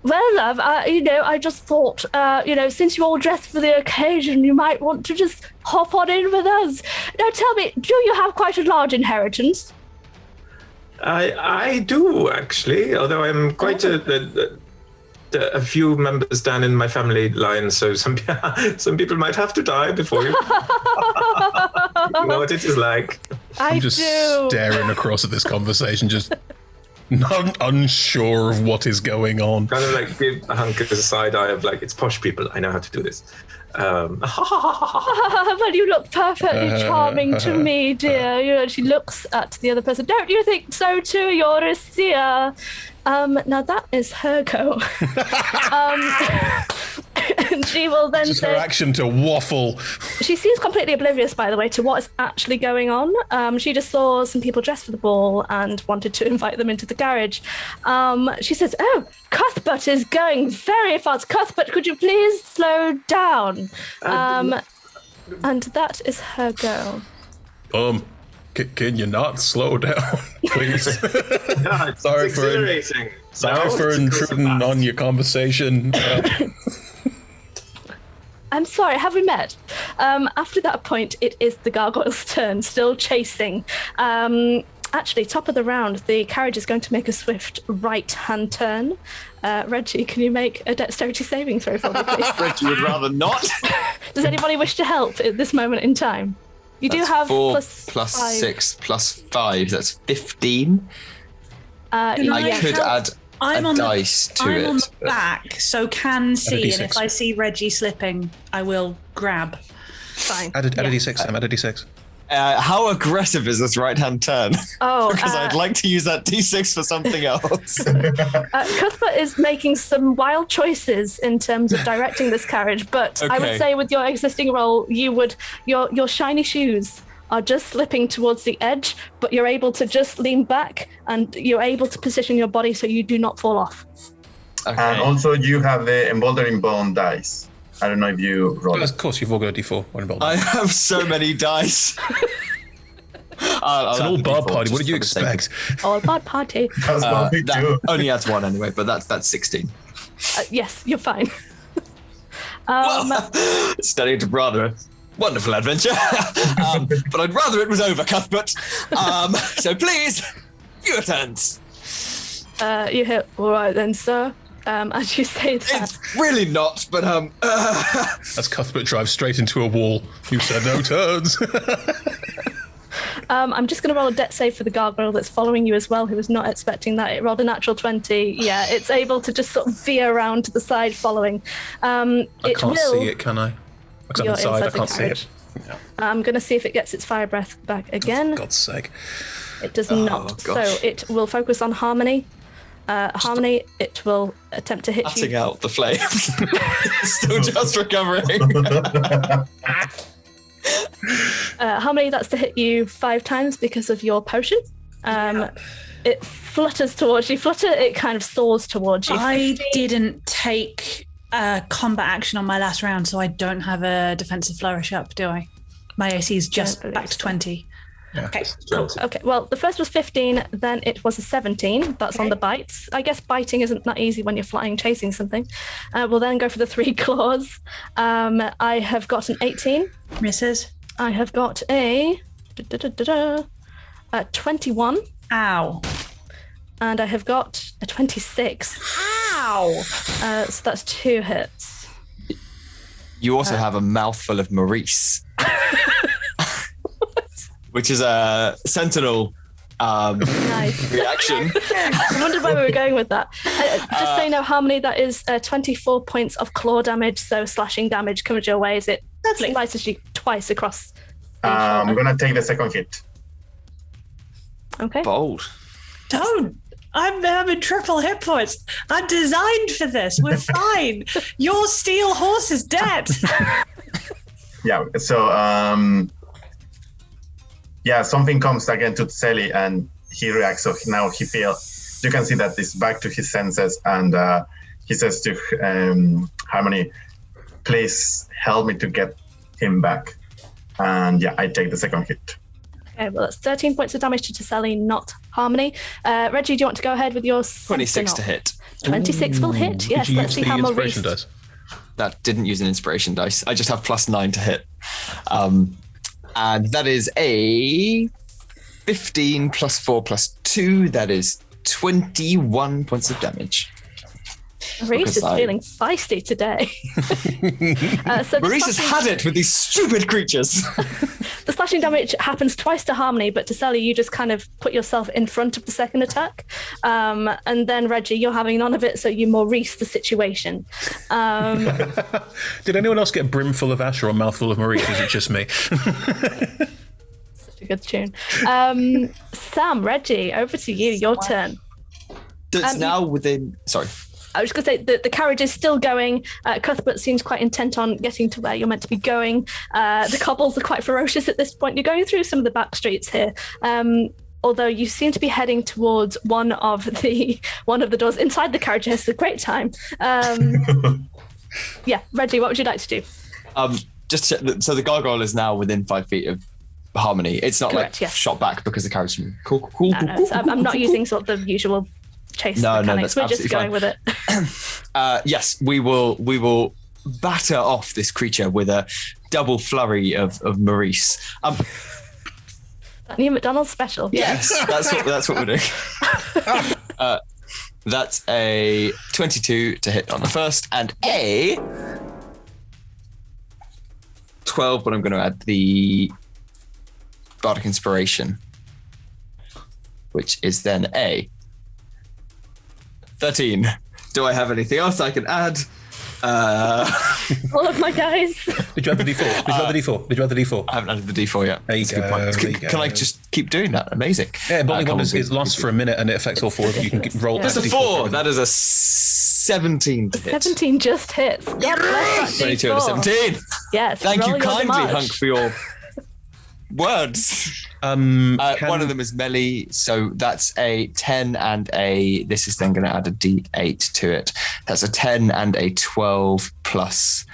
"Well, love, I just thought, since you're all dressed for the occasion, you might want to just hop on in with us. Now, tell me, do you have quite a large inheritance?" I do, actually, although I'm quite a few members down in my family line, so some people might have to die before you. You know what it is like. I I'm just do. staring across at this conversation, just Not unsure of what is going on. Kind of like give Hunk a side eye of like, it's posh people. I know how to do this. Well, you look perfectly charming to me, dear. She looks at the other person. Don't you think so too? You're a seer. Now that is her go. And she will then Just say, her action to waffle. she seems completely oblivious, by the way, to what is actually going on. She just saw some people dressed for the ball and wanted to invite them into the garage. She says, "Oh, Cuthbert is going very fast. Cuthbert, could you please slow down?" And that is her go. Can you not slow down, please? Sorry for intruding on your conversation. I'm sorry, have we met? After that point, it is the gargoyle's turn, still chasing. Actually, top of the round, the carriage is going to make a swift right-hand turn. Reggie, can you make a dexterity saving throw for me, please? Reggie would rather not. Does anybody wish to help at this moment in time? You do have 4 plus plus 5. 6 plus 5. That's 15. I Yeah. could add I'm a on dice to it. I'm on the back, so can see, and D6. if I see Reggie slipping, I will grab. Fine. Add a Yeah. D6, Sam. Add a D6. How aggressive is this right-hand turn? Oh, Because I'd like to use that D6 for something else. Cuthbert is making some wild choices in terms of directing this carriage, but I would Okay. say with your existing role, your shiny shoes are just slipping towards the edge, but you're able to just lean back and you're able to position your body so you do not fall off. And Okay. also you have the emboldening bone dice. I don't know if you roll Well, it. of course, you've all got a D4. One involved. I have so many dice. It's an all bard party. What did you expect? Oh, a bad party. That's what we That do. only adds 1 anyway, but that's 16. Yes, you're fine. Studying to rather a wonderful adventure. But I'd rather it was over, Cuthbert. So please, your turns. You hit, all right then, sir. As you say that. It's really not, but As Cuthbert drives straight into a wall. You said no turns. I'm just going to roll a dex save for the gargoyle that's following you as well, who was not expecting that. It rolled a natural 20. Yeah, it's able to just sort of veer around to the side following. I can't see it, can I? Because I'm You're inside, I inside the can't see carriage. it. I'm going to see if it gets its fire breath back again. For God's sake. It does not. So gosh. it will focus on Harmony. Harmony, it will attempt to hit cutting you. out the flames. Still just recovering. Harmony, that's to hit you 5 times because of your potion. It flutters towards you. Flutter, it kind of soars towards you. I didn't take combat action on my last round, so I don't have a defensive flourish up, do I? My AC is just believe back to so. 20. Okay, Cool. Okay, well, the first was 15, then it was a 17. That's on the bites. I guess biting isn't that easy when you're flying, chasing something. We'll then go for the 3 claws. I have got an 18. Misses. I have got a 21. Ow. And I have got a 26. Ow. So that's 2 hits. You also have a mouthful of Maurice. Which is a sentinel Nice. reaction. I wondered where we were going with that. Just so you know, Harmony, that is 24 points of claw damage, so slashing damage comes your way as it slices you twice across. I'm gonna take the second hit. Okay. Bold. Don't. I'm in triple hit points. I'm designed for this. We're fine. Your steel horse is dead. Yeah. So yeah, something comes again to Tseli and he reacts. So now he feels. You can see that he's back to his senses, and he says to Harmony, "Please help me to get him back." And yeah, I take the second hit. Okay, well, that's 13 points of damage to Tesselli, not Harmony. Reggie, do you want to go ahead with your 26 to sentinel? hit. 26 will hit, yes. Did you Let's use see how the Maurice... inspiration dice? That didn't use an inspiration dice. I just have +9 to hit. And that is a 15 plus 4 plus 2. That is 21 points of damage. Maurice is feeling feisty today. Maurice has had it with these stupid creatures. The slashing damage happens twice to Harmony, but to Sally, you just kind of put yourself in front of the second attack. And then Reggie, you're having none of it, so you Maurice the situation. Did anyone else get brimful of Ash or a mouthful of Maurice? Is it just me? Such a good tune. Sam, Reggie, over to you. Your turn. That's now within... Sorry. I was just going to say the carriage is still going. Cuthbert seems quite intent on getting to where you're meant to be going. The cobbles are quite ferocious at this point. You're going through some of the back streets here. Although you seem to be heading towards one of the doors inside the carriage. It's a great time. Yeah, Reggie, what would you like to do? Just to check, so the gargoyle is now within 5 feet of Harmony. It's not Correct, yes. shot back because the carriage. Cool. I'm not using sort of the usual chase mechanics. We're just going with it. Yes, we will batter off this creature with a double flurry of Maurice. New McDonald's special. Yes, that's what we're doing. That's a 22 to hit on the first and a 12, but I'm going to add the Bardic Inspiration, which is then a 13. Do I have anything else I can add? All of my guys. Did you have the D4? Did you have the D4? I haven't added the D4 yet. There you go. Can I just keep doing that? Amazing. Yeah, but only one is lasts for a minute and it affects all four of you. You can roll. That's a 4. That is a 17 to hit. 17 just hits. God bless that 22 out of 17. Yes. Thank you roll your kindly, damage. Hunk, for your words. One of them is melee, so that's a 10 and a... This is then going to add a D8 to it. That's a 10 and a 12 plus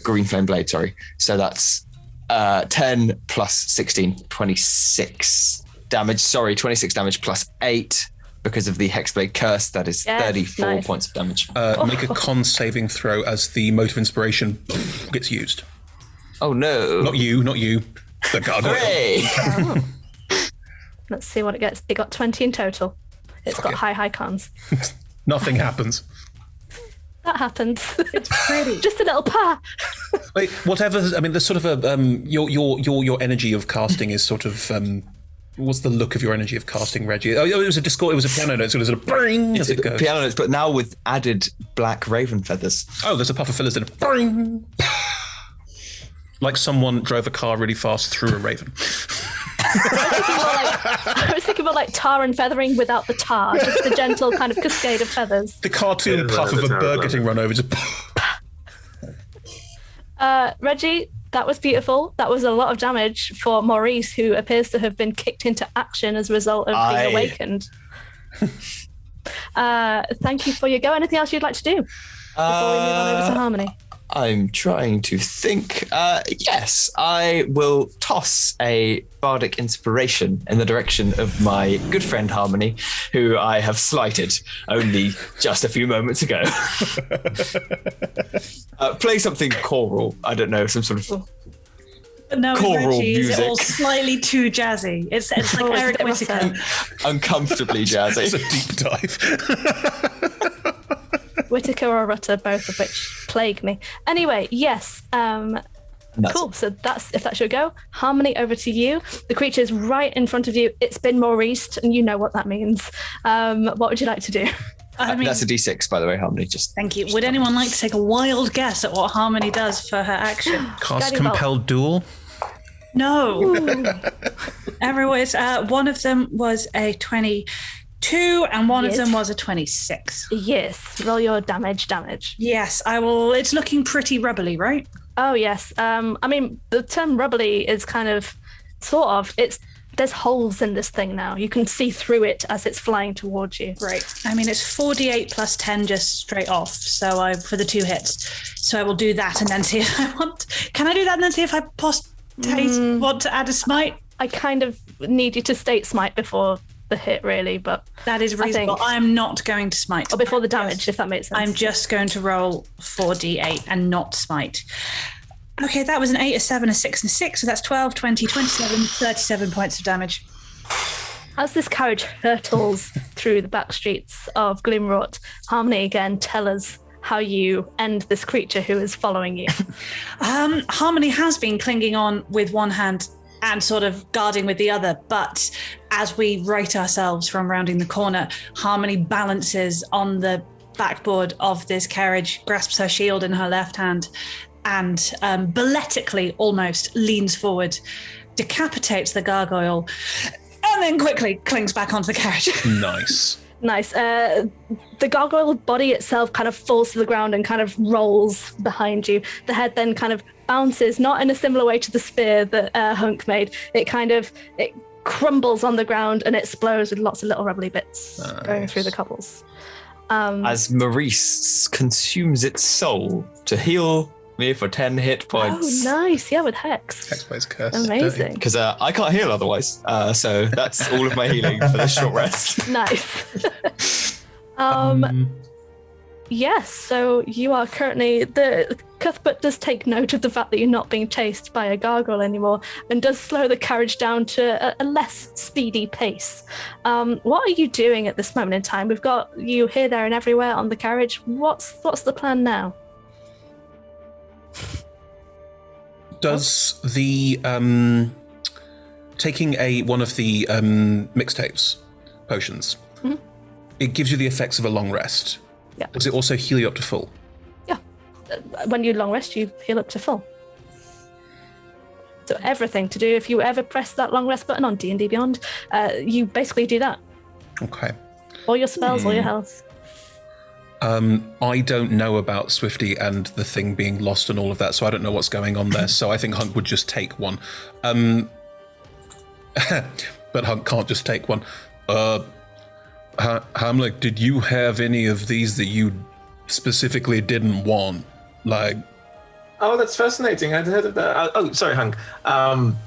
Green Flame Blade, sorry. So that's 10 plus 16, 26 damage. Sorry, 26 damage plus 8 because of the Hexblade Curse. That is 34 points of damage. Make a con saving throw as the Mote of Inspiration gets used. Oh, no. Not you. The gargoyle. Hooray! Let's see what it gets. It got 20 in total. It's got high cons. Nothing happens. That happens. It's pretty. Just a little pa. Wait, whatever. I mean, there's sort of a your energy of casting is sort of. What's the look of your energy of casting, Reggie? Oh, it was a Discord. It was a piano note. So it was a bring as it goes. Piano notes, but now with added black raven feathers. Oh, there's a puff of fillers and a bring. Like someone drove a car really fast through a raven. I was thinking more like tar and feathering without the tar, just a gentle kind of cascade of feathers. The cartoon puff of a bird getting run over. Just Reggie, that was beautiful. That was a lot of damage for Maurice, who appears to have been kicked into action as a result of being awakened. Thank you for your go. Anything else you'd like to do before we move on over to Harmony? I'm trying to think. Yes, I will toss a bardic inspiration in the direction of my good friend Harmony, who I have slighted only just a few moments ago. Play something choral. I don't know, some sort of no, choral Reggie, music. Is it all slightly too jazzy? It's like Eric Whittaker. Uncomfortably jazzy. It's a deep dive. Whittaker or Rutter, both of which plague me. Anyway, yes. Cool. So if that's your go. Harmony, over to you. The creature is right in front of you. It's been Maurice, and you know what that means. What would you like to do? That's a D6, by the way, Harmony. Thank you. Would anyone like to take a wild guess at what Harmony does for her action? Cast Compelled Duel? No. Everyone's one of them was a 22 and one of them was a 26. Yes. Roll your damage. Yes, I will. It's looking pretty rubbly, right? Oh, yes. I mean, the term rubbly is kind of, there's holes in this thing now. You can see through it as it's flying towards you. Right. I mean, it's 4d8 plus 10 just straight off. So for the 2 hits. So I will do that and then see if I want. Can I do that and then see if I want to add a smite? I kind of need you to state smite before the hit, really, but that is reasonable. I'm not going to smite. Or before the damage, if that makes sense. I'm just going to roll 4d8 and not smite. Okay, that was an 8, a 7, a 6, and a 6. So that's 12, 20, 27, 37 points of damage. As this carriage hurtles through the back streets of Gloomrot, Harmony, again, tell us how you end this creature who is following you. Harmony has been clinging on with one hand and sort of guarding with the other, but as we right ourselves from rounding the corner, Harmony balances on the backboard of this carriage, grasps her shield in her left hand, and balletically almost leans forward, decapitates the gargoyle, and then quickly clings back onto the carriage. Nice. Nice. The gargoyle body itself kind of falls to the ground and kind of rolls behind you. The head then kind of bounces, not in a similar way to the spear that Hunk made. It crumbles on the ground and it explodes with lots of little rubbly bits going through the cobbles. As Maurice consumes its soul to heal me for 10 hit points. Oh, nice. Yeah, with Hex. Hexblade's curse. Amazing. Because I can't heal otherwise. So that's all of my healing for this short rest. Nice. Yes, so you are currently... Cuthbert does take note of the fact that you're not being chased by a gargoyle anymore and does slow the carriage down to a less speedy pace. What are you doing at this moment in time? We've got you here, there, and everywhere on the carriage. What's the plan now? Does the taking one of the mixtapes potions, it gives you the effects of a long rest. Yeah. Does it also heal you up to full? Yeah. When you long rest, you heal up to full. So everything to do, if you ever press that long rest button on D&D Beyond, you basically do that. Okay. All your spells, all your health. I don't know about Swifty and the thing being lost and all of that, so I don't know what's going on there. So I think Hunk would just take one. But Hunk can't just take one. Hamlet, did you have any of these that you specifically didn't want? Like... Oh, that's fascinating. I'd heard of that. Oh, sorry, Hunk.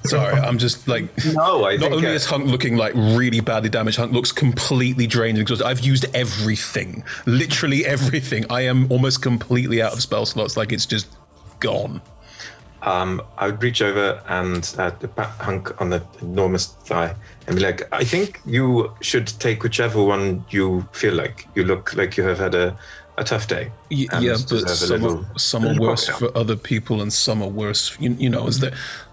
Sorry, I'm just like... No, I think... Not only is Hunk looking like really badly damaged, Hunk looks completely drained and exhausted. I've used everything. Literally everything. I am almost completely out of spell slots. Like, it's just gone. I would reach over and pat Hunk on the enormous thigh and be like, I think you should take whichever one you feel like. You look like you have had a tough day. Yeah, but some are worse for other people and some are worse. You know,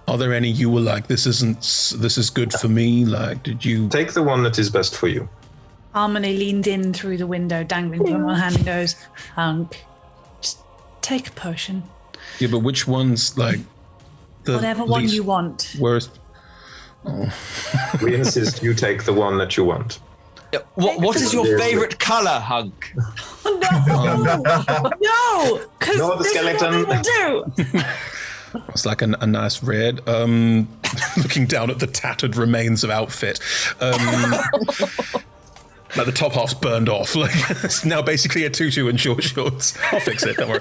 are there any you were like, this is good for me? Like, did you... Take the one that is best for you. Harmony leaned in through the window, dangling from one hand, and goes, Hunk, just take a potion. Yeah, but which one's like the whatever one you want. Worst? Oh. We insist you take the one that you want. What is your favorite color, Hunk? No, because No, the skeleton. Do. It's like a nice red. Looking down at the tattered remains of outfit. Like the top half's burned off. Like it's now basically a tutu and short shorts. I'll fix it. Don't worry.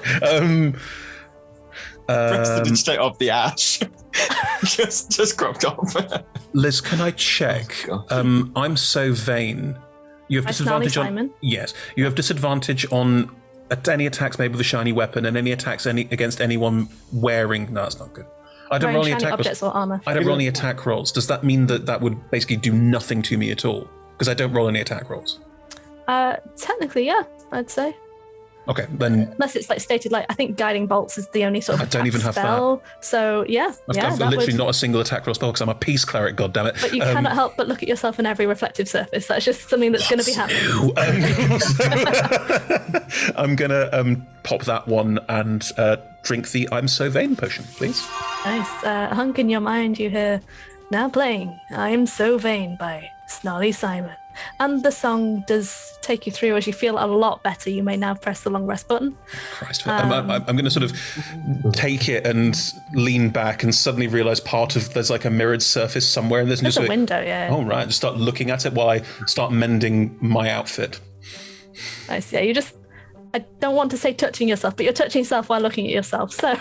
President straight off the ash. just cropped off. Liz, can I check? I'm so vain. You have disadvantage on... Simon. Yes. You have disadvantage on any attacks made with a shiny weapon and any attacks against anyone wearing... No, that's not good. I don't roll any attack objects or armor. I don't roll any attack rolls. Does that mean that would basically do nothing to me at all? Because I don't roll any attack rolls. Technically, yeah, I'd say. Okay, then... Unless it's like stated, like, I think Guiding Bolts is the only sort of I don't even have spell. So, yeah. I've literally not a single attack roll spell because I'm a peace cleric, goddammit. But you cannot help but look at yourself in every reflective surface. That's just something that's going to be happening. I'm going to pop that one and drink the I'm So Vain potion, please. Nice. Hunk, in your mind, you hear, now playing I Am So Vain by Snarly Simon. And the song does take you through as you feel a lot better. You may now press the long rest button. Christ, I'm going to sort of take it and lean back and suddenly realise there's like a mirrored surface somewhere in this. There's a window, yeah. Oh, right. Just start looking at it while I start mending my outfit. Nice, yeah. I don't want to say touching yourself, but you're touching yourself while looking at yourself. So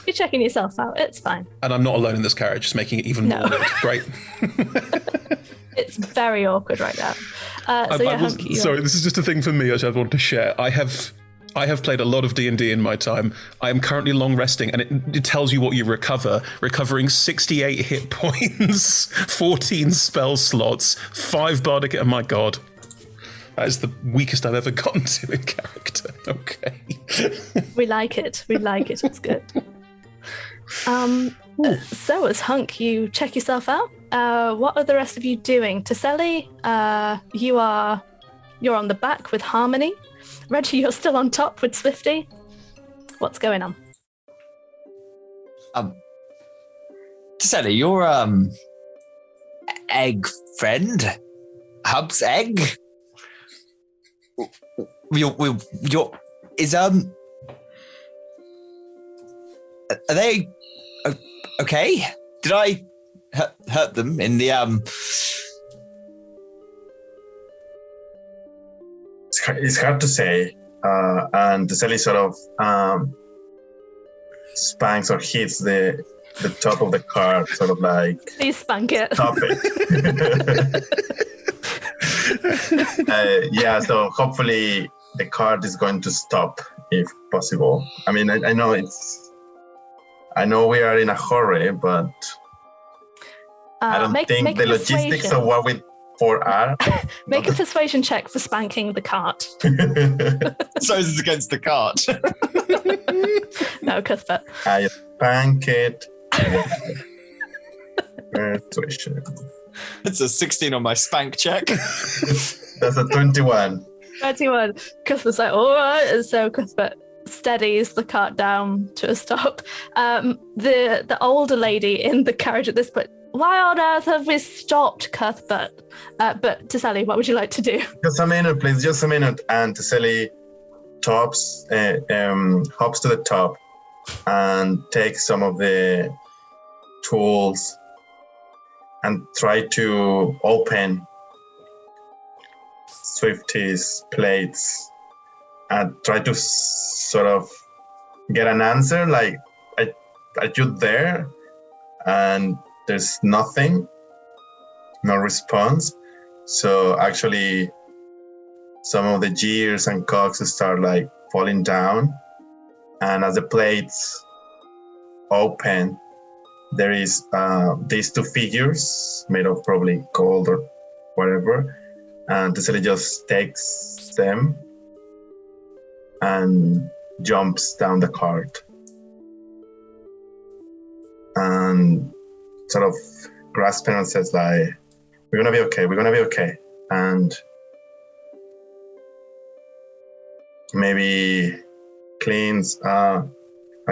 you're checking yourself out. It's fine. And I'm not alone in this carriage, just making it even more weird. Great. It's very awkward right now. Sorry, this is just a thing for me, which I want to share. I have I have played a lot of D&D in my time. I am currently long resting, and it tells you what you recover. Recovering 68 hit points, 14 spell slots, 5 bardic... Oh my god. That is the weakest I've ever gotten to in character. Okay. We like it. It's good. So as Hunk, you check yourself out. What are the rest of you doing? Taselli, you're on the back with Harmony. Reggie, you're still on top with Swifty. What's going on? Taselli, your egg friend, Hub's egg. Are they okay? Did I hurt them in the It's hard to say. And the Sally sort of spanks or hits the top of the card, sort of like. Please spank it. Stop it. Yeah, so hopefully the card is going to stop if possible. I mean, I know we are in a hurry, but I don't think the logistics of what we are. Make a persuasion check for spanking the cart. So this is against the cart. No, Cuthbert. I spank it. Persuasion. It's a 16 on my spank check. That's a 21. 21. Cuthbert's like, all right. And so Cuthbert steadies the cart down to a stop. The older lady in the carriage at this point, why on earth have we stopped, Cuthbert? But Taselli, what would you like to do? Just a minute, please. Just a minute. And Taselli hops to the top and takes some of the tools and try to open Swifty's plates and try to sort of get an answer, like, are you there? And there's nothing, no response. So actually some of the gears and cogs start like falling down. And as the plates open, there is these two figures made of probably gold or whatever. And Taselli just takes them and jumps down the cart. And sort of grasps and says like, we're gonna be okay. And maybe cleans a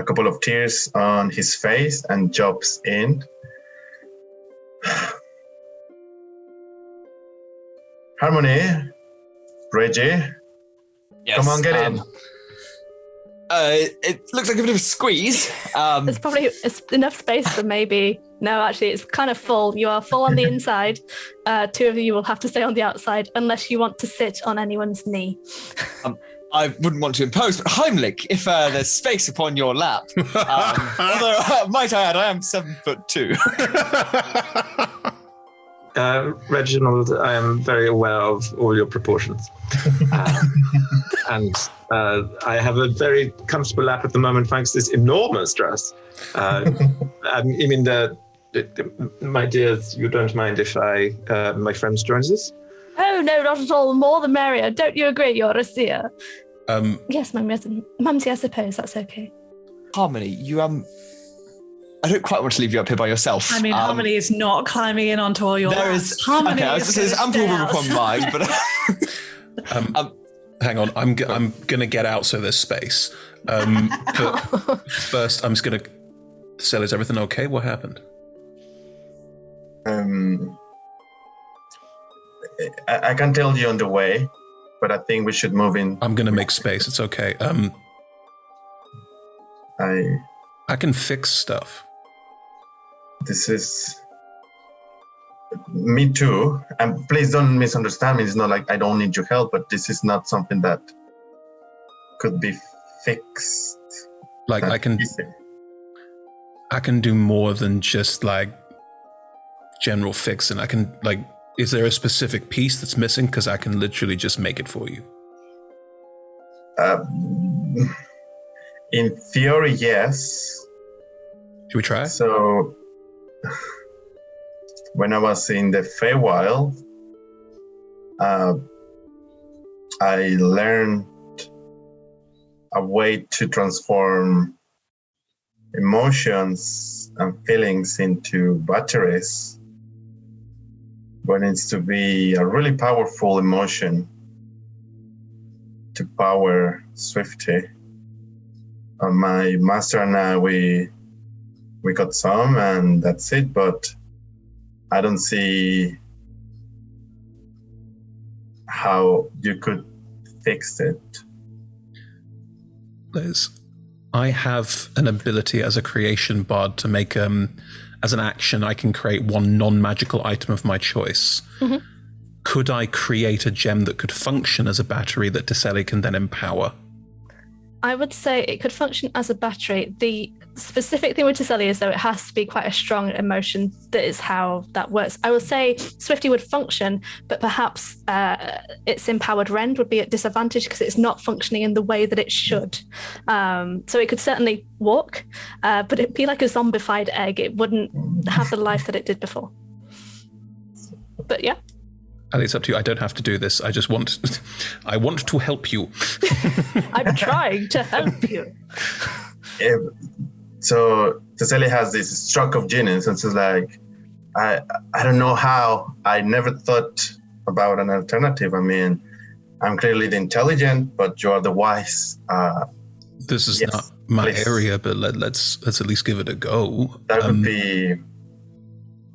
couple of tears on his face and jumps in. Harmony, Reggie, Yes, come on, get in. It looks like a bit of a squeeze. It's enough space for maybe. No, actually, it's kind of full. You are full on the inside. Two of you will have to stay on the outside unless you want to sit on anyone's knee. I wouldn't want to impose, but Heimlich, if there's space upon your lap. Although, might I add, I am 7'2". Reginald, I am very aware of all your proportions. And I have a very comfortable lap at the moment thanks to this enormous dress. I mean, my dears, you don't mind if my friends joins us? Oh, no, not at all. More the merrier. Don't you agree, Eurasia? Yes, Mumsy, I suppose that's okay. Harmony, you I don't quite want to leave you up here by yourself. I mean, Harmony is not climbing in onto all your laps. Harmony okay, I was there's ample room upon mine, but hang on, I'm gonna get out so there's space. But first, I'm just gonna say, is everything okay? What happened? I can tell you on the way, but I think we should move in. I'm gonna make space. It's okay. I can fix stuff. This is me too. And please don't misunderstand me. It's not like I don't need your help, but this is not something that could be fixed. Like I can do more than just like general fixing. I can like, is there a specific piece that's missing? Because I can literally just make it for you. In theory, yes. Should we try? So, when I was in the Feywild, I learned a way to transform emotions and feelings into batteries. But it needs to be a really powerful emotion to power Swifty. My master and I, we got some, and that's it. But I don't see how you could fix it. Liz, I have an ability as a creation bard to make as an action, I can create one non-magical item of my choice. Mm-hmm. Could I create a gem that could function as a battery that Tiseli can then empower? I would say it could function as a battery. The specific thing with Tiseli is, though, it has to be quite a strong emotion. That is how that works. I would say Swifty would function, but perhaps its empowered rend would be at disadvantage because it's not functioning in the way that it should. So it could certainly walk, but it'd be like a zombified egg. It wouldn't have the life that it did before. But yeah. And it's up to you. I don't have to do this. I just want to help you. I'm trying to help you. So Tiseli has this stroke of genius, and she's like, I don't know how. I never thought about an alternative. I mean, I'm clearly the intelligent, but you are the wise. This is not my area, but let's at least give it a go. That would be.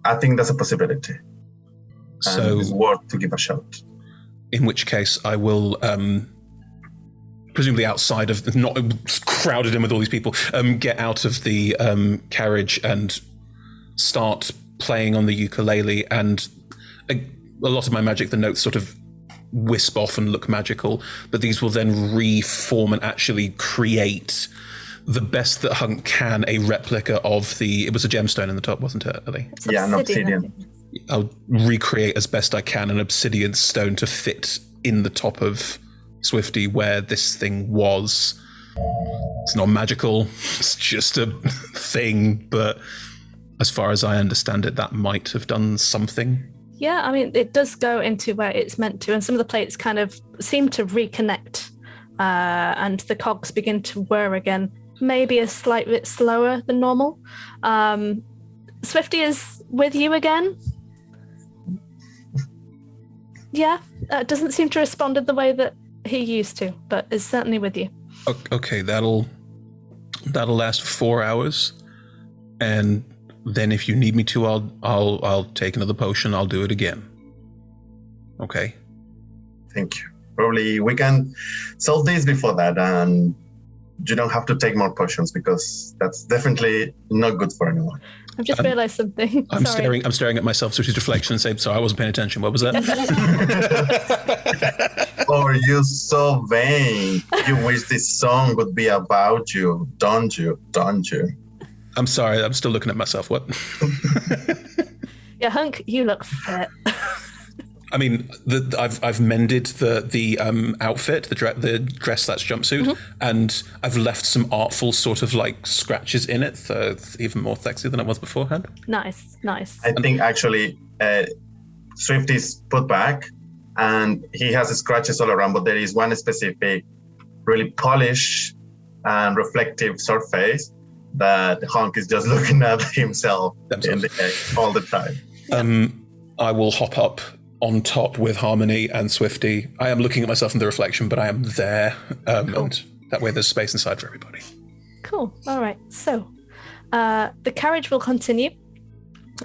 I think that's a possibility. So it's worth to give a shot. In which case, I will, presumably outside of, not crowded in with all these people, get out of the carriage and start playing on the ukulele. And a lot of my magic, the notes sort of wisp off and look magical, but these will then reform and actually create the best that Hunk can, a replica of it was a gemstone in the top, wasn't it, Ellie? Yeah, an obsidian. I'll recreate as best I can an obsidian stone to fit in the top of Swifty where this thing was. It's not magical, it's just a thing, but as far as I understand it, that might have done something. Yeah, I mean, it does go into where it's meant to, and some of the plates kind of seem to reconnect, and the cogs begin to whir again, maybe a slight bit slower than normal. Swifty is with you again. Yeah, doesn't seem to respond in the way that he used to, but is certainly with you. Okay, that'll last for 4 hours, and then if you need me to, I'll take another potion. I'll do it again. Okay. Thank you. Probably we can solve this before that, and you don't have to take more potions because that's definitely not good for anyone. I've just realised something. I'm staring at myself through his reflection and saying, sorry, I wasn't paying attention. What was that? Oh, you're so vain. You wish this song would be about you, don't you? Don't you? I'm sorry, I'm still looking at myself. What? Yeah, Hunk, you look fit. I mean, I've mended the outfit, the dress / jumpsuit, Mm-hmm. and I've left some artful sort of like scratches in it, so it's even more sexy than it was beforehand. Nice. I think actually Swift is put back, and he has scratches all around, but there is one specific, really polished and reflective surface that Hunk is just looking at himself in the egg all the time. I will hop up on top with Harmony and Swifty. I am looking at myself in the reflection, but I am there, Cool. and that way there's space inside for everybody. Cool. All right. So the carriage will continue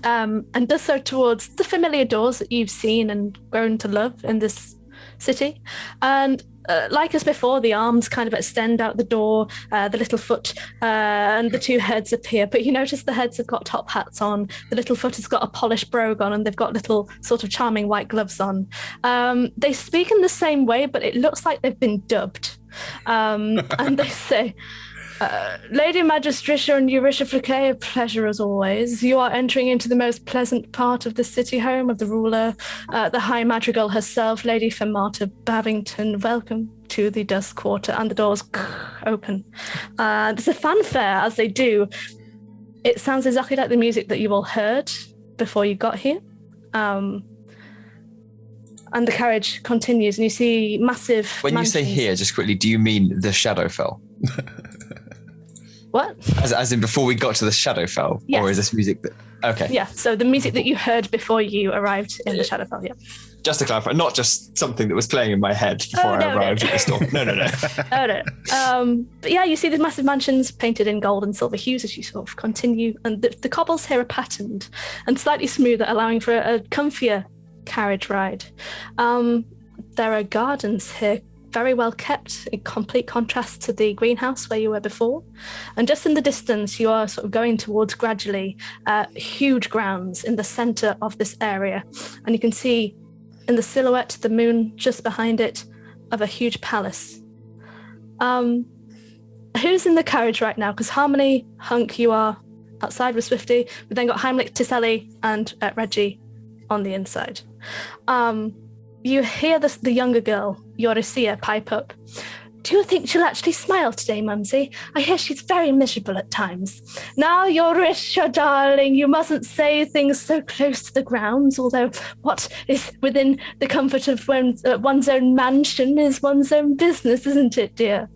and does so towards the familiar doors that you've seen and grown to love in this city. And like as before, the arms kind of extend out the door, the little foot and the two heads appear. But you notice the heads have got top hats on, the little foot has got a polished brogue on, and they've got little sort of charming white gloves on. They speak in the same way, but it looks like they've been dubbed. And they say, Lady Magistricia and Eurisha Flaquet, a pleasure as always. You are entering into the most pleasant part of the city home of the ruler, the High Madrigal herself, Lady Fermata Babbington. Welcome to the Dusk Quarter, and the doors open. There's a fanfare as they do. It sounds exactly like the music that you all heard before you got here. And the carriage continues, and you see massive When mansions. you say here, just quickly, do you mean the Shadowfell? What? As in before we got to the Shadowfell? Yes. Or is this music that... Okay. Yeah, so the music that you heard before you arrived in the Shadowfell, yeah. Just to clarify, not just something that was playing in my head before I arrived at the store. No. Oh, no. But yeah, you see the massive mansions painted in gold and silver hues as you sort of continue. And the cobbles here are patterned and slightly smoother, allowing for a comfier carriage ride. There are gardens here, very well kept, in complete contrast to the greenhouse where you were before. And just in the distance, you are sort of going towards gradually huge grounds in the center of this area. And you can see in the silhouette, the moon just behind it, of a huge palace. Who's in the carriage right now? Because Harmony, Hunk, you are outside with Swifty. We've then got Heimlich, Tiseli, and Reggie on the inside. You hear the younger girl, Eurisia, pipe up. Do you think she'll actually smile today, Mumsy? I hear she's very miserable at times. Now, Eurisia, darling, you mustn't say things so close to the grounds, although what is within the comfort of one's own mansion is one's own business, isn't it, dear?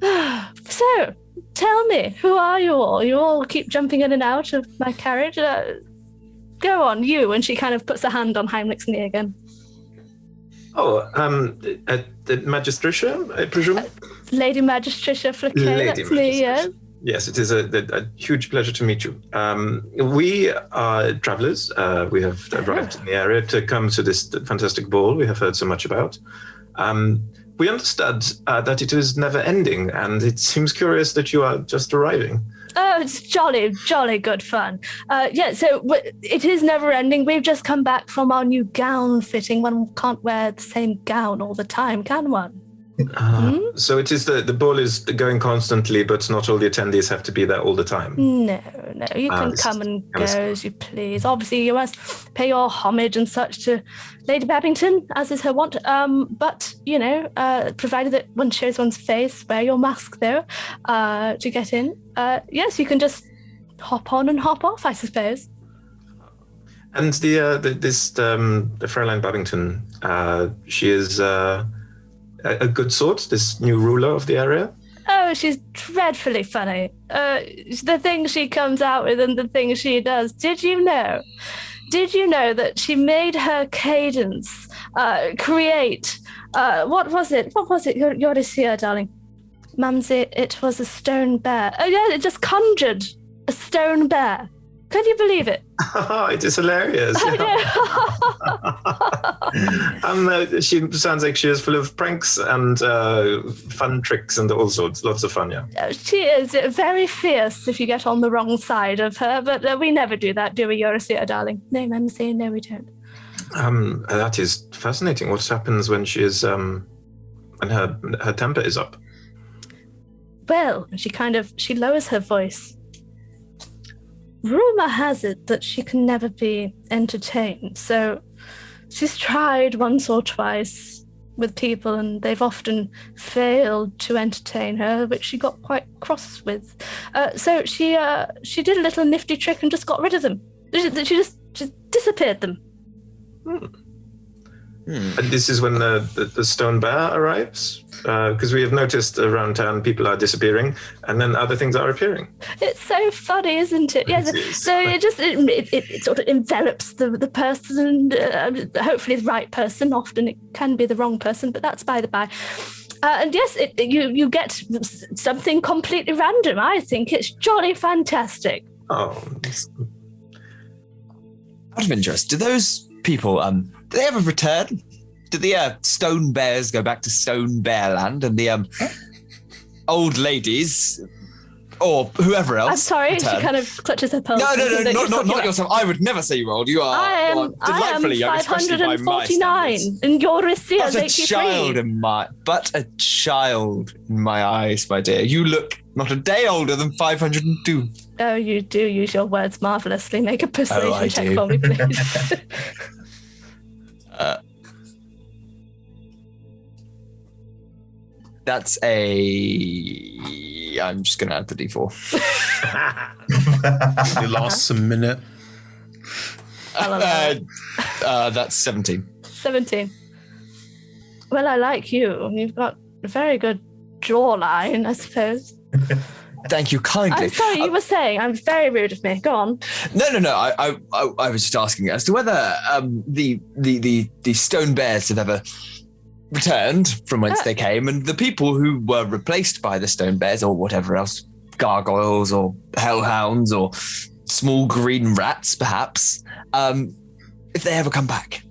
So, tell me, who are you all? You all keep jumping in and out of my carriage. Go on, you. And she kind of puts a hand on Heimlich's knee again. Oh, the Magistracia, I presume? Lady Magistracia Flaquet, that's me, yes. Yes, it is a huge pleasure to meet you. We are travelers. We have arrived in the area to come to this fantastic ball we have heard so much about. We understand that it is never ending, and it seems curious that you are just arriving. Oh, it's jolly good fun. So it is never ending. We've just come back from our new gown fitting. One can't wear the same gown all the time, can one? So it is the ball is going constantly, but not all the attendees have to be there all the time. No, you can come and go as you please. Obviously, you must pay your homage and such to Lady Babbington, as is her wont. But, provided that one shows one's face, wear your mask, though, to get in. Yes, you can just hop on and hop off, I suppose. And the Fräulein Babbington, she is... a good sort, this new ruler of the area? Oh, she's dreadfully funny. The things she comes out with and the things she does. Did you know that she made her cadence create... what was it? Eurisia, darling? Mumsy, it was a stone bear. Oh, yeah, it just conjured a stone bear. Can you believe it? It is hilarious. She sounds like she is full of pranks and fun tricks and all sorts. Lots of fun, yeah. She is very fierce if you get on the wrong side of her, but we never do that, do we, Eurisia, darling? No, Mumsy, no, we don't. That is fascinating. What happens when she is, when her temper is up? Well, she lowers her voice. Rumour has it that she can never be entertained, so she's tried once or twice with people and they've often failed to entertain her, which she got quite cross with. So she did a little nifty trick and just got rid of them. She just disappeared them. And this is when the stone bear arrives? Because we have noticed around town people are disappearing and then other things are appearing. It's so funny, isn't it? Yes. So it sort of envelops the person, hopefully the right person. Often it can be the wrong person, but that's by the by. And yes, you get something completely random. I think it's jolly fantastic. Oh. Out of interest, do those people, do they ever return? Do the stone bears go back to Stone Bear Land and the old ladies or whoever else? I'm sorry, return? She kind of clutches her pearls. No, not yourself. I would never say you're old. You are delightfully young, especially by my standards. And you're a But a child in my eyes, my dear. You look not a day older than 502. Oh, you do use your words marvellously. Make a persuasion check do. for me, please. That's a. I'm just going to add the D4. It lasts a minute. That's 17. 17. Well, I like you. You've got a very good jawline, I suppose. Thank you kindly. I'm sorry, you were saying. I'm very rude of me. Go on. No. I was just asking as to whether the stone bears have ever returned from whence they came, and the people who were replaced by the stone bears or whatever else, gargoyles or hellhounds or small green rats, perhaps, if they ever come back.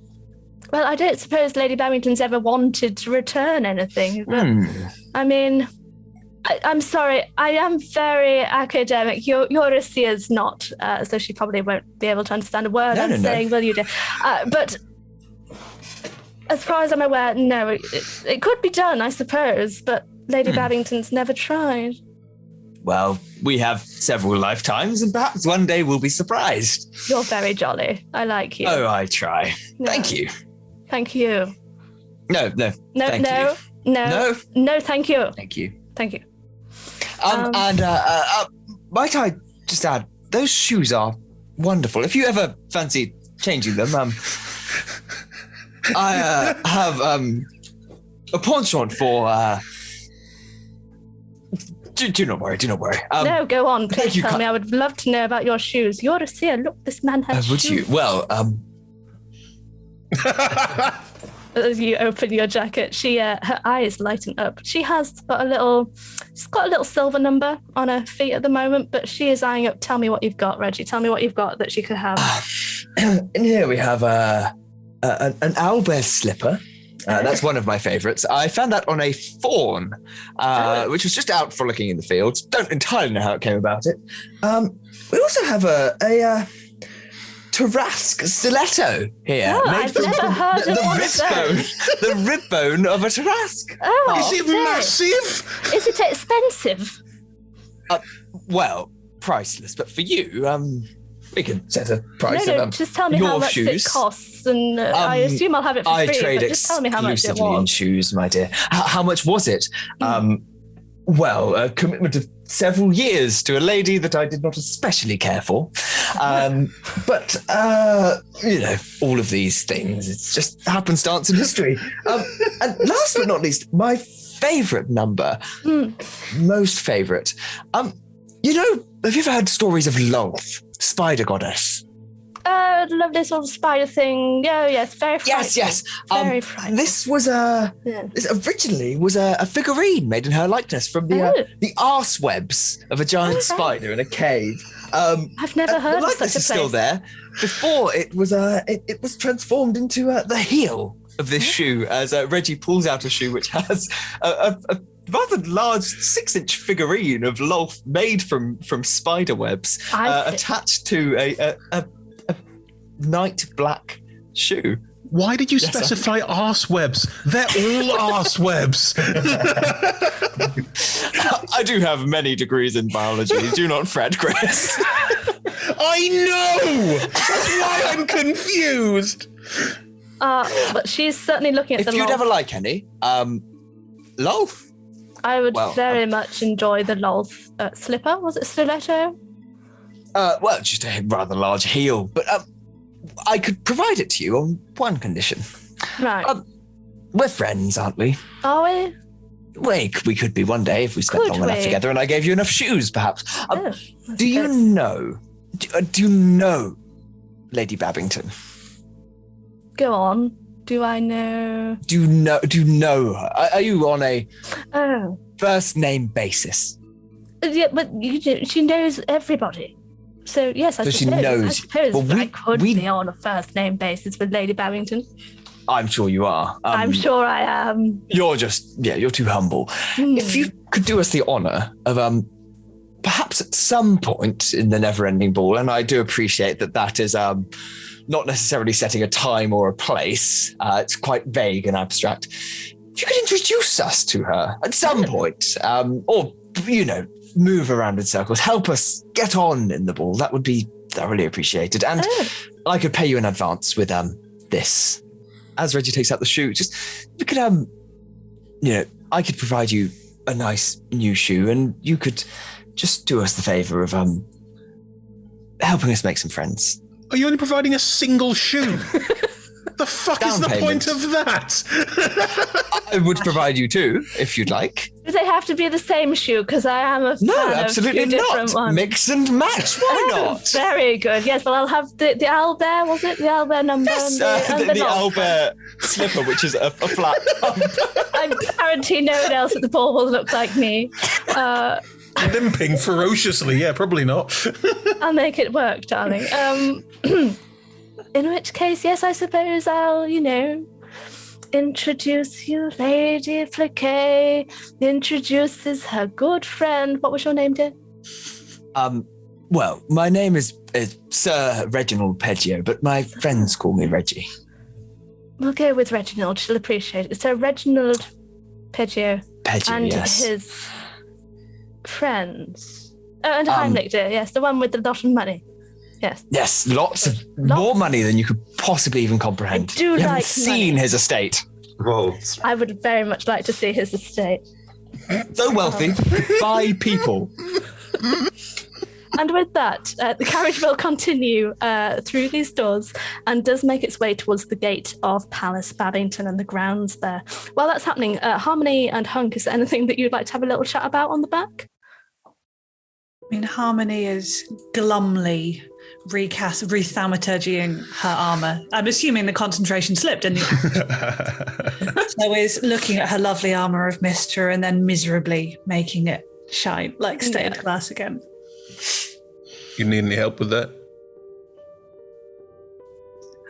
Well, I don't suppose Lady Babbington's ever wanted to return anything, but I mean, I'm sorry, I am very academic. Eurasia's not, so she probably won't be able to understand a word I'm saying, will you, dear? But as far as I'm aware, no, it could be done, I suppose, but Lady Babbington's never tried. Well, we have several lifetimes, and perhaps one day we'll be surprised. You're very jolly. I like you. Oh, I try. No. Thank you. Thank you. No. No, thank you. No, thank you. Thank you. Thank you. Might I just add, those shoes are wonderful. If you ever fancy changing them, I have a penchant for. Do not worry. No, go on. Please you tell me. I would love to know about your shoes. Eurasia, look, this man has would shoes. you? Well, As you open your jacket, her eyes lighten up. She's got a little silver number on her feet at the moment, but she is eyeing up. Tell me what you've got, Reggie. Tell me what you've got that she could have. In here we have an owlbear slipper. That's one of my favorites. I found that on a fawn, which was just out frolicking in the fields. Don't entirely know how it came about it. We also have a Tarrasque stiletto here. Oh, I've never heard of one of those. The rib bone of a Tarrasque. Oh, Is it massive? Is it expensive? Well, priceless. But for you, we can set a price No, of just tell me your how much shoes. it costs, and I assume I'll have it for I free. trade But just tell me how much it exclusively in was. shoes, my dear. How much was it? Well, a commitment of several years to a lady that I did not especially care for. But all of these things, it's just happenstance in history. And last but not least, my favorite number, most favorite. Have you ever heard stories of Lolth, spider goddess? Lovely sort of spider thing. Oh, yes, very frightening. Yes. Very frightening. This was this originally was a figurine made in her likeness from the arse webs of a giant spider in a cave. I've never heard the of such likeness a is still place. there. Before it was it was transformed into the heel of this shoe as Reggie pulls out a shoe which has a rather large 6-inch figurine of Lolth made from spider webs attached to a night black shoe. Why did you specify arse webs? They're all arse webs. I do have many degrees in biology. Do not fret, Chris. I know! That's why I'm confused. But she's certainly looking at If the you'd Lolth. ever like any, Lolth. I would very much enjoy the Lolth slipper. Was it stiletto? Well, just a rather large heel, but I could provide it to you on one condition. Right. We're friends, aren't we? Are we? We could be one day if we spent Could long enough we? together and I gave you enough shoes, perhaps. I Do you suppose. know? Do you know Lady Babbington? Go on. Do I know? Do you know her? Are you on a Oh. first name basis? Yeah, but she knows everybody. So, yes, I So suppose. she knows. I suppose Well, I could be on a first name basis with Lady Babbington. I'm sure you are. I'm sure I am. You're you're too humble. If you could do us the honor of perhaps at some point in the never-ending ball, and I do appreciate that is not necessarily setting a time or a place. It's quite vague and abstract. If you could introduce us to her at some point, or move around in circles, help us get on in the ball, that would be thoroughly appreciated. And I could pay you in advance with this. As Reggie takes out the shoe, just we could I could provide you a nice new shoe, and you could just do us the favor of helping us make some friends. Are you only providing a single shoe? The fuck Down is the payment. point of that? I would provide you two, if you'd like. Do they have to be the same shoe? Because I am a fan No, of absolutely two different not. ones. Mix and match. Why not? Very good. Yes, well, I'll have the owlbear, was it? The owlbear number Yes, and the the knob. owlbear slipper, which is a flat pump. I guarantee no one else at the ball will look like me. Limping ferociously. Yeah, probably not. I'll make it work, darling. In which case, yes, I suppose I'll, introduce you. Lady Flaquet introduces her good friend. What was your name, dear? Well, my name is Sir Reginald Peggio, but my friends call me Reggie. We'll go with Reginald. She'll appreciate it. So Reginald Peggio Peggio, and yes. his friends. Oh, and Heimlich, dear. Yes, the one with the lot of money. Yes. Yes, lots more money than you could possibly even comprehend. I do you haven't like seen money. his estate. Well, I would very much like to see his estate. So wealthy by people. And with that, the carriage will continue through these doors and does make its way towards the gate of Palace Babbington and the grounds there. While that's happening, Harmony and Hunk, is there anything that you'd like to have a little chat about on the back? I mean, Harmony is glumly re-thaumaturgying her armor. I'm assuming the concentration slipped, and so is looking at her lovely armor of Mistra and then miserably making it shine like stained glass again. You need any help with that?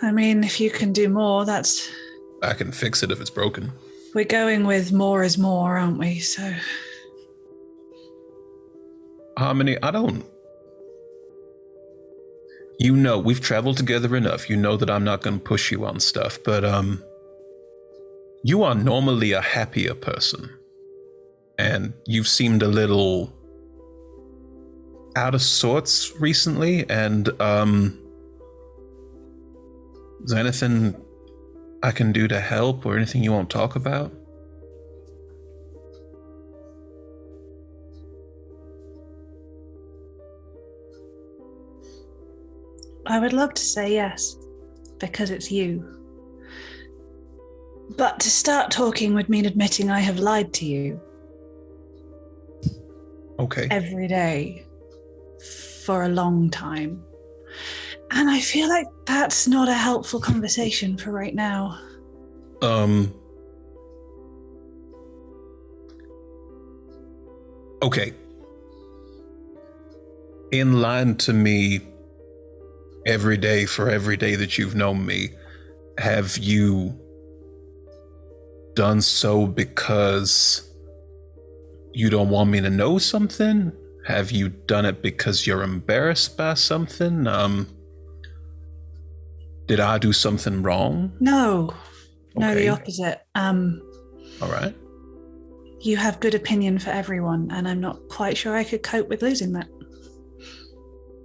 I mean, if you can do more, that's... I can fix it if it's broken. We're going with more is more, aren't we? So... Harmony, I don't... we've traveled together enough. You know that I'm not going to push you on stuff, but you are normally a happier person. And you've seemed a little out of sorts recently, and is there anything I can do to help or anything you won't talk about? I would love to say yes, because it's you. But to start talking would mean admitting I have lied to you. Okay. Every day. For a long time. And I feel like that's not a helpful conversation for right now. Okay. In line to me every day for every day that you've known me, have you done so because you don't want me to know something? Have you done it because you're embarrassed by something? Did I do something wrong? No. No, Okay. the opposite. All right. You have good opinion for everyone, and I'm not quite sure I could cope with losing that.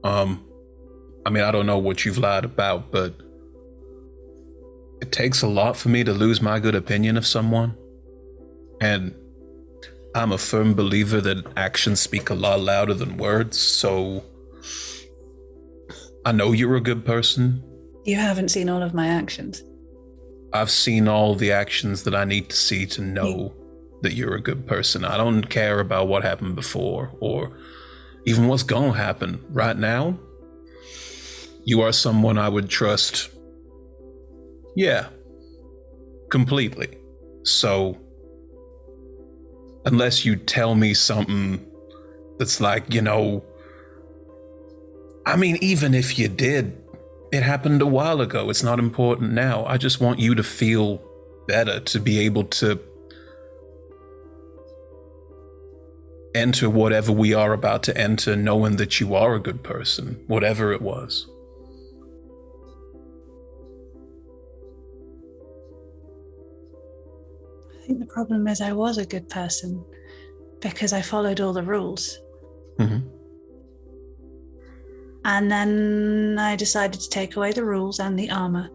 I mean, I don't know what you've lied about, but it takes a lot for me to lose my good opinion of someone. And I'm a firm believer that actions speak a lot louder than words, so I know you're a good person. You haven't seen all of my actions. I've seen all the actions that I need to see to know that you're a good person. I don't care about what happened before or even what's going to happen. Right now, you are someone I would trust. Yeah, completely. So, unless you tell me something that's like, I mean, even if you did, it happened a while ago. It's not important now. I just want you to feel better, to be able to enter whatever we are about to enter, knowing that you are a good person, whatever it was. I think the problem is I was a good person because I followed all the rules. Mm-hmm. And then I decided to take away the rules and the armor.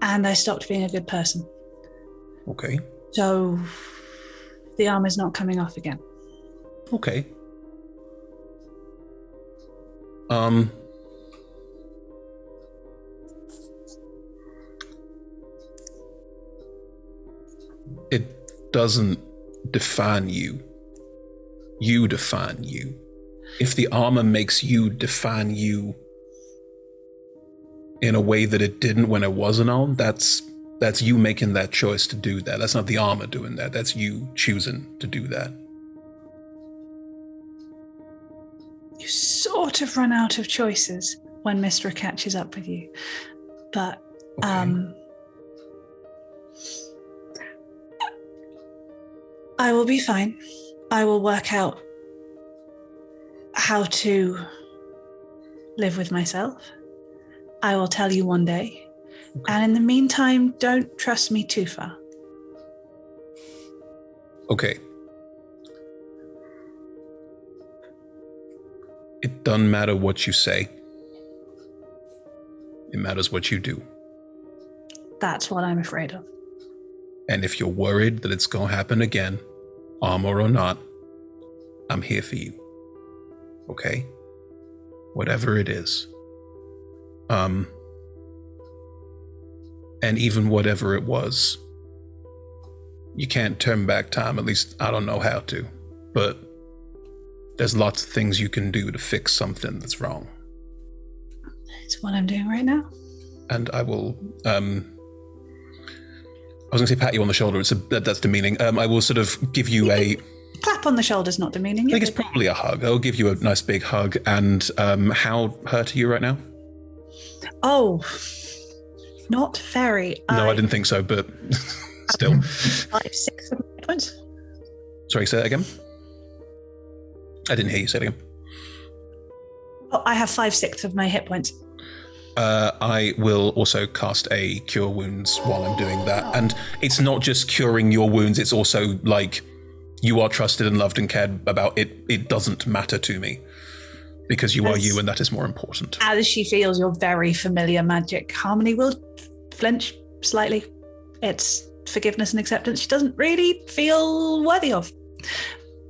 And I stopped being a good person. Okay. So the armor's not coming off again. Okay. It doesn't define you. You define you. If the armor makes you define you in a way that it didn't when it wasn't on, that's you making that choice to do that. That's not the armor doing that. That's you choosing to do that. You sort of run out of choices when Mystra catches up with you. But Okay. I will be fine. I will work out how to live with myself. I will tell you one day. Okay. And in the meantime, don't trust me too far. Okay. It doesn't matter what you say. It matters what you do. That's what I'm afraid of. And if you're worried that it's going to happen again, armor or not, I'm here for you. Okay? Whatever it is. And even whatever it was, you can't turn back time. At least I don't know how to. But there's lots of things you can do to fix something that's wrong. It's what I'm doing right now. And I will, I was going to say pat you on the shoulder. That's demeaning. I will sort of give you a... Clap on the shoulder's not demeaning. I think it's probably a hug. I'll give you a nice big hug. And how hurt are you right now? Oh, not very. No, I didn't think so, but still. 5-6 of my points. Sorry, say that again? I didn't hear you say it again. Oh, I have 5/6 of my hit points. I will also cast a Cure Wounds while I'm doing that. And it's not just curing your wounds, it's also like you are trusted and loved and cared about. It doesn't matter to me because you are you, and that is more important. As she feels your very familiar magic, Harmony will flinch slightly. It's forgiveness and acceptance she doesn't really feel worthy of,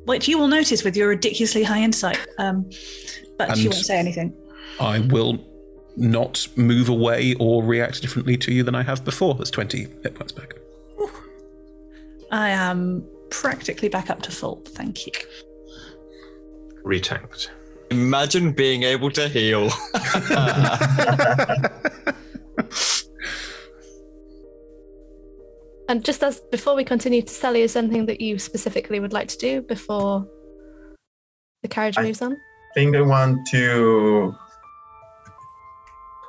which you will notice with your ridiculously high insight. But she won't say anything. I will not move away or react differently to you than I have before. That's 20 hit points back. I am practically back up to full. Thank you. Retanked. Imagine being able to heal. And just as before we continue to Sally, is there anything that you specifically would like to do before the carriage moves on? I think I want to...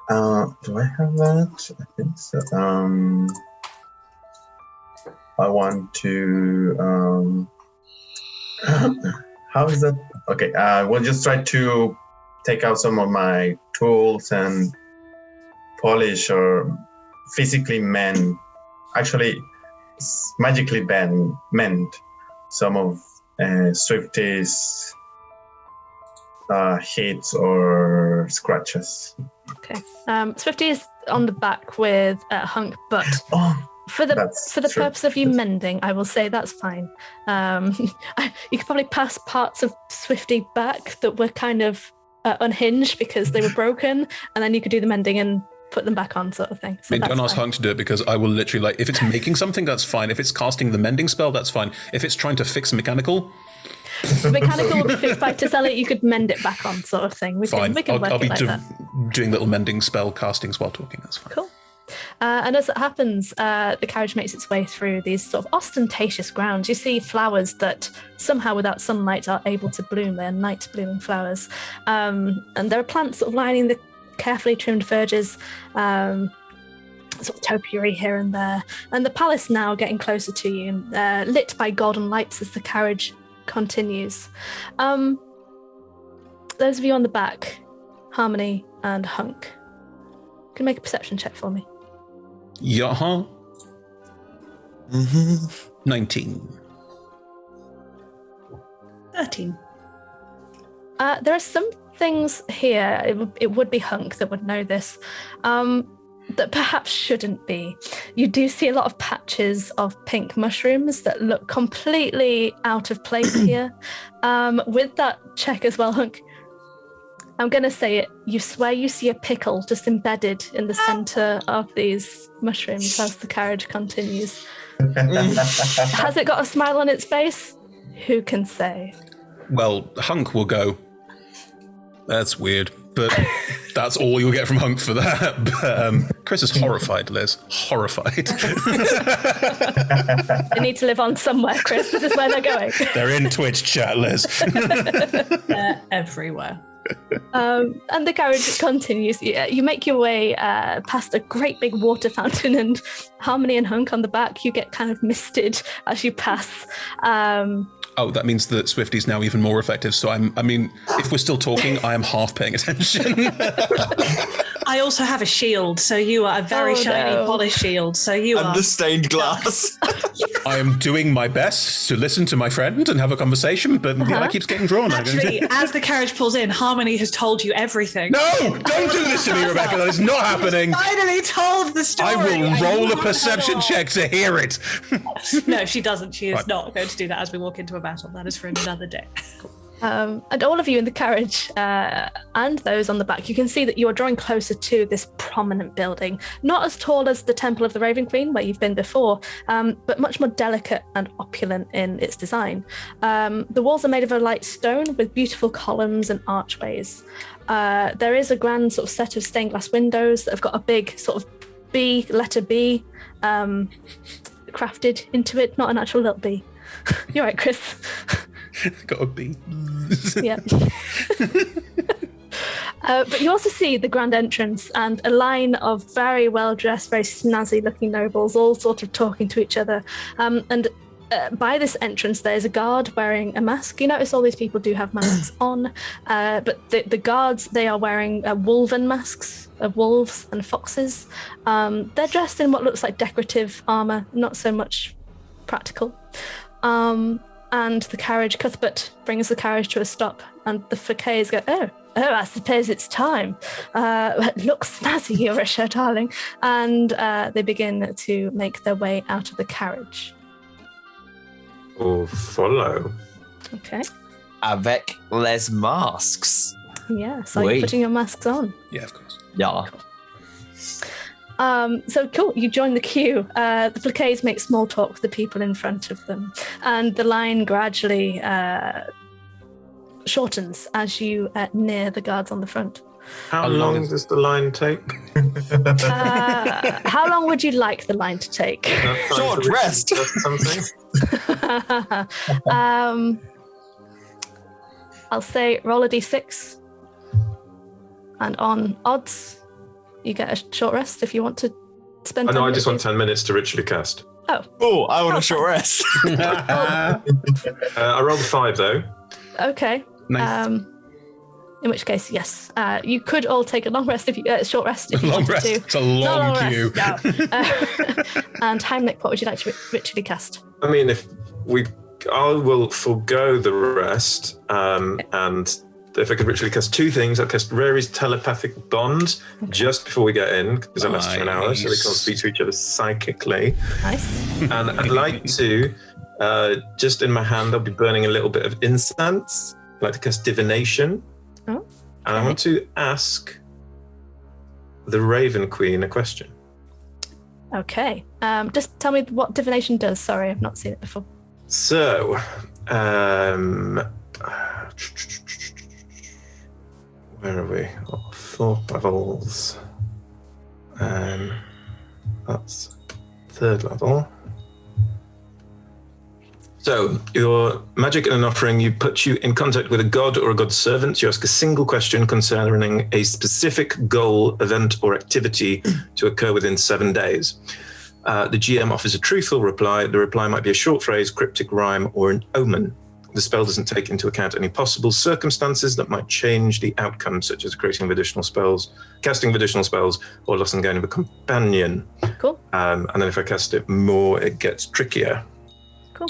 do I have that? I think so. I want to... how is that? Okay, we'll just try to take out some of my tools and polish or physically mend, actually magically mend some of Swifty's hits or scratches. Okay. Swifty is on the back with Hunk, but for the purpose of you mending, I will say that's fine. You could probably pass parts of Swifty back that were kind of unhinged because they were broken, and then you could do the mending and put them back on, sort of thing. So don't ask Hunk to do it because I will literally, like, if it's making something, that's fine. If it's casting the mending spell, that's fine. If it's trying to fix mechanical, the mechanical would be fixed back to sell it. You could mend it back on, sort of thing. We can work I'll it be like that. doing little mending spell castings while talking. That's fine. Cool. And as it happens, the carriage makes its way through these sort of ostentatious grounds. You see flowers that somehow without sunlight are able to bloom. They're night blooming flowers. And there are plants sort of lining the carefully trimmed verges, sort of topiary here and there. And the palace now getting closer to you, lit by golden lights as the carriage continues. Those of you on the back, Harmony and Hunk, can make a perception check for me. Yaha. 19. 13. There are some things here, it would be Hunk that would know this. that perhaps shouldn't be. You do see a lot of patches of pink mushrooms that look completely out of place here. With that check as well, Hunk, I'm going to say it. You swear you see a pickle just embedded in the center of these mushrooms as the carriage continues. Has it got a smile on its face? Who can say? Well, Hunk will go, that's weird, but that's all you'll get from Hunk for that. But Chris is horrified, Liz. Horrified. They need to live on somewhere, Chris. This is where they're going. They're in Twitch chat, Liz. They're everywhere. And the carriage continues. You make your way past a great big water fountain, and Harmony and Hunk on the back, you get kind of misted as you pass. Oh, that means that Swifty's now even more effective. So if we're still talking, I am half paying attention. I also have a shield, so you are a very shiny, polished shield. So you are. And the stained glass. I am doing my best to listen to my friend and have a conversation, but the eye keeps getting drawn. Actually, as the carriage pulls in, Harmony has told you everything. No, don't do this to me, Rebecca. That is not happening. Finally told the story. I will roll a perception check to hear it. No, she doesn't. She is not going to do that as we walk into a battle. That is for another day. And all of you in the carriage and those on the back, you can see that you are drawing closer to this prominent building. Not as tall as the Temple of the Raven Queen, where you've been before, but much more delicate and opulent in its design. The walls are made of a light stone with beautiful columns and archways. There is a grand sort of set of stained glass windows that have got a big sort of letter B, crafted into it, not an actual little B. You're right, Chris. Got a B. Yeah. But you also see the grand entrance and a line of very well-dressed, very snazzy-looking nobles, all sort of talking to each other. And by this entrance, there's a guard wearing a mask. You notice all these people do have masks on, but the guards, they are wearing wolven masks of wolves and foxes. They're dressed in what looks like decorative armor, not so much practical. And the carriage, Cuthbert brings the carriage to a stop, and the Fakees go, oh, I suppose it's time. Look snazzy, Eurisha, darling. And they begin to make their way out of the carriage. Or follow. Okay. Avec les masks. Yes, are you putting your masks on? Yeah, of course. Yeah. So cool, you join the queue. The Fakees make small talk with the people in front of them, and the line gradually shortens as you near the guards on the front. How long does the line take? How long would you like the line to take? Short rest. Something. I'll say roll a d6, and on odds, you get a short rest if you want to spend. Oh, no, I minutes. just want 10 minutes to ritually cast. Oh, I want a short rest. I rolled a 5 though. Okay. Nice. In which case, yes, you could all take a long rest if you short rest if you Long wanted rest. to. It's a long queue. Rest, no. And Heimlich, what would you like to ritually cast? I mean, I will forego the rest, and if I could ritually cast 2 things, I'll cast Rary's telepathic bond just before we get in, because that lasts for an hour, so we can all speak to each other psychically. Nice. And I'd like to, just in my hand, I'll be burning a little bit of incense. I'd like to cast divination. Oh, okay. And I want to ask the Raven Queen a question. Okay. Just tell me what divination does. Sorry, I've not seen it before. So, where are we? 4 levels. That's 3rd level. So, your magic and an offering, you put you in contact with a god or a god's servant. You ask a single question concerning a specific goal, event, or activity to occur within 7 days. The GM offers a truthful reply. The reply might be a short phrase, cryptic rhyme, or an omen. The spell doesn't take into account any possible circumstances that might change the outcome, such as creating of additional spells, casting of additional spells, or loss and gain of a companion. Cool. And then if I cast it more, it gets trickier. Cool.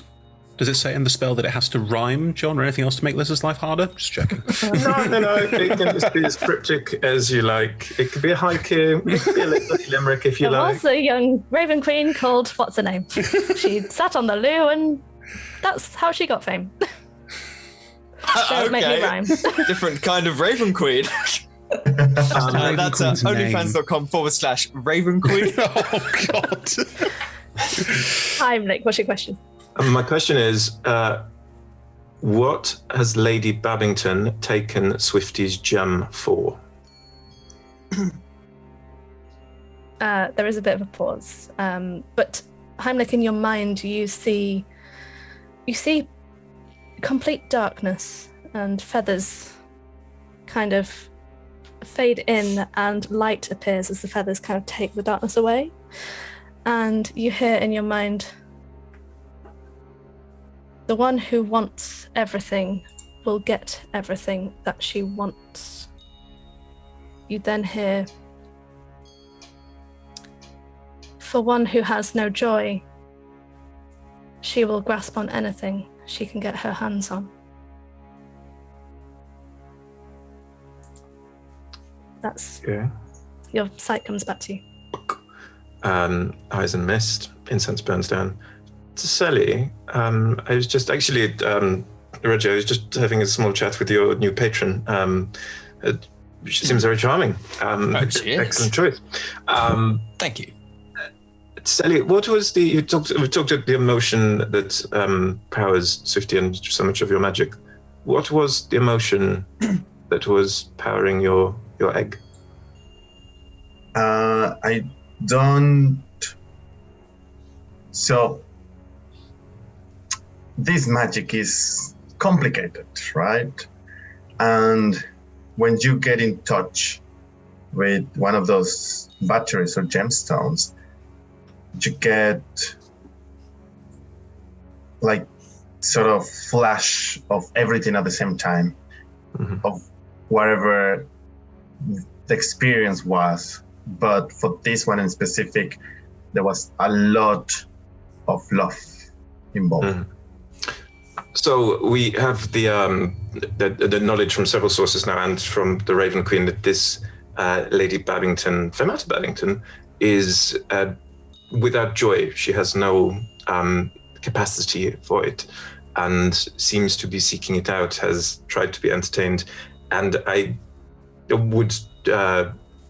Does it say in the spell that it has to rhyme, John, or anything else to make Liz's life harder? Just checking. No. It can just be as cryptic as you like. It could be a haiku. It could be a little limerick if you There like. was a young Raven Queen called, what's her name? She sat on the loo and that's how she got fame. Don't make me rhyme. Different kind of Raven Queen. That's onlyfans.com/Raven Queen. Oh, God. Heimlich, what's your question? My question is, what has Lady Babbington taken Swifty's gem for? There is a bit of a pause. But Heimlich, in your mind, you see complete darkness and feathers kind of fade in and light appears as the feathers kind of take the darkness away. And you hear in your mind, the one who wants everything will get everything that she wants. You then hear, for one who has no joy, she will grasp on anything she can get her hands on. That's your sight comes back to you. Eyes and mist, incense burns down. Sally, I was just actually, Reggie, I was just having a small chat with your new patron. She seems very charming. She is. Excellent choice. Thank you. Sally, what was we talked about the emotion that powers Swifty and so much of your magic. What was the emotion that was powering your egg? I don't. So, this magic is complicated, right? And when you get in touch with one of those batteries or gemstones, you get like sort of flash of everything at the same time, of whatever the experience was. But for this one in specific, there was a lot of love involved. So we have the knowledge from several sources now, and from the Raven Queen, that this Lady Babbington, Femata Babbington, is without joy. She has no capacity for it, and seems to be seeking it out. Has tried to be entertained, and I would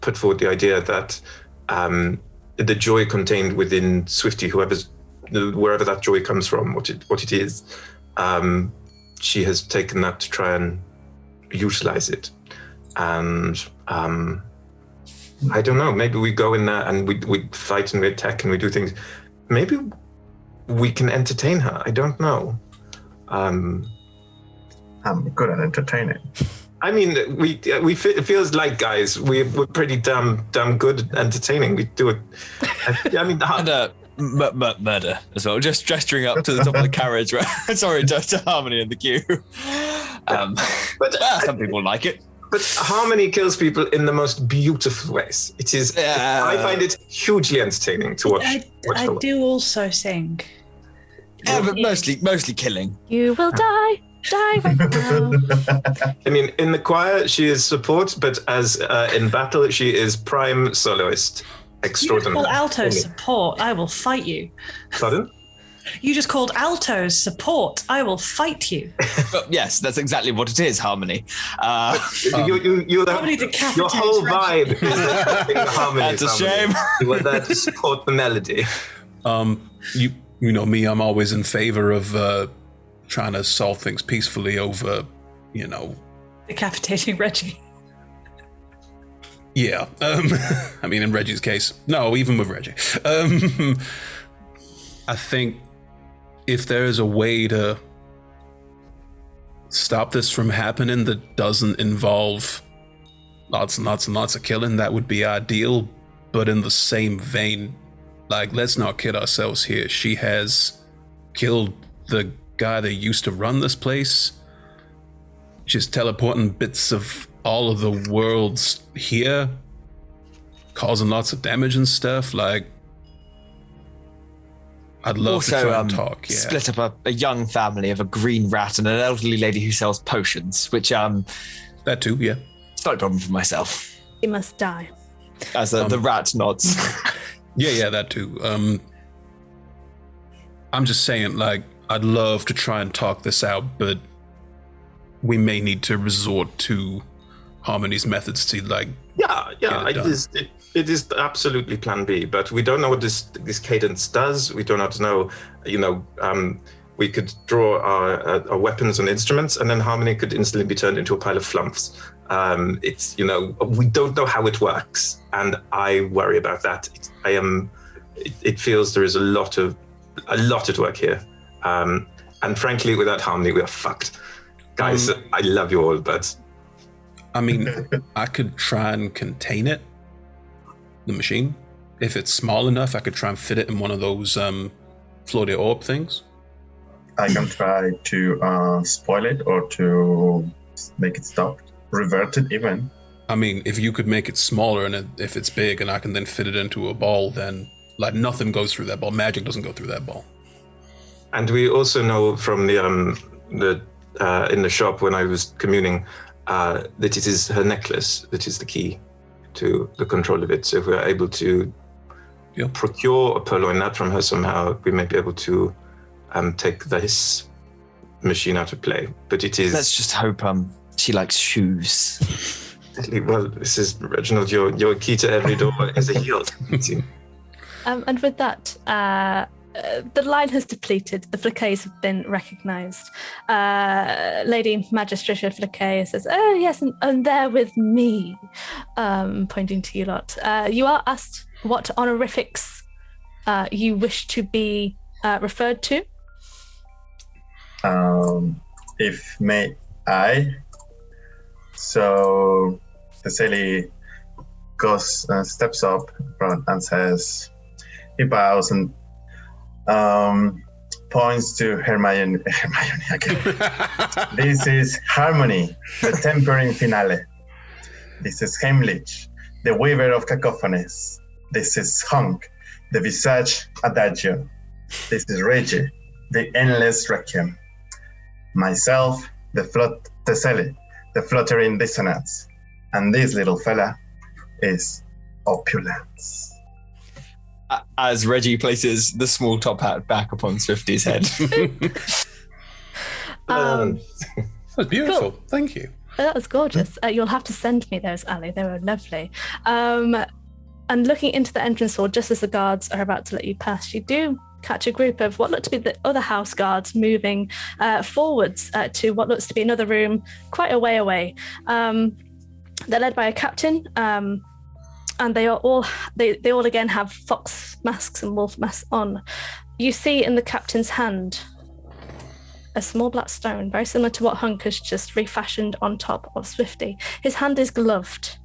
put forward the idea that the joy contained within Swifty, wherever that joy comes from, what it is, she has taken that to try and utilize it. And I don't know, maybe we go in there and we fight and we attack and we do things. Maybe we can entertain her. I don't know. I'm good at entertaining. I mean, it feels like, guys, we're pretty damn good at entertaining. We do it. I mean, And murder as well, just gesturing up to the top of the carriage. Sorry, to Harmony and the queue. But some people like it. But Harmony kills people in the most beautiful ways. It is. I find it hugely entertaining to watch. I do also sing. Yeah, but mostly killing. You will die right now. I mean, in the choir, she is support, but as in battle, she is prime soloist. You Extraordinary. just called altos support. I will fight you. Pardon? You just called altos support. I will fight you. Yes, that's exactly what it is, Harmony. Harmony Your decapitates whole Reggie. vibe is affecting the harmony. That's a shame. You were there to support the melody. You know me, I'm always in favor of trying to solve things peacefully over, Decapitating Reggie. Yeah. I mean, in Reggie's case, no, even with Reggie. I think if there is a way to stop this from happening that doesn't involve lots and lots and lots of killing, that would be ideal. But in the same vein, let's not kid ourselves here. She has killed the guy that used to run this place. She's teleporting bits of all of the worlds here, causing lots of damage and stuff. I'd love to try and talk. Yeah. Split up a young family of a green rat and an elderly lady who sells potions, which that too, yeah. It's not a problem for myself. He must die. As the rat nods. Yeah, that too. I'm just saying, like, I'd love to try and talk this out, but we may need to resort to Harmony's methods to, like, it is absolutely plan B, but we don't know what this cadence does. We do not know, we could draw our weapons and instruments, and then Harmony could instantly be turned into a pile of flumps. We don't know how it works, and I worry about that. It feels there is a lot at work here. And frankly, without Harmony, we are fucked. Guys, I love you all, but... I mean, I could try and contain it, the machine. If it's small enough, I could try and fit it in one of those floaty orb things. I can try to spoil it or to make it stop. Revert it even. I mean, if you could make it smaller and if it's big and I can then fit it into a ball, then like nothing goes through that ball. Magic doesn't go through that ball. And we also know from the in the shop when I was communing that it is her necklace that is the key to the control of it. So if we are able to procure a purloin nut from her somehow, we may be able to take this machine out of play. But it is... Let's just hope she likes shoes. Well, this is, Reginald, your key to every door is a heel. And with that, the line has depleted. The Flaquets have been recognised. Lady Magistracia Flaquet says, "Oh yes, and they're with me," pointing to you lot. You are asked what honorifics you wish to be referred to. If may I? So Cecily goes steps up front and says, he bows and points to Hermione again. This is Harmony, the tempering finale. This is Heimlich, the weaver of cacophonies. This is Hunk, the visage adagio. This is Reggie, the endless requiem. Myself, Cecily, the fluttering dissonance. And this little fella is Opulence. As Reggie places the small top hat back upon Swifty's head. That's beautiful. Cool. Thank you. That was gorgeous. You'll have to send me those, Ali. They were lovely. And looking into the entrance hall, just as the guards are about to let you pass, you do catch a group of what look to be the other house guards moving forwards to what looks to be another room quite a way away. They're led by a captain, and they all again have fox masks and wolf masks on. You see in the captain's hand a small black stone, very similar to what Hunk has just refashioned on top of Swifty. His hand is gloved,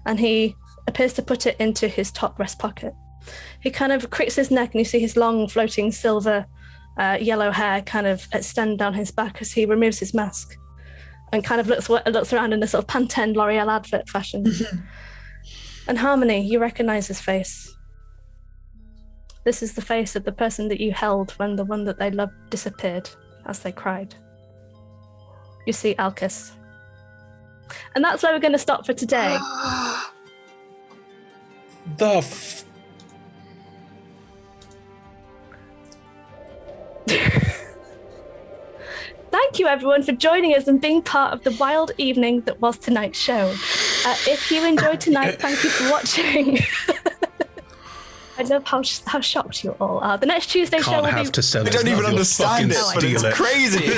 and he appears to put it into his top breast pocket. He kind of cricks his neck, and you see his long, floating silver yellow hair kind of extend down his back as he removes his mask and kind of looks around in a sort of Pantene L'Oreal advert fashion. And Harmony, you recognize his face. This is the face of the person that you held when the one that they loved disappeared as they cried. You see Alcus. And that's where we're going to stop for today. Thank you, everyone, for joining us and being part of the wild evening that was tonight's show. If you enjoyed tonight, thank you for watching. I love how shocked you all are. The next Tuesday show will be... I don't even understand it, but it's crazy.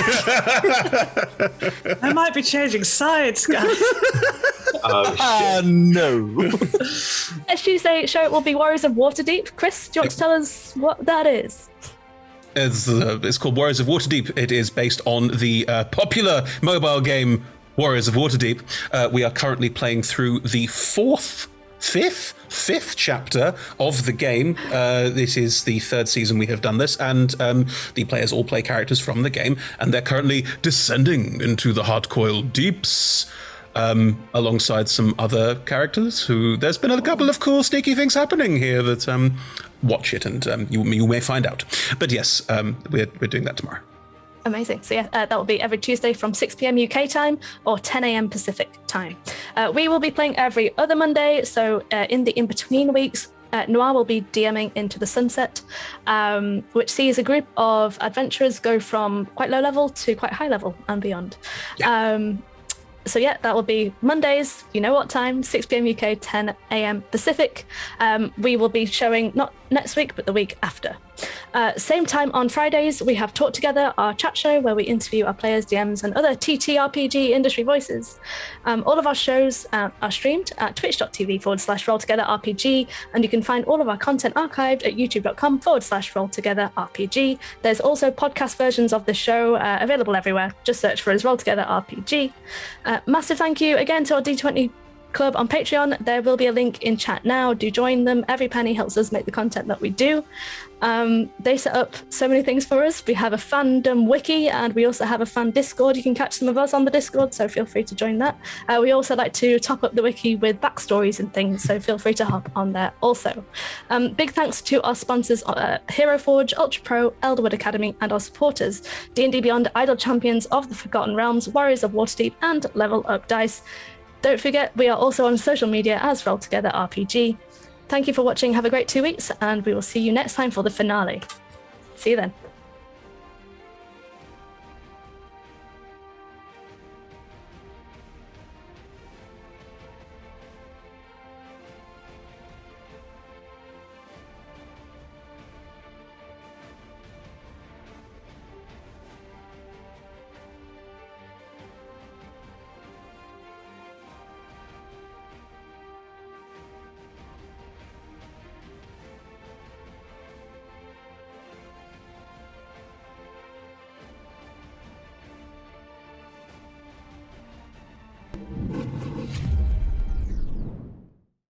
I might be changing sides, guys. No. Next Tuesday show will be Warriors of Waterdeep. Chris, do you want to tell us what that is? It's called Warriors of Waterdeep. It is based on the popular mobile game Warriors of Waterdeep. We are currently playing through the fifth chapter of the game. This is the third season we have done this, and the players all play characters from the game, and they're currently descending into the Heartcoil Deeps. alongside some other characters who there's been a couple of cool sneaky things happening here that watch it and you may find out. But yes, we're doing that tomorrow. Amazing. So yeah, that will be every Tuesday from 6 p.m. UK time or 10 a.m. Pacific time. We will be playing every other Monday. So in the in-between weeks, Noir will be DMing Into the Sunset, which sees a group of adventurers go from quite low level to quite high level and beyond. Yeah. So yeah, that will be Mondays, you know what time, 6 p.m. UK, 10 a.m. Pacific. We will be showing not next week, but the week after. Same time on Fridays, we have Talk Together, our chat show where we interview our players, DMs, and other TTRPG industry voices. All of our shows are streamed at twitch.tv/rolltogetherrpg, and you can find all of our content archived at youtube.com/rolltogetherrpg. There's also podcast versions of the show available everywhere. Just search for us Roll Together RPG. Massive thank you again to our D20 Club on Patreon. There will be a link in chat now. Do join them. Every penny helps us make the content that we do. They set up so many things for us. We have a fandom wiki and we also have a fan Discord. You can catch some of us on the Discord, so feel free to join that. We also like to top up the wiki with backstories and things, so feel free to hop on there also. Big thanks to our sponsors, Hero Forge, Ultra Pro, Elderwood Academy, and our supporters, D&D Beyond, Idle Champions of the Forgotten Realms, Warriors of Waterdeep, and Level Up Dice. Don't forget, we are also on social media as Roll Together RPG. Thank you for watching. Have a great 2 weeks, and we will see you next time for the finale. See you then.